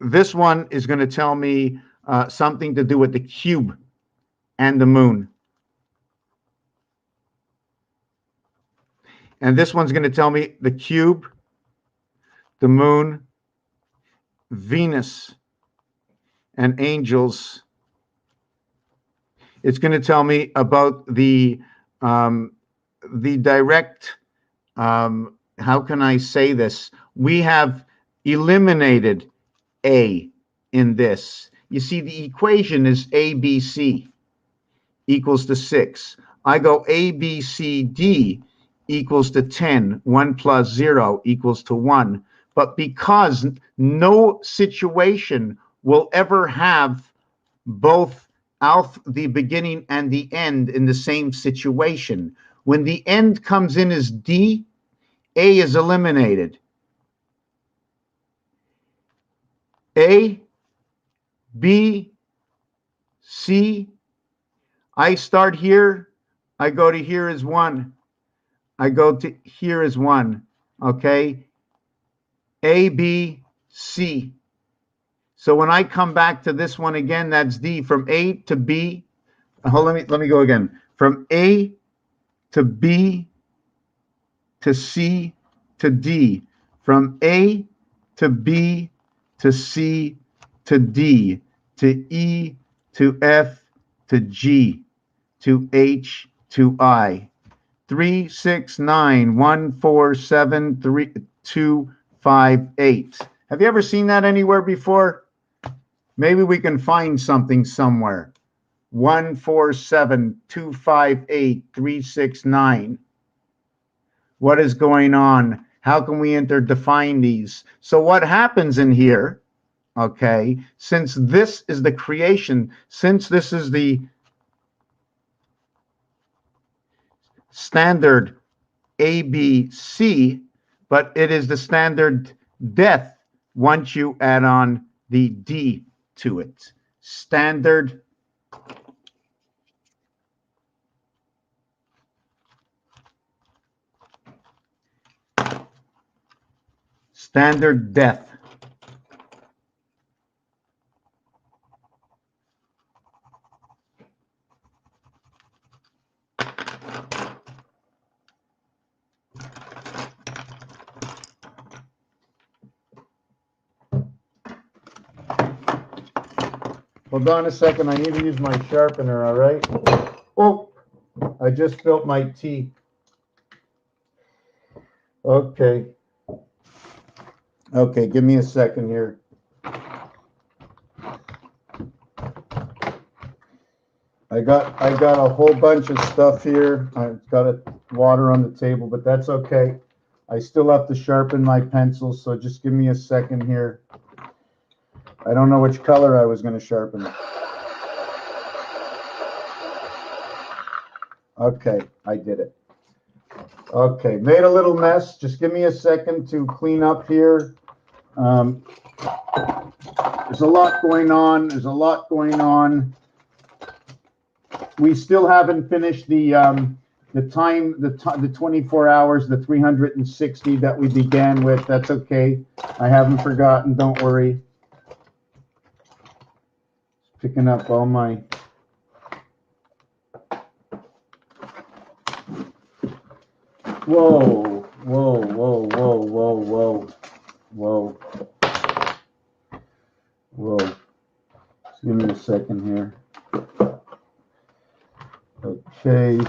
This one is going to tell me something to do with the cube and the moon. And this one's going to tell me the cube, the moon, Venus, and angels. It's going to tell me about the direct, how can I say this? We have eliminated A in this. You see, the equation is ABC equals to 6. I go ABCD equals to 10. 1 plus 0 equals to 1. But because no situation will ever have both the beginning and the end in the same situation, when the end comes in as D, A is eliminated. A, B, C, I start here, I go to here as 1. I go to here as 1, okay? A, B, C. So when I come back to this one again, that's D. From A to B, let me go again. From A to B to C to D. From A to B to C to D to E to F to G to H to I. 3, 6, 9, 1, 4, 7, 3, 2, 5, 8. Have you ever seen that anywhere before? Maybe we can find something somewhere. 1, 4, 7, 2, 5, 8, 3, 6, 9. What is going on? How can we interdefine these? So what happens in here, okay, since this is the creation, since this is the standard ABC, but it is the standard death once you add on the D to it. Standard death. Hold on a second. I need to use my sharpener, all right? Oh, I just spilled my tea. Okay. Okay, give me a second here. I got a whole bunch of stuff here. I've got water on the table, but that's okay. I still have to sharpen my pencils, so just give me a second here. I don't know which color I was going to sharpen. Okay, I did it. Okay, made a little mess. Just give me a second to clean up here. There's a lot going on. we still haven't finished the 24 hours, the 360 that we began with. That's okay. I haven't forgotten. Don't worry. Picking up all my. Whoa, whoa, whoa, whoa, whoa, whoa, whoa, whoa. Just give me a second here. Okay.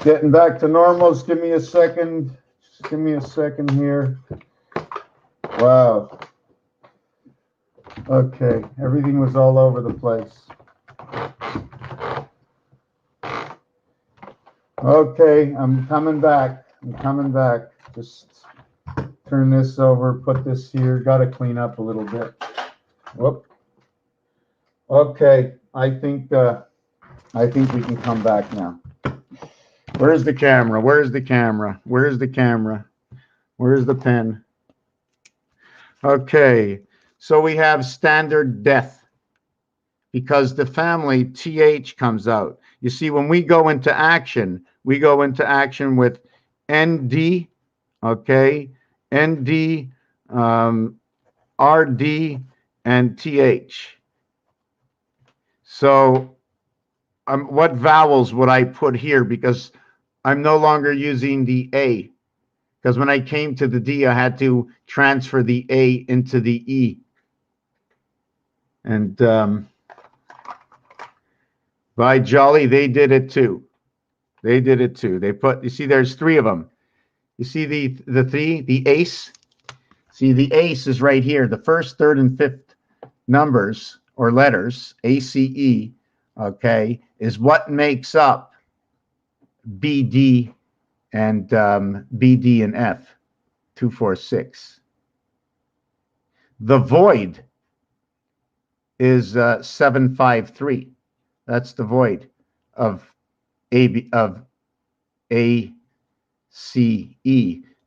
Getting back to normal. Just give me a second. Just give me a second here. Wow. Okay. Everything was all over the place. Okay. I'm coming back. I'm coming back. Just turn this over. Put this here. Got to clean up a little bit. Whoop. Okay. I think we can come back now. Where's the camera? Where's the camera? Where's the camera? Where's the pen? Okay, so we have standard death because the family TH comes out. You see, when we go into action with ND, okay, ND, RD, and TH. So what vowels would I put here? Because I'm no longer using the A, because when I came to the D, I had to transfer the A into the E. And by jolly, they did it too. They did it too. They put, you see, there's three of them. You see the ace? See, the ace is right here. The first, third, and fifth numbers or letters, ACE, okay, is what makes up BD and BD and F, 2, 4, 6. The void is 753. That's the void of ACE. And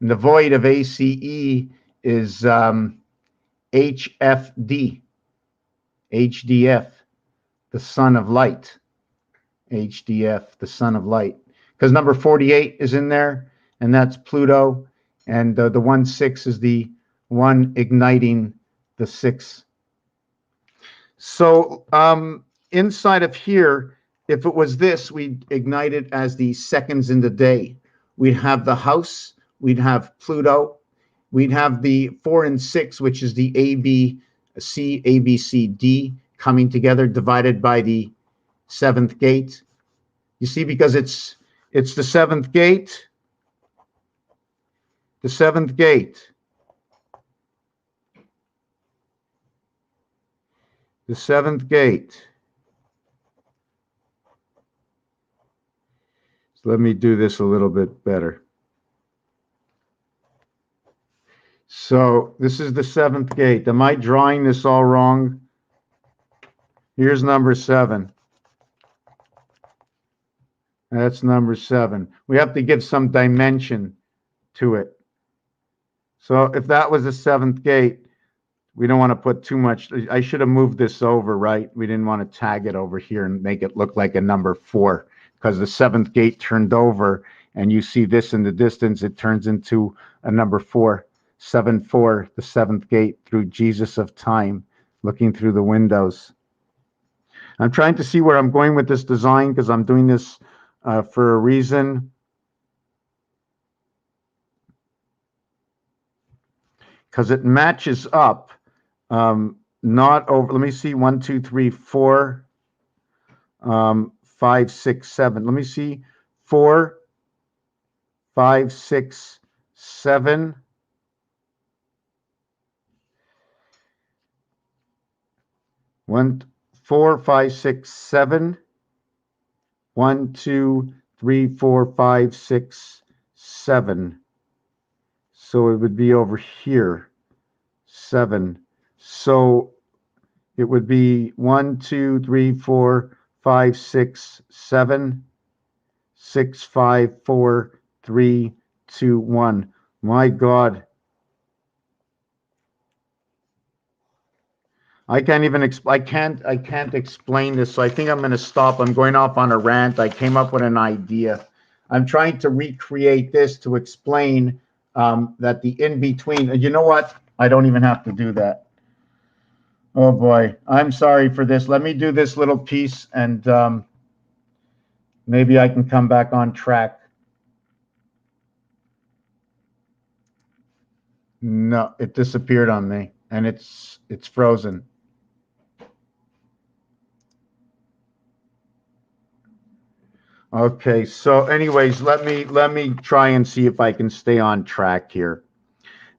the void of ACE is HFD, HDF, the son of light. HDF, the son of light. Because number 48 is in there, and that's Pluto. And the 1-6 is the one igniting the 6. So inside of here, if it was this, we'd ignite it as the seconds in the day. We'd have the house, we'd have Pluto, we'd have the 4 and 6, which is the ABCD coming together, divided by the 7th gate. You see, because it's the 7th gate. The 7th gate. The 7th gate. So let me do this a little bit better. So this is the 7th gate. Am I drawing this all wrong? Here's number 7. That's number 7. We have to give some dimension to it. So if that was the 7th gate, we don't want to put too much. I should have moved this over, right? We didn't want to tag it over here and make it look like a number 4, because the 7th gate turned over, and you see this in the distance, it turns into a number 4. 7-4, the 7th gate, through Jesus of time, looking through the windows. I'm trying to see where I'm going with this design, because I'm doing this for a reason. Because it matches up, not over, let me see, 1, 2, 3, 4, 5, 6, 7. Let me see, 4, 5, 6, 7. 1, 4, 5, 6, 7. 1, 2, 3, 4, 5, 6, 7. So it would be over here, 7. So it would be 1, 2, 3, 4, 5, 6, 7, 6, 5, 4, 3, 2, 1. My God. I can't even I can't explain this. So I think I'm going to stop. I'm going off on a rant. I came up with an idea. I'm trying to recreate this to explain that the in between. You know what? I don't even have to do that. Oh boy, I'm sorry for this. Let me do this little piece, and maybe I can come back on track. No, it disappeared on me, and it's frozen. Okay, so anyways, let me try and see if I can stay on track here.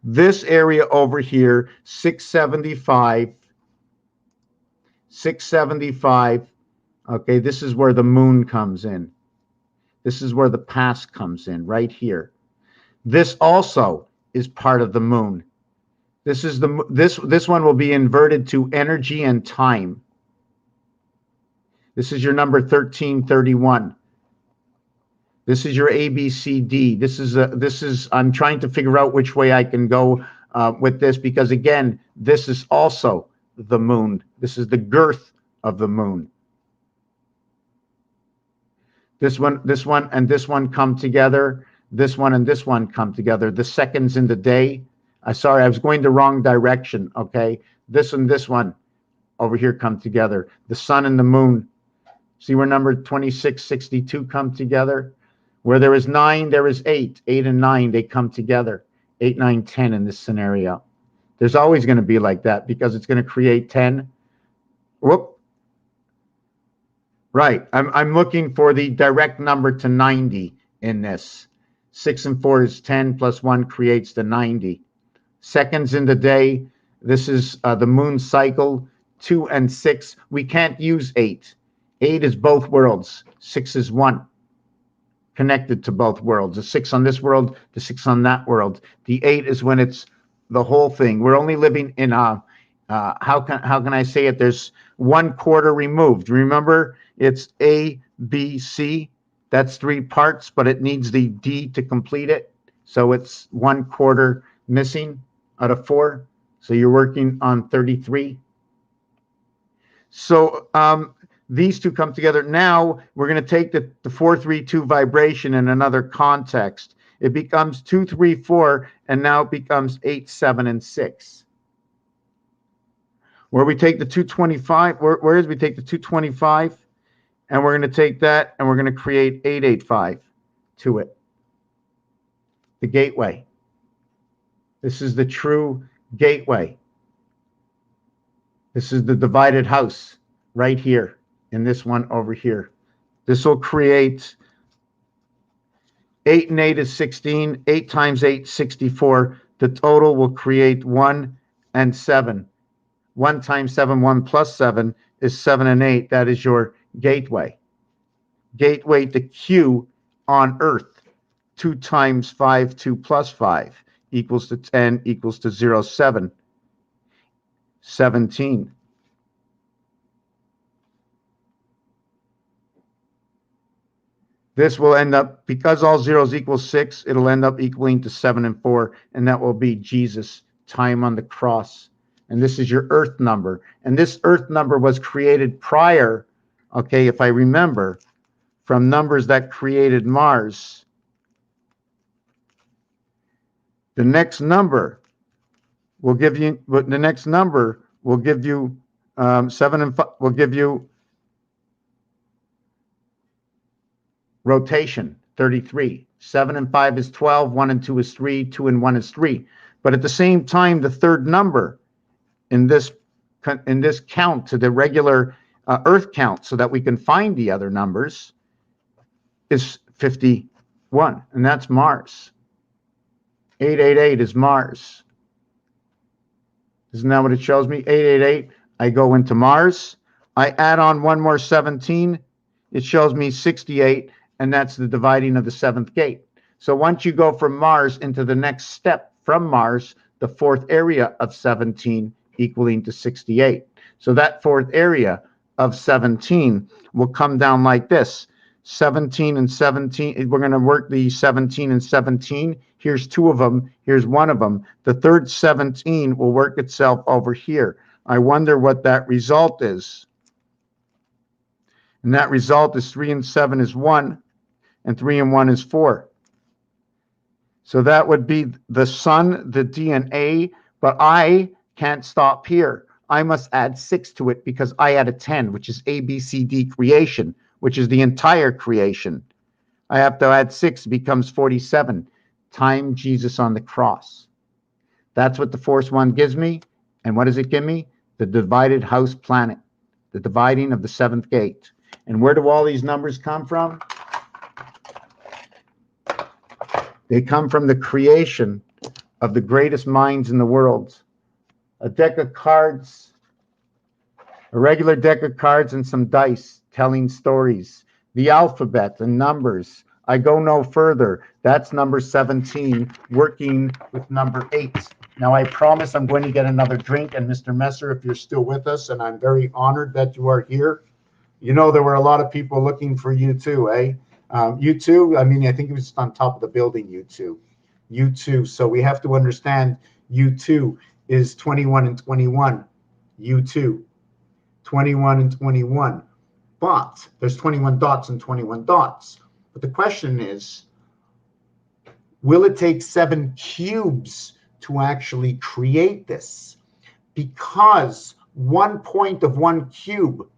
This area over here, 675, 675. Okay, this is where the moon comes in. This is where the past comes in, right here. This also is part of the moon. This is this one will be inverted to energy and time. This is your number 1331. This is your ABCD. This is I'm trying to figure out which way I can go with this, because again, this is also the moon. This is the girth of the moon. This one, and this one come together. This one and this one come together. The seconds in the day. Sorry, I was going the wrong direction. Okay, this and this one over here come together. The sun and the moon. See where number 2662 come together? Where there is 9, there is 8. 8 and 9, they come together. 8, 9, 10 in this scenario. There's always going to be like that, because it's going to create 10. Whoop. Right. I'm looking for the direct number to 90 in this. 6 and 4 is 10, plus 1 creates the 90. Seconds in the day. This is the moon cycle. 2 and 6. We can't use 8. 8 is both worlds. 6 is 1. Connected to both worlds. The 6 on this world, the 6 on that world. The 8 is when it's the whole thing. We're only living in how can I say it? There's 1/4 removed. Remember, it's A, B, C. That's 3 parts, but it needs the D to complete it. So it's 1/4 missing out of 4. So you're working on 33. So these two come together. Now we're going to take the 432 vibration in another context. It becomes 2, 3, 4, and now it becomes 8, 7, and 6. Where we take the 225, where is we take the 225, and we're going to take that, and we're going to create 885 to it. The gateway. This is the true gateway. This is the divided house right here. In this one over here. This will create 8 and 8 is 16. 8 times 8, 64. The total will create 1 and 7. 1 times 7, 1 plus 7 is 7 and 8. That is your gateway. Gateway to Q on Earth. 2 times 5, 2 plus 5 equals to 10 equals to 0, 7. 17. This will end up, because all zeros equal 6, it'll end up equaling to 7 and 4, and that will be Jesus' time on the cross. And this is your Earth number. And this Earth number was created prior, okay, if I remember, from numbers that created Mars. The next number will give you, 7 and 5, will give you rotation, 33. 7 and 5 is 12, 1 and 2 is 3, 2 and 1 is 3. But at the same time, the third number in this count to the regular Earth count, so that we can find the other numbers, is 51, and that's Mars. 888 is Mars. Isn't that what it shows me? 888, I go into Mars. I add on one more 17. It shows me 68, and that's the dividing of the 7th gate. So once you go from Mars into the next step from Mars, the 4th area of 17 equaling to 68. So that 4th area of 17 will come down like this. 17 and 17, we're going to work the 17 and 17. Here's 2 of them. Here's 1 of them. The third 17 will work itself over here. I wonder what that result is. And that result is 3 and 7 is 1, and 3 and 1 is 4. So that would be the sun, the DNA, but I can't stop here. I must add 6 to it because I added 10, which is ABCD creation, which is the entire creation. I have to add 6, it becomes 47, time Jesus on the cross. That's what the force 1 gives me. And what does it give me? The divided house planet, the dividing of the 7th gate. And where do all these numbers come from? They come from the creation of the greatest minds in the world. A deck of cards, a regular deck of cards and some dice telling stories. The alphabet and numbers. I go no further. That's number 17 working with number 8. Now I promise I'm going to get another drink. And Mr. Messer, if you're still with us, and I'm very honored that you are here. You know, there were a lot of people looking for you too, eh? You too. I mean, I think it was on top of the building, you too. You too. So we have to understand you too is 21 and 21. You too. 21 and 21. But there's 21 dots and 21 dots. But the question is, will it take 7 cubes to actually create this? Because 1 point of 1 cube,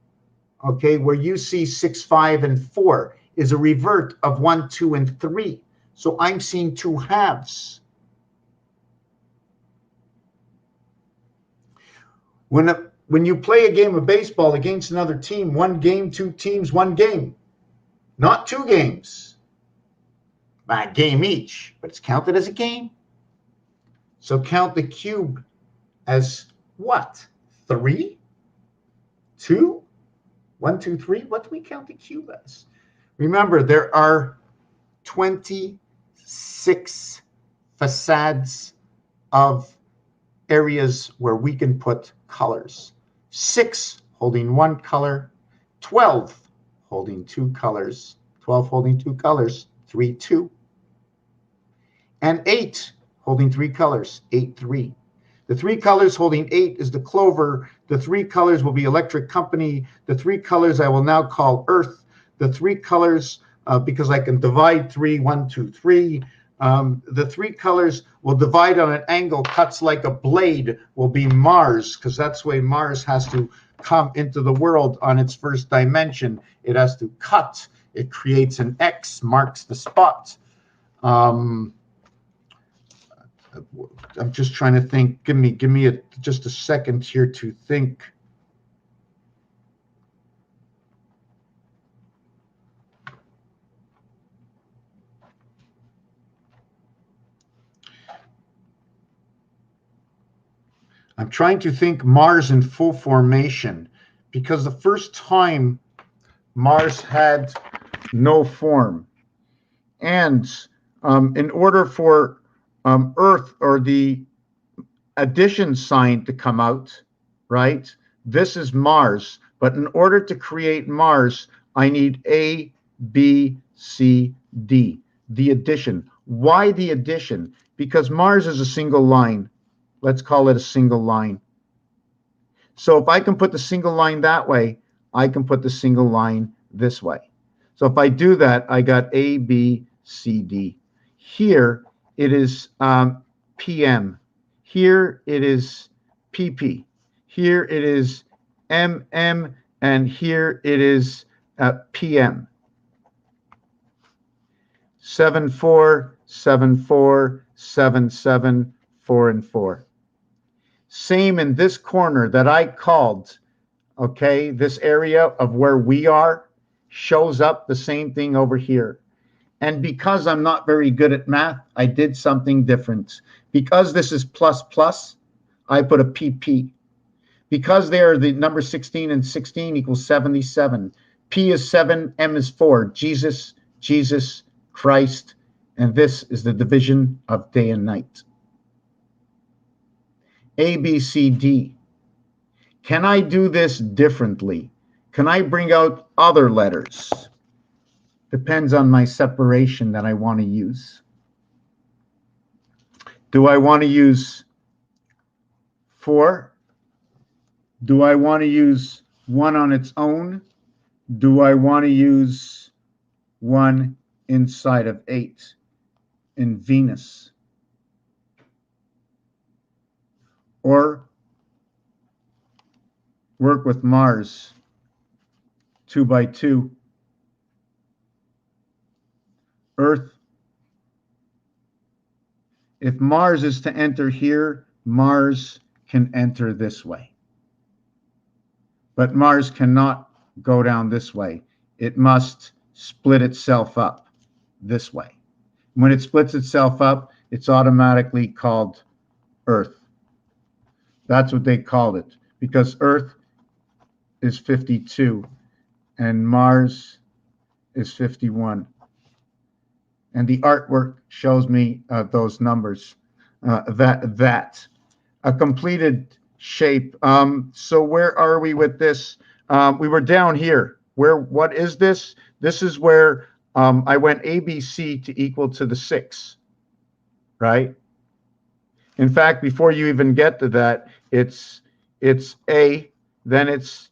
okay, where you see 6, 5, and 4, is a revert of 1, 2, and 3. So I'm seeing 2 halves. When you play a game of baseball against another team, 1 game, 2 teams, 1 game. Not 2 games. A game each, but it's counted as a game. So count the cube as what? 3? 2? 1, 2, 3? What do we count the cube as? Remember, there are 26 facades of areas where we can put colors. 6 holding 1 color, 12 holding 2 colors, 12 holding 2 colors, 3, 2. And 8 holding 3 colors, 8, 3. The 3 colors holding 8 is the clover. The 3 colors will be electric company. The 3 colors I will now call earth. The 3 colors, because I can divide 3, 1, 2, 3. The 3 colors will divide on an angle, cuts like a blade, will be Mars, because that's the way Mars has to come into the world on its first dimension. It has to cut. It creates an X, marks the spot. I'm just trying to think. Give me just a second here to think. I'm trying to think Mars in full formation, because the first time Mars had no form. And in order for Earth or the addition sign to come out, right? This is Mars. But in order to create Mars, I need A, B, C, D, the addition. Why the addition? Because Mars is a single line. Let's call it a single line. So if I can put the single line that way, I can put the single line this way. So if I do that, I got A, B, C, D. Here it is PM. Here it is PP. Here it is MM. And here it is PM. 7, 4, 7, 4, 7, 7, 4, and 4. Same in this corner that I called, okay, this area of where we are shows up the same thing over here. And because I'm not very good at math, I did something different. Because this is plus plus, I put a PP. Because there the number 16 and 16 equals 77. P is 7, M is 4. Jesus, Jesus, Christ, and this is the division of day and night. A, B, C, D. Can I do this differently? Can I bring out other letters? Depends on my separation that I want to use. Do I want to use 4 Do I want to use 1 on its own? Do I want to use 1 inside of 8 in Venus? Or work with Mars 2 by 2, Earth. If Mars is to enter here, Mars can enter this way. But Mars cannot go down this way. It must split itself up this way. When it splits itself up, it's automatically called Earth. That's what they called it, because Earth is 52 and Mars is 51. And the artwork shows me those numbers, that a completed shape. So where are we with this? We were down here. What is this? This is where I went ABC to equal to the 6, right? In fact, before you even get to that, it's A, then it's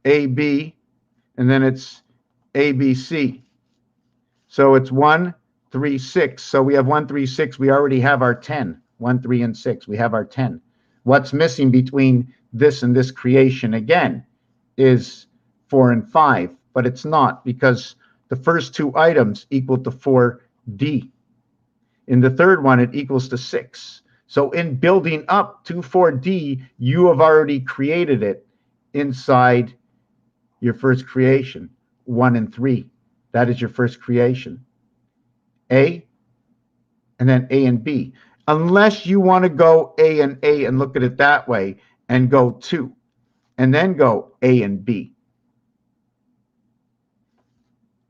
AB, and then it's ABC. So it's 1, 3, 6. So we have 1, 3, 6. We already have our 10. 1, 3, and 6. We have our 10. What's missing between this and this creation again is 4 and 5, but it's not, because the first 2 items equal to 4D. In the third one, it equals to 6. So in building up to 4D, you have already created it inside your first creation, 1 and 3. That is your first creation. A, and then A and B. Unless you want to go A and look at it that way and go 2, and then go A and B.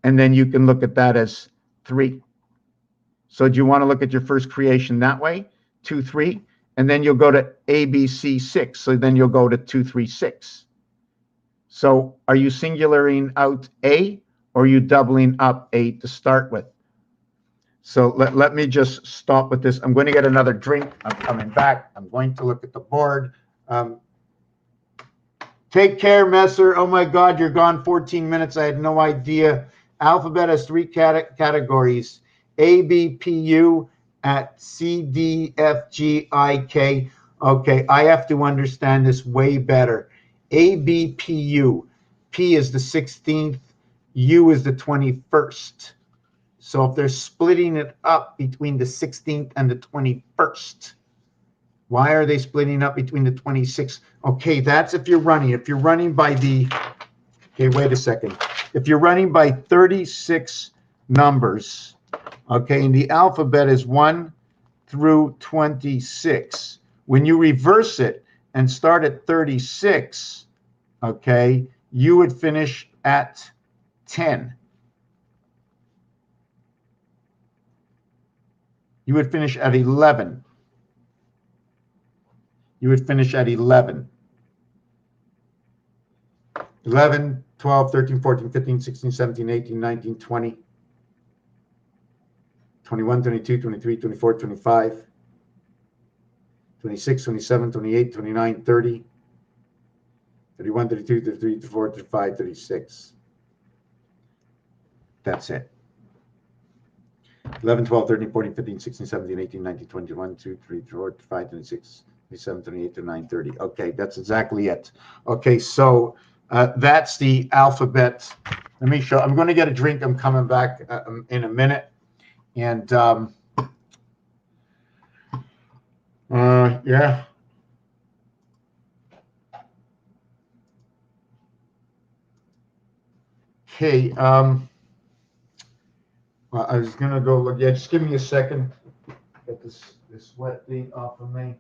And then you can look at that as 3. So do you want to look at your first creation that way? 2, 3, and then you'll go to A, B, C, 6. So then you'll go to 2, 3, 6. So are you singularing out A, or are you doubling up A to start with? So let me just stop with this. I'm going to get another drink. I'm coming back. I'm going to look at the board. Take care, Messer. Oh my God, you're gone 14 minutes. I had no idea. Alphabet has 3 categories: A, B, P, U, at C, D, F, G, I, K. Okay, I have to understand this way better. A, B, P, U. P is the 16th. U is the 21st. So if they're splitting it up between the 16th and the 21st, why are they splitting up between the 26th? Okay, that's if you're running. If you're running by the, okay, wait a second. If you're running by 36 numbers, okay, and the alphabet is 1 through 26. When you reverse it and start at 36, okay, you would finish at 10. You would finish at 11. You would finish at 11. 11, 12, 13, 14, 15, 16, 17, 18, 19, 20, 21, 22, 23, 24, 25, 26, 27, 28, 29, 30, 31, 32, 33, 34, 35, 36. That's it. 11, 12, 13, 14, 15, 16, 17, 18, 19, 20, 21, 22, 23, 24, 25, 26, 27, 28, 29, 30. Okay, that's exactly it. Okay, so that's the alphabet. Let me show. I'm going to get a drink. I'm coming back in a minute. And yeah. Okay. Well, I was gonna go look. Yeah, just give me a second. Get this wet thing off of me.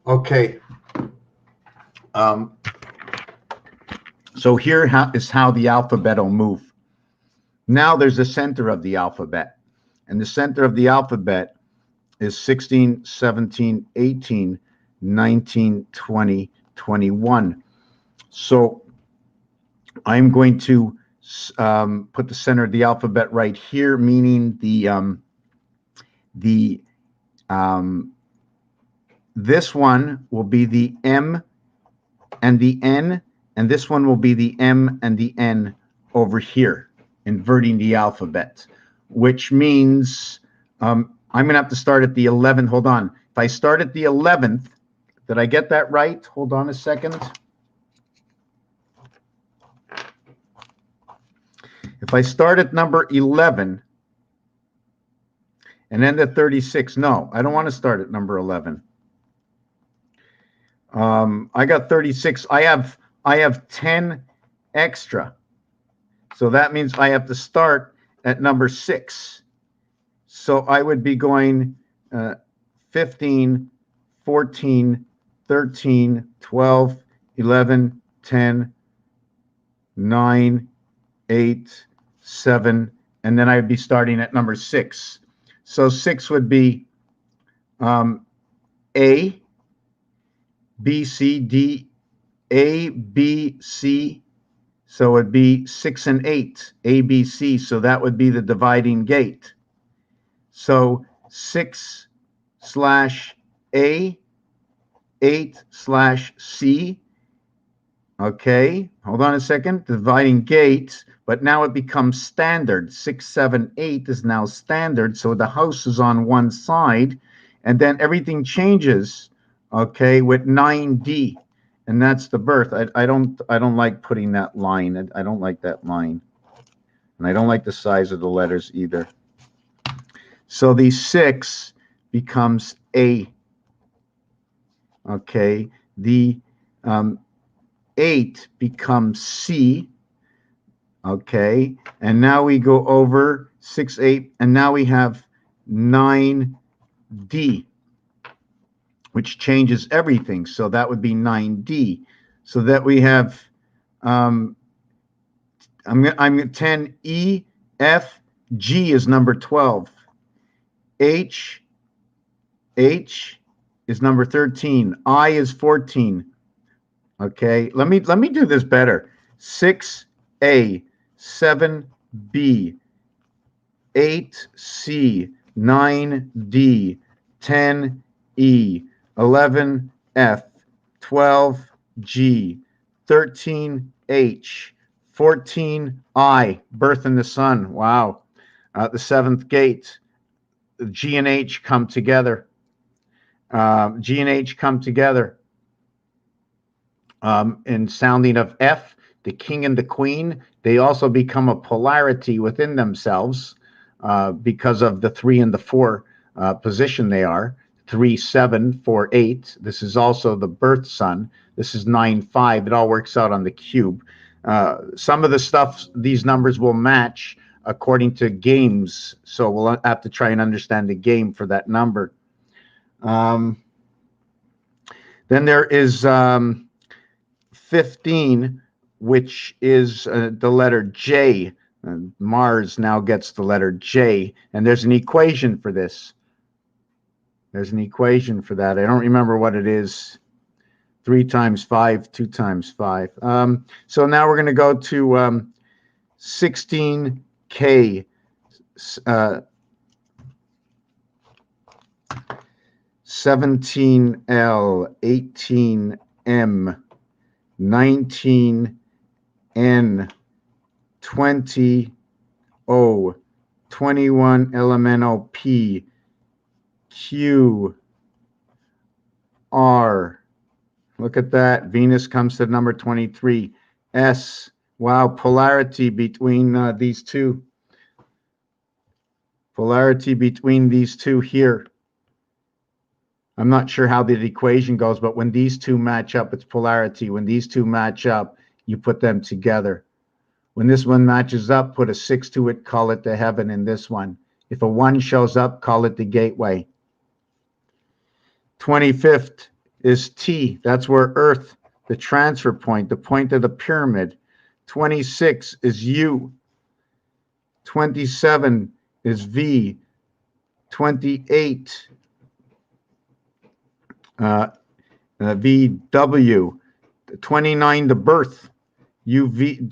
Okay. So here is how the alphabet will move. Now there's the center of the alphabet. And the center of the alphabet is 16, 17, 18, 19, 20, 21. So I'm going to put the center of the alphabet right here, meaning this one will be the M and the N, and this one will be the M and the N over here, inverting the alphabet, which means I'm going to have to start at the 11th. Hold on. If I start at the 11th, did I get that right? Hold on a second. If I start at number 11 and end at 36, no, I don't want to start at number 11. I got 36. I have 10 extra. So that means I have to start at number 6. So I would be going 15, 14, 13, 12, 11, 10, 9, 8, 7, and then I'd be starting at number 6. So 6 would be A, B, C, D, A, B, C. So it'd be 6 and 8, A, B, C. So that would be the dividing gate. So 6/A, 8/C. Okay, hold on a second. Dividing gate, but now it becomes standard. 6, 7, 8 is now standard. So the house is on one side, and then everything changes. Okay, with 9D, and that's the birth. I don't like putting that line. I don't like that line, and I don't like the size of the letters either. So the 6 becomes A. Okay, the 8 becomes C. Okay, and now we go over 6, 8, and now we have 9D, which changes everything. So that would be 9D. So that we have I'm 10, E, F, G is number 12. H is number 13. I is 14. Okay, let me do this better. 6A, 7B, 8C, 9D, 10E, 11F, 12G, 13H, 14I, birth in the sun. Wow. The seventh gate. G and H come together. G and H come together. In sounding of F, the king and the queen, they also become a polarity within themselves because of the 3 and the 4 position they are. 3, 7, 4, 8. This is also the birth sun. This is 9, 5. It all works out on the cube. Some of the stuff, these numbers will match according to games. So we'll have to try and understand the game for that number. Then there is 15, which is the letter J. Mars now gets the letter J, and there's an equation for this. There's an equation for that. I don't remember what it is. 3 times 5, 2 times 5. So now we're going to go to 16K. 17L, 18M, 19N, 20O, 21 elemental P, Q, R. Look at that. Venus comes to number 23. S. Wow, polarity between these two. Polarity between these two here. I'm not sure how the equation goes, but when these two match up, it's polarity. When these two match up, you put them together. When this one matches up, put a 6 to it, call it the heaven in this one. If a 1 shows up, call it the gateway. 25th is T. That's where Earth, the transfer point, the point of the pyramid. 26 is U. 27 is V. 28 VW. 29 the birth. UV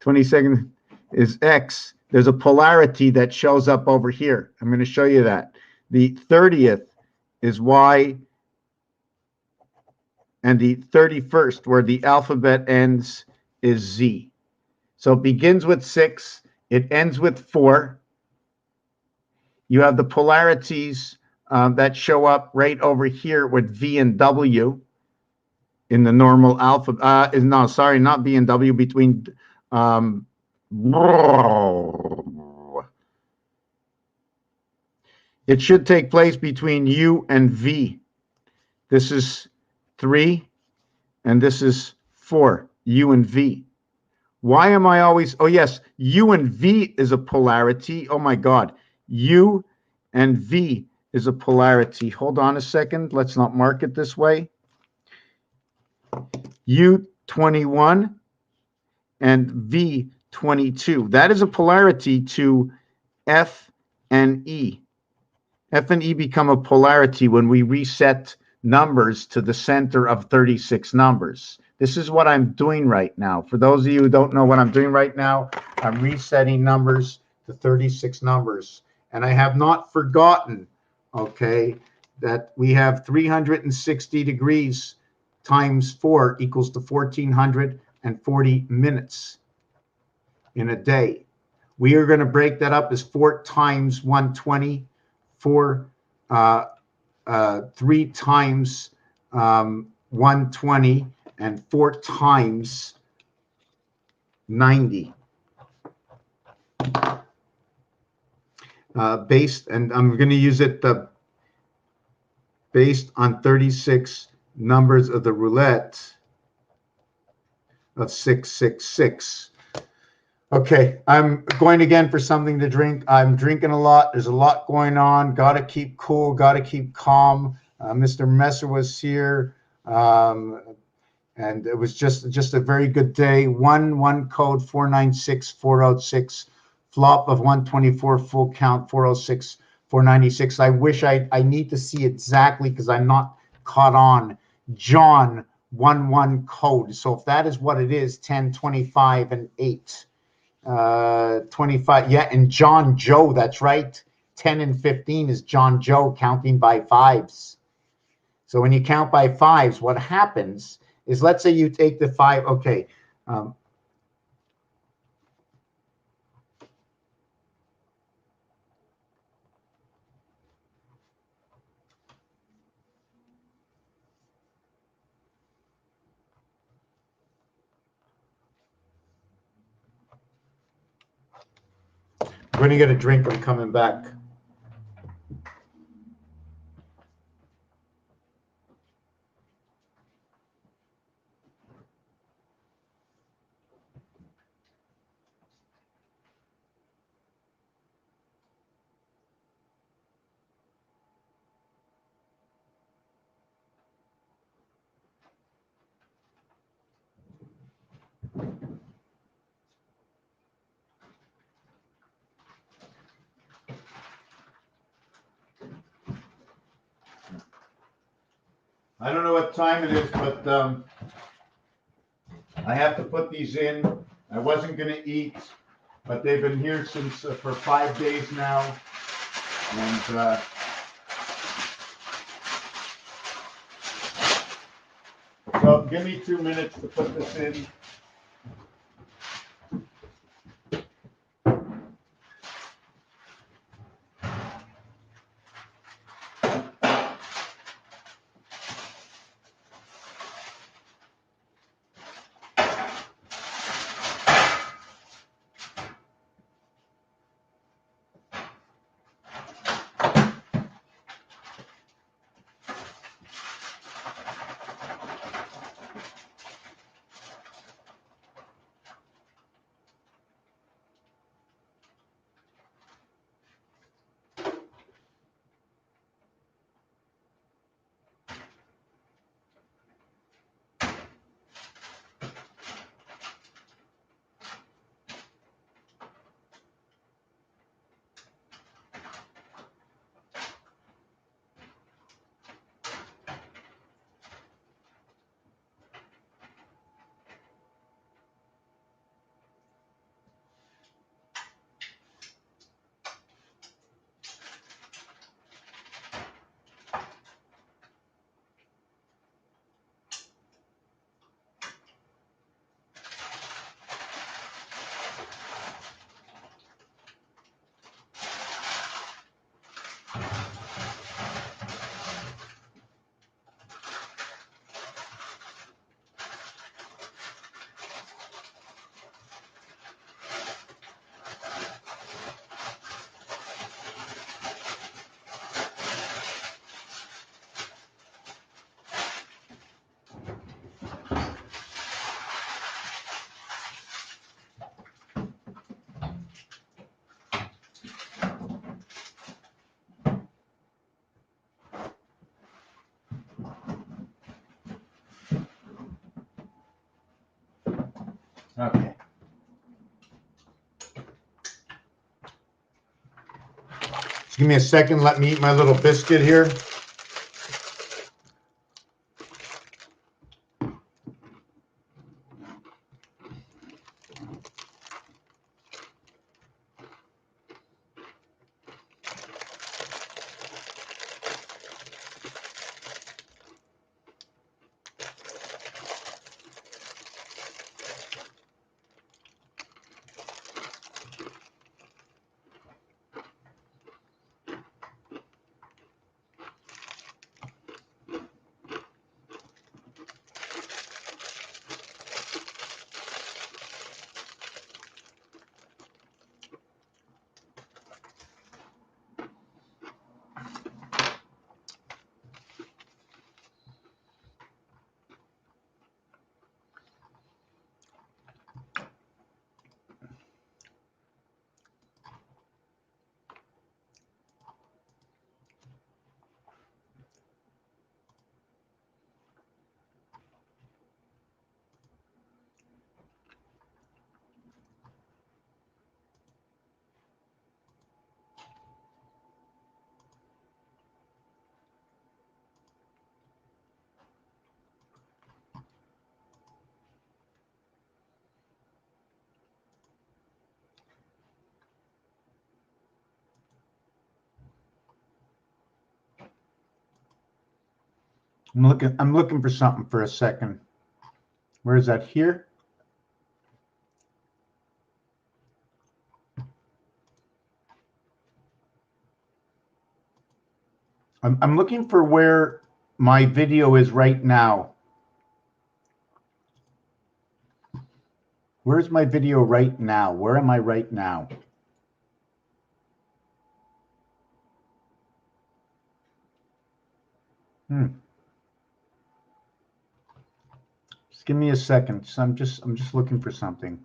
22nd is X. There's a polarity that shows up over here. I'm going to show you that. The 30th is Y, and the 31st, where the alphabet ends, is Z. So it begins with 6, it ends with 4. You have the polarities that show up right over here with V and W in the normal alphabet. No, sorry, not V and W, between it should take place between U and V. This is 3, and this is 4, U and V. Why am I always, oh yes, U and V is a polarity. Oh my God, U and V is a polarity. Hold on a second, let's not mark it this way. U21 and V22. That is a polarity to F and E. F and E become a polarity when we reset numbers to the center of 36 numbers. This is what I'm doing right now. For those of you who don't know what I'm doing right now, I'm resetting numbers to 36 numbers. And I have not forgotten, okay, that we have 360 degrees times 4 equals to 1,440 minutes in a day. We are going to break that up as 4 times 120, 3 times 120, and 4 times 90. And I'm going to use it based on 36 numbers of the roulette of 666. Okay, I'm going again for something to drink. I'm drinking a lot. There's a lot going on. Got to keep cool. Got to keep calm. Mr. Messer was here, and it was just a very good day. One code 496406, flop of 124, full count 406, 496. I wish I need to see exactly because I'm not caught on. John 11 code. So if that is what it is, 10, 25, and 8. 25, yeah, and John Joe, that's right. 10 and 15 is John Joe, counting by 5s. So when you count by 5s, what happens is, let's say you take the 5, okay. I'm going to get a drink. I'm coming back. I don't know what time it is, but I have to put these in. I wasn't going to eat, but they've been here since for 5 days now. And so give me 2 minutes to put this in. Okay. Just give me a second. Let me eat my little biscuit here. I'm looking for something for a second. Where is that? Here? I'm looking for where my video is right now. Where's my video right now? Where am I right now? Just give me a second. So I'm just looking for something.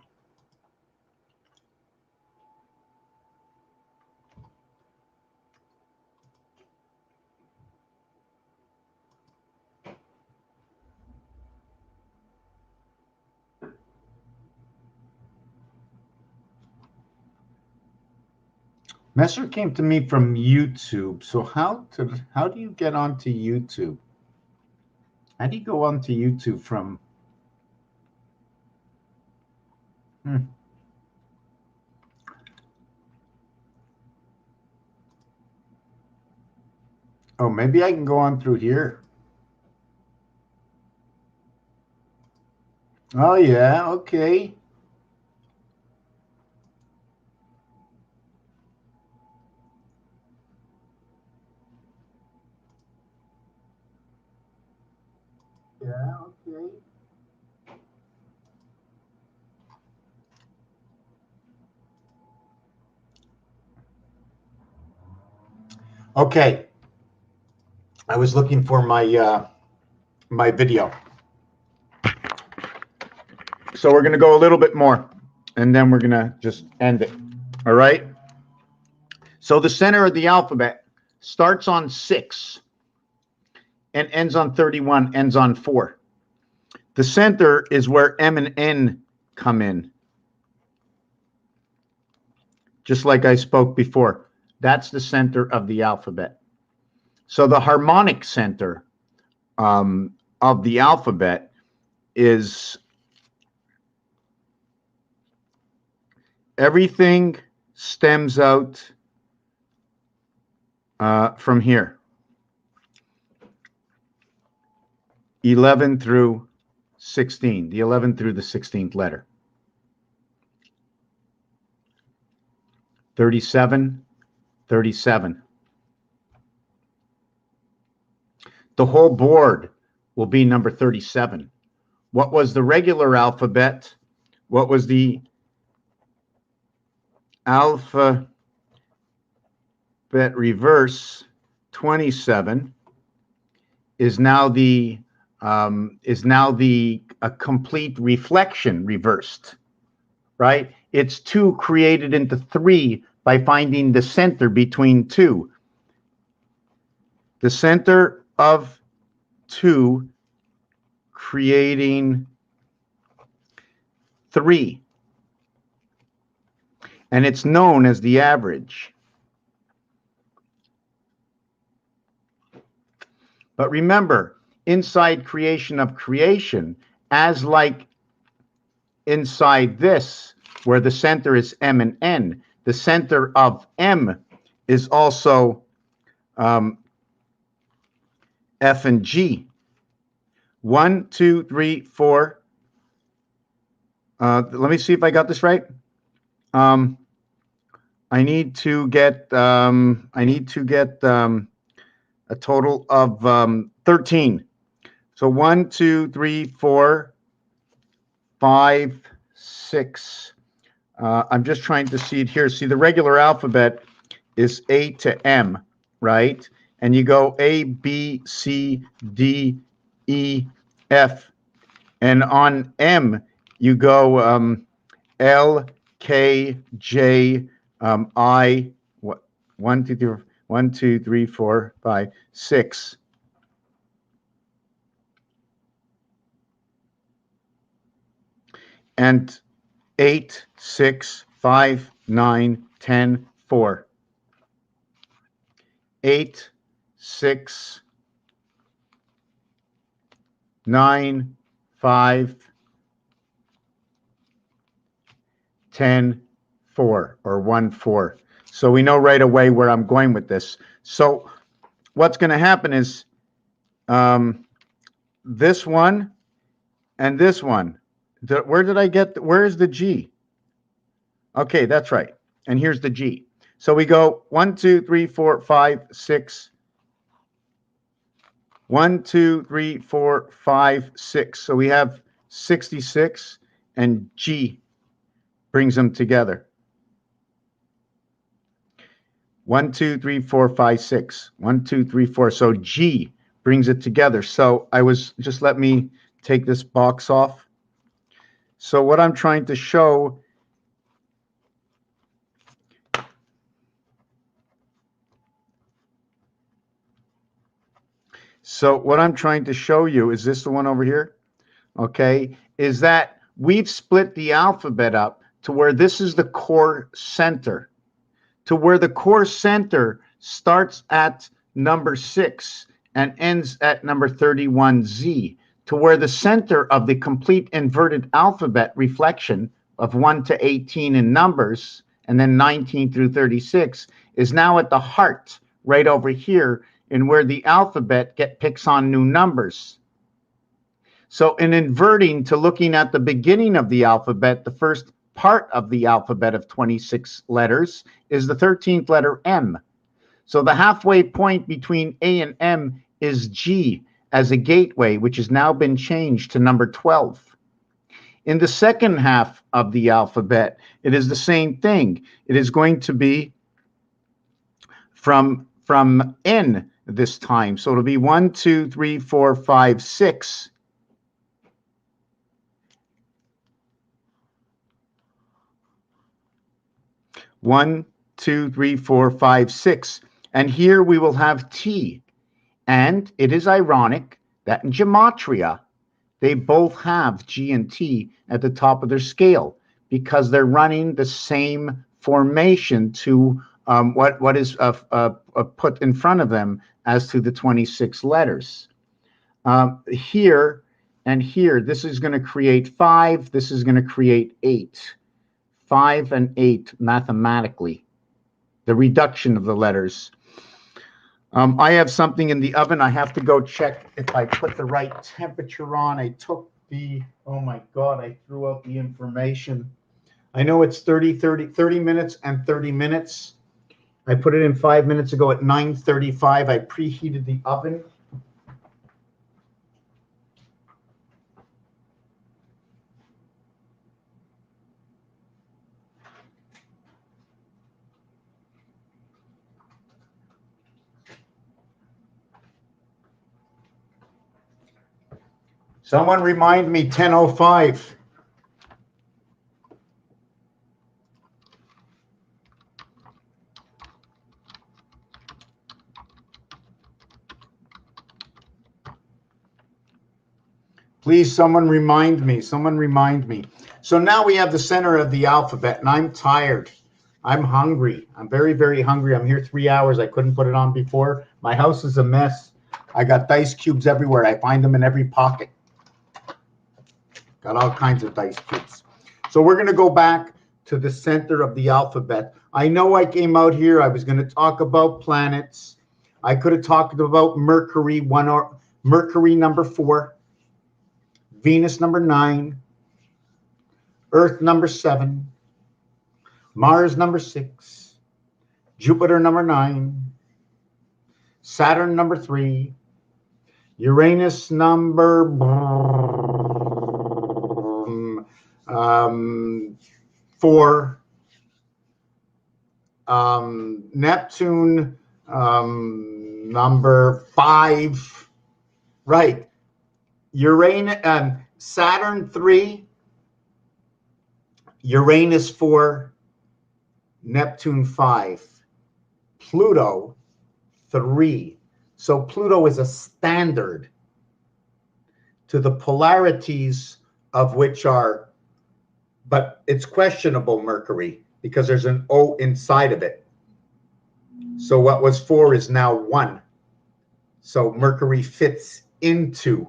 Messer came to me from YouTube. So how do you get onto YouTube? How do you go onto YouTube from? Oh, maybe I can go on through here. Oh yeah, okay. Yeah, okay. Okay. I was looking for my my video. So we're going to go a little bit more, and then we're going to just end it. All right? So the center of the alphabet starts on 6 and ends on 31, ends on 4. The center is where M and N come in. Just like I spoke before. That's the center of the alphabet. So the harmonic center of the alphabet is everything stems out from here. 11 through 16, the 11th through the 16th letter. 37, 37. The whole board will be number 37. What was the regular alphabet? What was the alphabet reverse? 27 is now the a complete reflection reversed, right? It's 2 created into 3 by finding the center between 2. The center of 2 creating 3. And it's known as the average. But remember, inside creation of creation, as like inside this, where the center is M and N, the center of M is also F and G. 1, 2, 3, 4. Let me see if I got this right. I need to get a total of 13. So 1, 2, 3, 4, 5, 6. I'm just trying to see it here. See, the regular alphabet is A to M, right? And you go A, B, C, D, E, F. And on M, you go L, K, J, I, 1, 2, 3, 1, 2, 3, 4, 5, 6. And 8, 6, 5, 9, 10, 4. 8, 6, 9, 5, 10, 4, or 1, 4. So we know right away where I'm going with this. So what's going to happen is this one and this one. Where did I get? Where is the G? Okay, that's right. And here's the G. So we go 1, 2, 3, 4, 5, 6. 1, 2, 3, 4, 5, 6. So we have 66, and G brings them together. 1, 2, 3, 4, 5, 6. 1, 2, 3, 4. So G brings it together. So just let me take this box off. So what I'm trying to show you, is this the one over here? Okay, is that we've split the alphabet up to where this is the core center, to where the core center starts at number 6 and ends at number 31Z, to where the center of the complete inverted alphabet reflection of 1 to 18 in numbers, and then 19 through 36, is now at the heart, right over here, in where the alphabet picks on new numbers. So in inverting to looking at the beginning of the alphabet, the first part of the alphabet of 26 letters is the 13th letter M. So the halfway point between A and M is G as a gateway, which has now been changed to number 12. In the second half of the alphabet, it is the same thing. It is going to be from N this time. So it'll be 1, 2, 3, 4, 5, 6. One, 2, 3, 4, 5, 6. And here we will have T. And it is ironic that in gematria, they both have G and T at the top of their scale because they're running the same formation to what is put in front of them as to the 26 letters. Here and here, this is going to create 5. This is going to create 8. 5 and 8 mathematically, the reduction of the letters. I have something in the oven. I have to go check if I put the right temperature on. I took the, oh my God, I threw out the information. I know it's 30 minutes and 30 minutes. I put it in 5 minutes ago at 9:35. I preheated the oven. Someone remind me, 10:05. Please, someone remind me. Someone remind me. So now we have the center of the alphabet, and I'm tired. I'm hungry. I'm very, very hungry. I'm here 3 hours. I couldn't put it on before. My house is a mess. I got dice cubes everywhere. I find them in every pocket. Got all kinds of dice cubes. So we're going to go back to the center of the alphabet. I know I came out here. I was going to talk about planets. I could have talked about Mercury, Mercury number 4, Venus number 9, Earth number 7, Mars number 6, Jupiter number 9, Saturn number 3, Uranus number 4, Neptune number 5, right? Uranus, Saturn 3, Uranus 4, Neptune 5, Pluto 3. So Pluto is a standard to the polarities of which are, but it's questionable Mercury because there's an O inside of it. So what was 4 is now 1. So Mercury fits into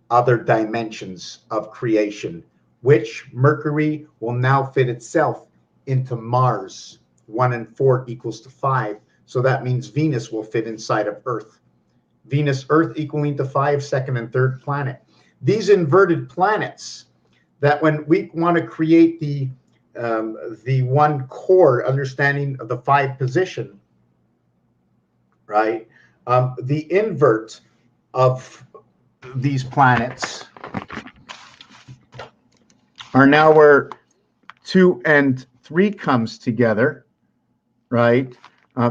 other dimensions of creation, which Mercury will now fit itself into Mars. 1 and 4 equals to 5. So that means Venus will fit inside of Earth. Venus, Earth equaling to 5, second and third planet. These inverted planets that when we want to create the one core understanding of the 5 position, right? The invert of these planets are now where 2 and 3 comes together, right?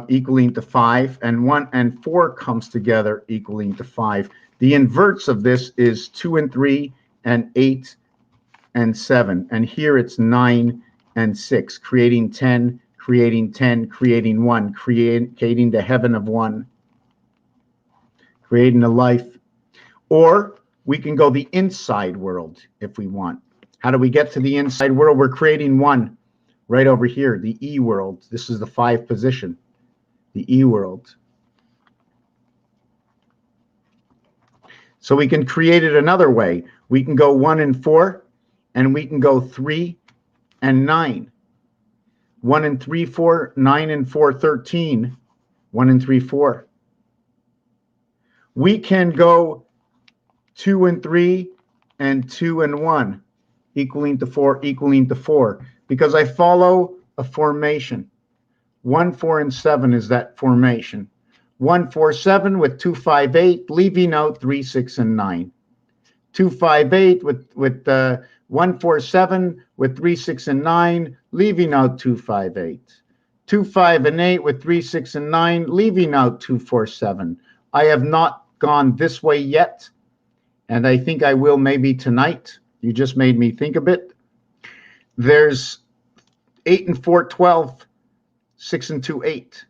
Equaling to 5, and 1 and 4 comes together equaling to 5. The inverts of this is 2 and 3 and 8 and 7. And here it's 9 and 6, creating 10, creating 10, creating 1, creating the heaven of 1, creating a life. Or we can go the inside world if we want. How do we get to the inside world? We're creating 1 right over here, the E world. This is the 5 position, the E world. So we can create it another way. We can go 1 and 4, and we can go 3 and 9. 1 and 3, 4, 9 and 4, 13. 1 and 3, 4. We can go 2 and 3 and 2 and 1, equaling to 4, equaling to 4, because I follow a formation. 1, 4, and 7 is that formation. 1, 4, 7 with 2, 5, 8, leaving out 3, 6, and 9. 2, 5, 8 with 1, 4, 7 with 3, 6, and 9, leaving out 2, 5, 8. 2, 5, and 8 with 3, 6, and 9, leaving out 2, 4, 7. I have not gone this way yet, and I think I will maybe tonight. You just made me think a bit. There's 8 and 4, 12, 6 and 2, 8.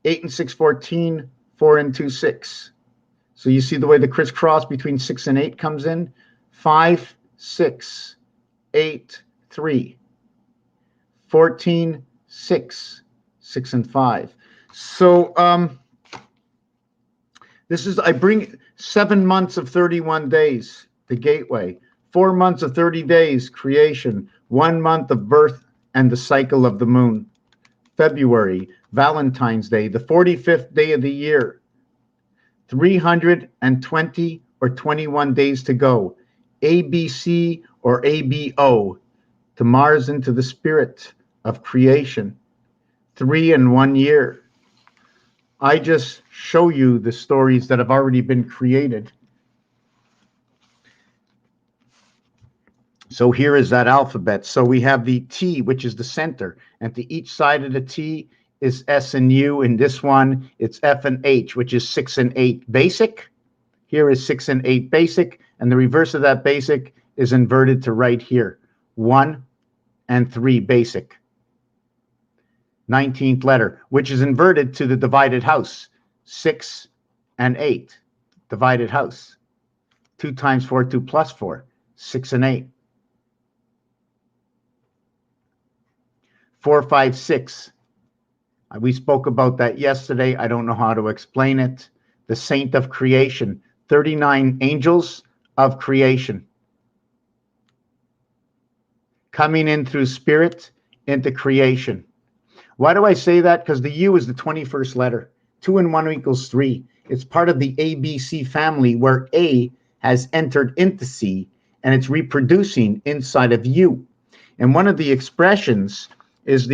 8 and 6, 14, 4 and 2, 6. So you see the way the crisscross between 6 and 8 comes in? 5, 6, 8, 3. 14, 6, 6 and 5. So this is, I bring 7 months of 31 days, the gateway. 4 months of 30 days, creation. 1 month of birth and the cycle of the moon. February, Valentine's Day, the 45th day of the year. 320 or 21 days to go. ABC or ABO, to Mars into the spirit of creation. 3 in 1 year. I just show you the stories that have already been created. So here is that alphabet. So we have the T, which is the center, and to each side of the T is S and U. In this one, it's F and H, which is 6 and 8 basic. Here is 6 and 8 basic, and the reverse of that basic is inverted to right here. 1 and 3 basic. 19th letter, which is inverted to the divided house. 6 and 8, divided house. 2 times 4, 2 plus 4, 6 and 8. 4, 5, 6. We spoke about that yesterday. I don't know how to explain it. The saint of creation, 39 angels of creation, coming in through spirit into creation. Why do I say that? Because the U is the 21st letter. 2 and 1 equals 3. It's part of the ABC family where A has entered into C and it's reproducing inside of U. And one of the expressions is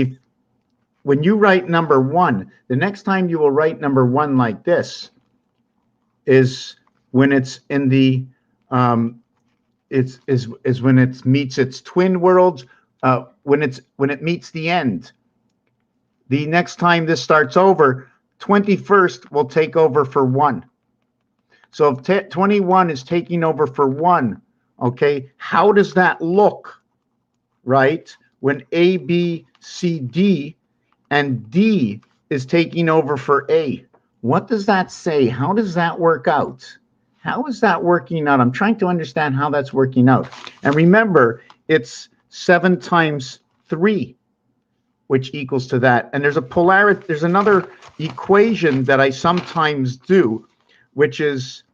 when you write number 1, the next time you will write number 1 like this is when it's in the is when it meets its twin worlds, when it meets the end. The next time this starts over, 21st will take over for 1. So if 21 is taking over for 1, okay, how does that look, right? When A, B, C, D, and D is taking over for A. What does that say? How does that work out? How is that working out? I'm trying to understand how that's working out. And remember, it's 7 times 3, which equals to that. And there's a polarity, there's another equation that I sometimes do, which is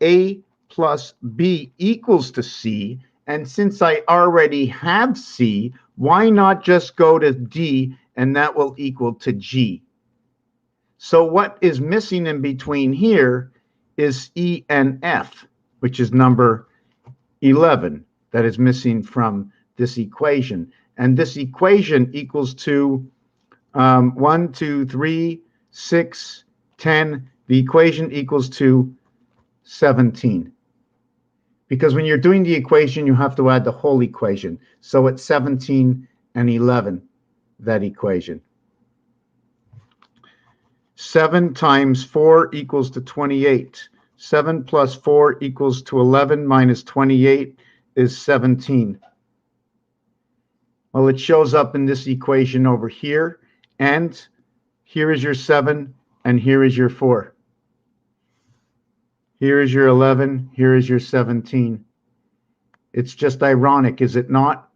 A plus B equals to C. And since I already have C, why not just go to D and that will equal to G? So what is missing in between here is E and F, which is number 11 that is missing from this equation. And this equation equals to 1, 2, 3, 6, 10. The equation equals to 17. Because when you're doing the equation, you have to add the whole equation. So it's 17 and 11, that equation. 7 times 4 equals to 28. 7 plus 4 equals to 11 minus 28 is 17. Well, it shows up in this equation over here. And here is your 7, and here is your 4. Here is your 11, here is your 17. It's just ironic, is it not?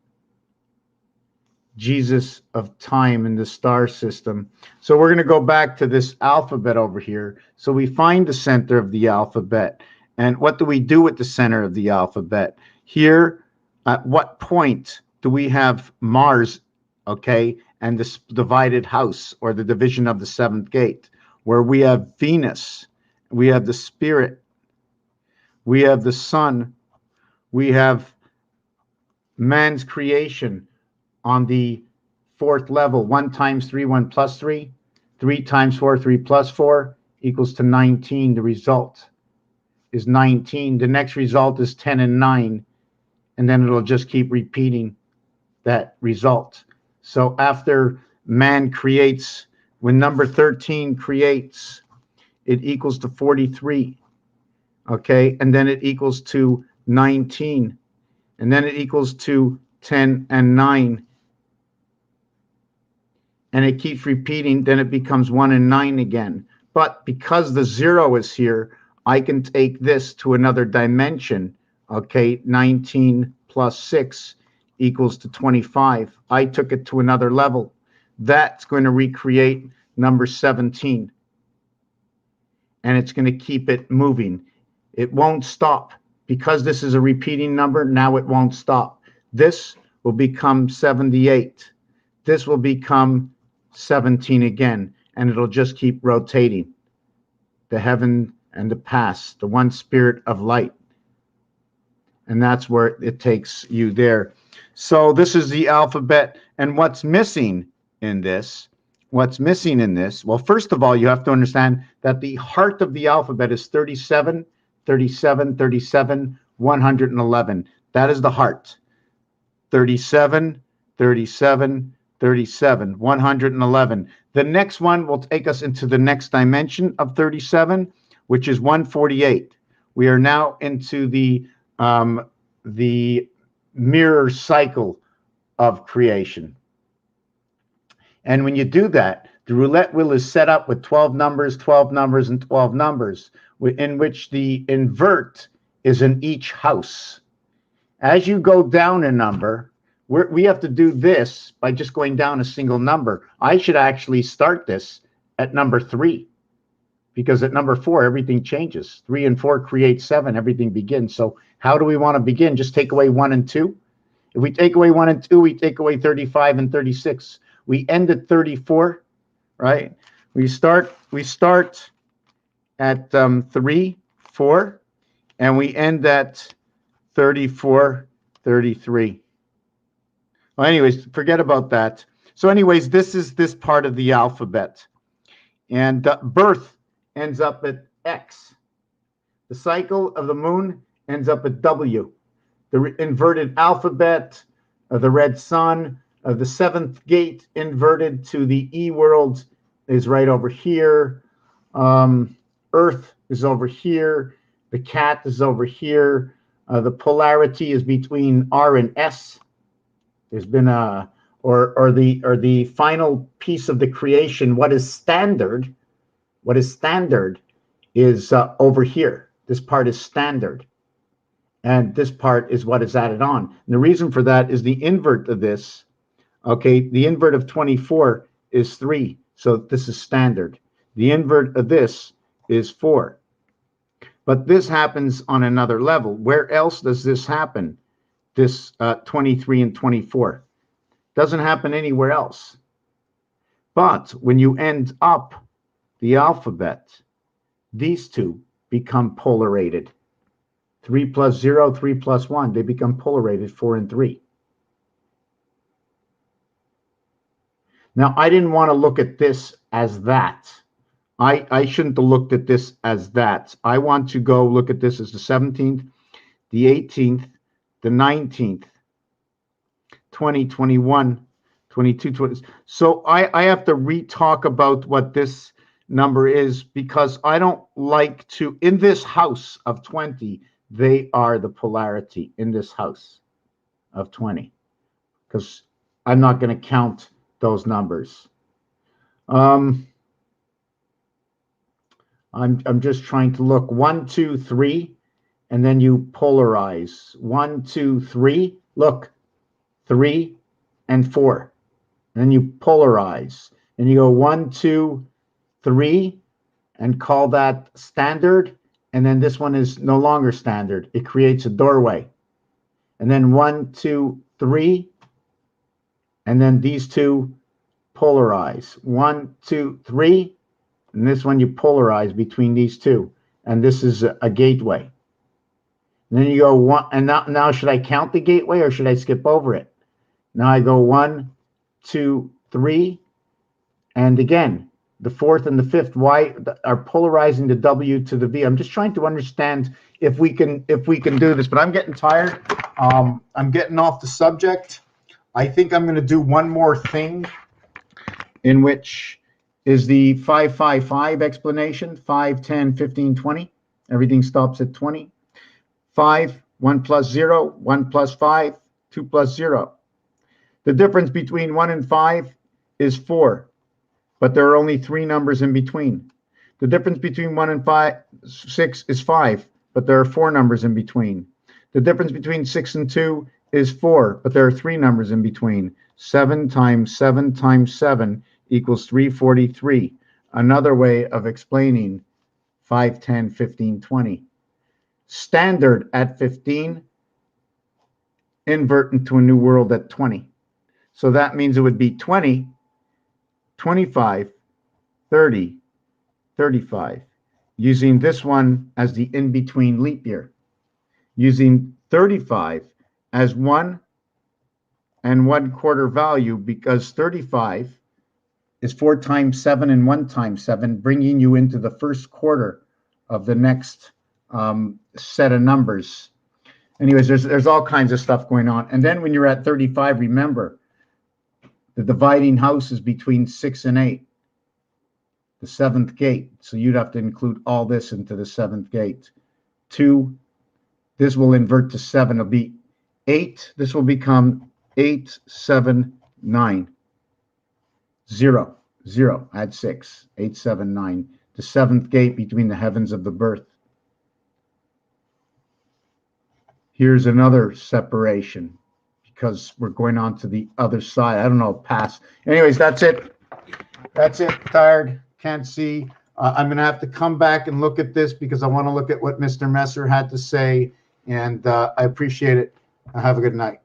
Jesus of time in the star system. So we're going to go back to this alphabet over here. So we find the center of the alphabet. And what do we do with the center of the alphabet? Here, at what point do we have Mars, okay, and this divided house, or the division of the 7th gate, where we have Venus, we have the spirit, we have the sun, we have man's creation on the 4th level. 1 times 3, 1 plus 3. 3 times 4, 3 plus 4 equals to 19. The result is 19. The next result is 10 and 9. And then it'll just keep repeating that result. So after man creates, when number 13 creates, it equals to 43. Okay, and then it equals to 19. And then it equals to 10 and 9. And it keeps repeating, then it becomes 1 and 9 again. But because the 0 is here, I can take this to another dimension. Okay, 19 plus 6 equals to 25. I took it to another level. That's going to recreate number 17. And it's going to keep it moving. It won't stop. Because this is a repeating number, now it won't stop. This will become 78. This will become 17 again, and it'll just keep rotating. The heaven and the past, the one spirit of light. And that's where it takes you there. So this is the alphabet, and what's missing in this? What's missing in this? Well, first of all, you have to understand that the heart of the alphabet is 37, 37, 37, 111. That is the heart. 37, 37, 37, 111. The next one will take us into the next dimension of 37, which is 148. We are now into the mirror cycle of creation. And when you do that, the roulette wheel is set up with 12 numbers, 12 numbers, and 12 numbers, in which the invert is in each house. As you go down a number, we have to do this by just going down a single number. I should actually start this at number 3, because at number 4, everything changes. 3 and 4 create 7, everything begins. So how do we want to begin? Just take away 1 and 2? If we take away 1 and 2, we take away 35 and 36. We end at 34, right? We start at 3, 4, and we end at 34, 33. Well, anyways, forget about that. So anyways, this is this part of the alphabet. And birth ends up at X. The cycle of the moon ends up at W. The inverted alphabet, the red sun, the 7th gate inverted to the E world is right over here. Earth is over here. The cat is over here. The polarity is between R and S. There's been a or the final piece of the creation. What is standard? What is standard is over here. This part is standard, and this part is what is added on. And the reason for that is the invert of this. Okay, the invert of 24 is 3, so this is standard. The invert of this is 4. But this happens on another level. Where else does this happen? This 23 and 24 doesn't happen anywhere else. But when you end up the alphabet, these two become polarated. 3 plus 0, 3 plus 1, they become polarated, 4 and 3. Now, I didn't want to look at this as that. I shouldn't have looked at this as that. I want to go look at this as the 17th, the 18th, the 19th, 20, 21, 22, 20. So I have to re-talk about what this number is, because I don't like to, in this house of 20, they are the polarity in this house of 20, because I'm not going to count those numbers. I'm just trying to look 1, 2, 3, and then you polarize 1, 2, 3. Look, 3 and 4, and then you polarize, and you go 1, 2, 3, and call that standard. And then this one is no longer standard. It creates a doorway. And then 1, 2, 3, and then these two polarize. 1, 2, 3. And this one you polarize between these two, and this is a gateway. And then you go 1, and now should I count the gateway or should I skip over it? Now I go 1, 2, 3, and again the 4th and the 5th Y are polarizing the W to the V. I'm just trying to understand if we can do this, but I'm getting tired. I'm getting off the subject. I think I'm going to do one more thing, in which is the 5, 5, 5 explanation. 5, 10, 15, 20. Everything stops at 20. 5, 1 plus 0, 1 plus 5, 2 plus 0. The difference between 1 and 5 is 4, but there are only 3 numbers in between. The difference between 1 and 6 is 5, but there are 4 numbers in between. The difference between 6 and 2 is 4, but there are 3 numbers in between. 7 times 7 times 7 equals 343. Another way of explaining 5, 10, 15, 20. Standard at 15, invert into a new world at 20. So that means it would be 20, 25, 30, 35. Using this one as the in-between leap year. Using 35 as 1 and 1/4 value, because 35 is 4 times 7 and 1 times 7, bringing you into the first quarter of the next set of numbers. Anyways, there's all kinds of stuff going on. And then when you're at 35, remember, the dividing house is between 6 and 8, the 7th gate. So you'd have to include all this into the 7th gate. 2, this will invert to 7. It'll be 8. This will become 8, 7, 9. 0, 0, add 6, 8, 7, 9. The 7th gate between the heavens of the birth. Here's another separation because we're going on to the other side. I don't know, pass. Anyways, that's it. That's it. Tired. Can't see. I'm going to have to come back and look at this because I want to look at what Mr. Messer had to say, and I appreciate it. Have a good night.